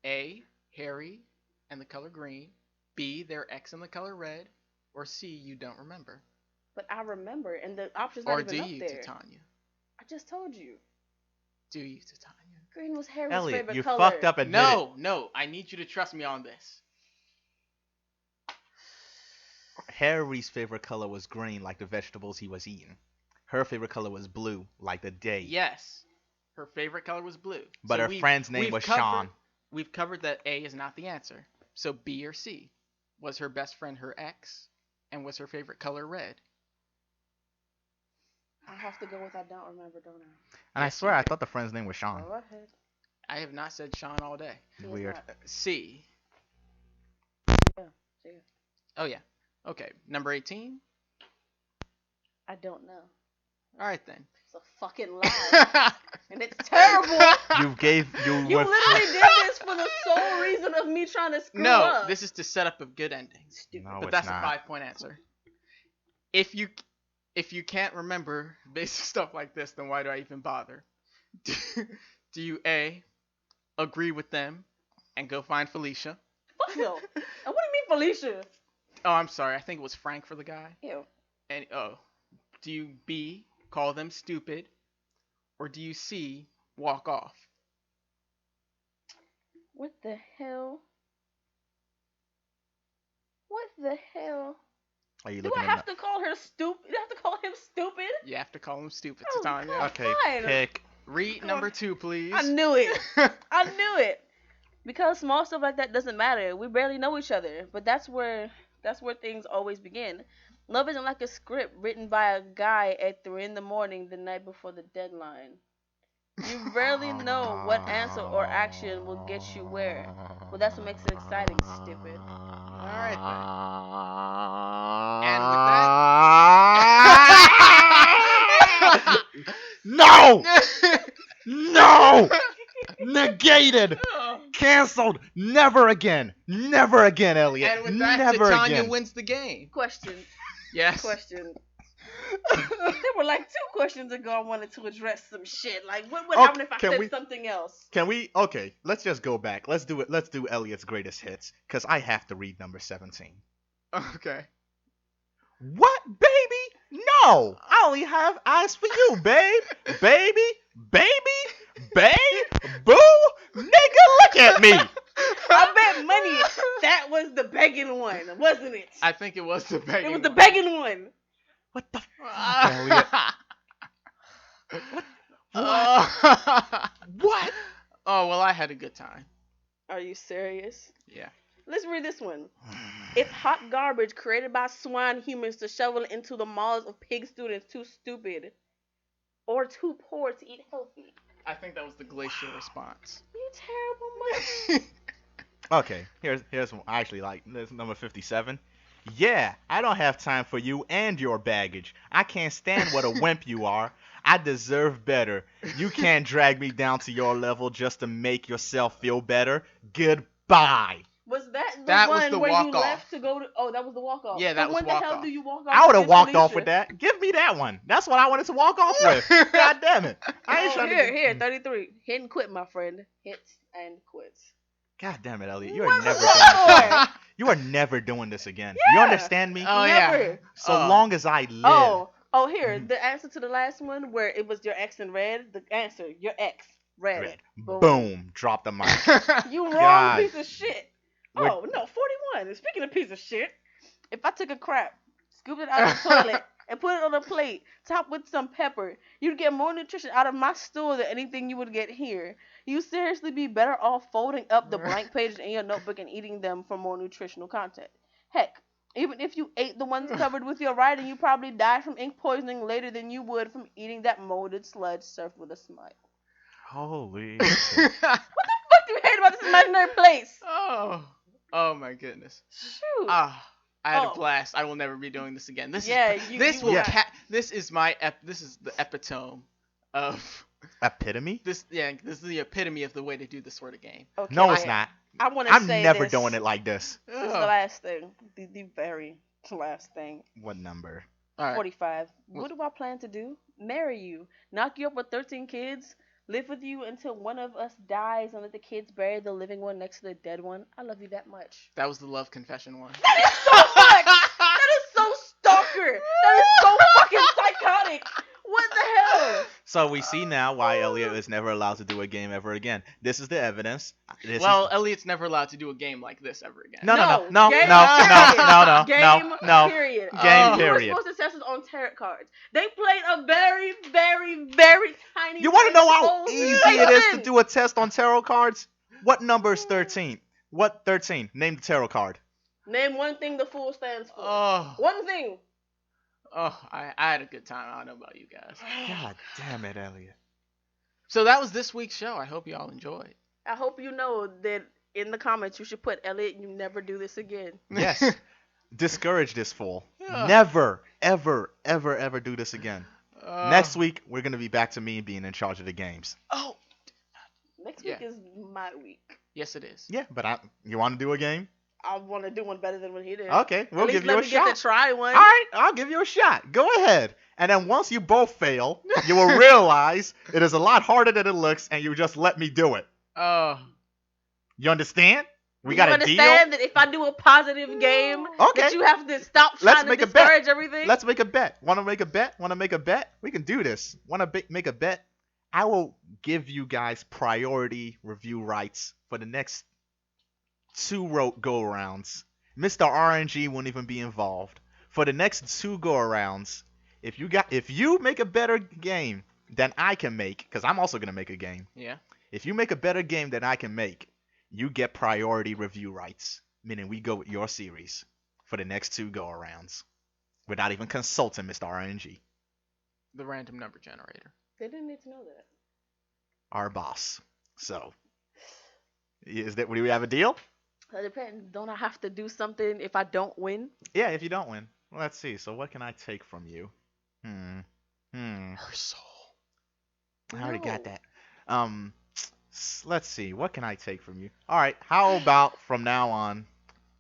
A. Harry and the color green. B. Their ex and the color red. Or C. You don't remember. But I remember, and the option's not Or even do up you, there. Titania? I just told you. Do you, Titania? Green was Harry's Elliott, favorite you color. fucked up and No. I need you to trust me on this. Harry's favorite color was green, like the vegetables he was eating. Her favorite color was blue, like the day. Yes. Her favorite color was blue. But So her friend's name was Sean. We've covered that A is not the answer. So B or C. Was her best friend her ex? And was her favorite color red? I have to go with I don't remember, don't I? And I swear, I thought the friend's name was Sean. Go ahead. I have not said Sean all day. He is Weird. not. C. Yeah. Oh yeah. Okay. Number 18. I don't know. All right then. It's a fucking lie. And it's terrible. You You literally did this for the sole reason of me trying to screw No, up. this is to set up a good ending. Stupid. No, But it's that's not. a 5-point answer. If you can't remember basic stuff like this, then why do I even bother? Do you A, agree with them and go find Felicia? Fuck no. And what do you mean, Felicia? Oh, I'm sorry. I think it was Frank for the guy. Ew. And do you B, call them stupid, or do you C, walk off? What the hell? Are you Do looking I at have to call her stupid? Do I have to call him stupid? You have to call him stupid, Oh, Titania. God. Okay, Fine. pick. Read Come number on. 2, please. I knew it. I knew it. Because small stuff like that doesn't matter. We barely know each other, but that's where things always begin. Love isn't like a script written by a guy at 3 in the morning the night before the deadline. You rarely know what answer or action will get you where. Well, that's what makes it exciting, stupid. Alright then. And with that. No! No! Negated! Cancelled! Never again! Never again, Elliott! And with that, Never Titania again! wins the game. Question. Yes. Question. There were like 2 questions ago I wanted to address some shit. Like, what would happen if I said something else? Can we? Okay, let's just go back. Let's do it. Let's do Elliott's greatest hits, because I have to read number 17. Okay. What, baby? No! I only have eyes for you, babe! Baby! Boo! Nigga, look at me! I bet money that was the begging one, wasn't it? I think it was the begging It was the one. begging one. What the fuck, Elliott? What? Oh, well, I had a good time. Are you serious? Yeah. Let's read this one. It's hot garbage created by swine humans to shovel into the maws of pig students too stupid or too poor to eat healthy. I think that was the glacial response. You terrible monkey. Okay, here's one. I actually like this number 57. Yeah, I don't have time for you and your baggage. I can't stand what a wimp you are. I deserve better. You can't drag me down to your level just to make yourself feel better. Goodbye. Was that the That one was the where you walk-off. left to go to? Oh, that was the walk off. Yeah, that was When the hell walk-off. do you walk off? I would have against walked off Alicia? with that. Give me that one. That's what I wanted to walk off with. God damn it. I ain't Oh, trying to. here, 33. Hit and quit, my friend. Hit and quit. God damn it, Elliott. You are What never was doing that this. You are never doing this again. Yeah. You understand me? Oh, Never. yeah. So long as I live. Oh, here, the answer to the last one where it was your ex in red. The answer, your ex, red. Red. Boom. Drop the mic. You wrong God. piece of shit. Oh, no, 41. And speaking of piece of shit, if I took a crap, scooped it out of the toilet, and put it on a plate, topped with some pepper, you'd get more nutrition out of my stool than anything you would get here. You seriously be better off folding up the blank pages in your notebook and eating them for more nutritional content. Heck, even if you ate the ones covered with your writing, you probably die from ink poisoning later than you would from eating that molded sludge served with a smile. Holy What the fuck do you hate about this imaginary place? Oh my goodness. Shoot. I had a blast. I will never be doing this again. This is this is the epitome of Epitome? this. Yeah, this is the epitome of the way to do this sort of game. Okay, No, it's not. I want to I'm say never this. doing it like this. This is the last thing. The very last thing. What number? All right. 45. What do I plan to do? Marry you. Knock you up with 13 kids. Live with you until one of us dies and let the kids bury the living one next to the dead one. I love you that much. That was the love confession one. That is so much! That is so stalker! That is so fucking psychotic! What the hell? So we see now why Elliott is never allowed to do a game ever again. This is the evidence. Elliott's never allowed to do a game like this ever again. No. Game period. Game You period. were supposed to test us on tarot cards. They played a very, very, very tiny. You want to know how small easy section. it is to do a test on tarot cards? What number is 13? What 13? Name the tarot card. Name one thing the fool stands for. Oh. One thing. I had a good time. I don't know about you guys. God damn it, Elliott. So that was this week's show. I hope you all enjoyed. I hope you know that in the comments you should put Elliott, you never do this again. Yes. Discourage this fool. Yeah. Never, ever, ever, ever do this again. Next week, we're going to be back to me being in charge of the games. Oh. Next week is my week. Yes, it is. Yeah, but you want to do a game? I want to do one better than what he did. Okay, we'll give you a At least let me shot. get to try one. All right, I'll give you a shot. Go ahead. And then once you both fail, you will realize it is a lot harder than it looks, and you just let me do it. Oh. You understand? We You got a understand deal. that if I do a positive game, Okay. that you have to stop Let's trying make to a bet. discourage everything? Let's make a bet. Want to make a bet? Want to make a bet? We can do this. Want to make a bet? I will give you guys priority review rights for the next 2 go-rounds. Mr. RNG won't even be involved. for the next 2 go arounds, if you make a better game than I can make, because I'm also gonna make a game. Yeah. If you make a better game than I can make, you get priority review rights, meaning we go with your series for the next 2 go arounds, without even consulting Mr. RNG, The random number generator. They didn't need to know that. our boss. So, do we have a deal? It depends. Don't I have to do something if I don't win? Yeah, if you don't win. Well, let's see. So what can I take from you? Her soul. I already got No. that. Let's see. What can I take from you? All right. How about from now on,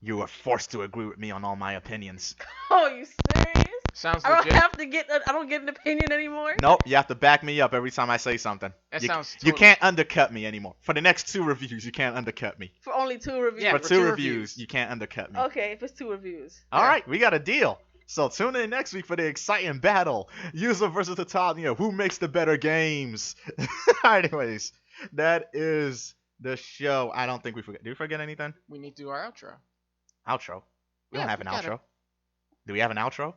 you are forced to agree with me on all my opinions. Oh, you serious? Sounds I don't legit. have to get. I don't get an opinion anymore. Nope. You have to back me up every time I say something. That you, sounds you totally- can't undercut me anymore. For the next 2 reviews, you can't undercut me. For only 2 reviews. Yeah, for for 2 2 reviews, reviews. you can't undercut me. Okay, if it's 2 reviews. All Yeah. right, we got a deal. So tune in next week for the exciting battle. Yusuff versus Titania. Who makes the better games? Anyways, that is the show. I don't think we forget. Did we forget anything? We need to do our outro. Outro. We Yeah, don't have an we got outro. it. Do we have an outro?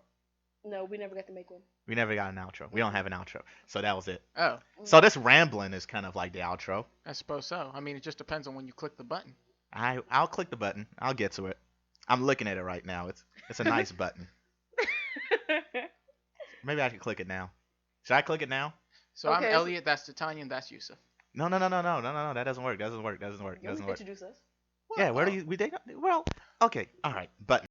No, we never got to make one. We never got an outro. We don't have an outro. So that was it. Oh, So this rambling is kind of like the outro. I suppose so. I mean, it just depends on when you click the button. I'll click the button. I'll get to it. I'm looking at it right now. It's a nice button. Maybe I can click it now. Should I click it now? So I'm Okay. Elliott, that's Titania, and that's Yusuff. No. That doesn't work. Doesn't work. You introduce us. Yeah, where do you we did well, okay, all right. Button.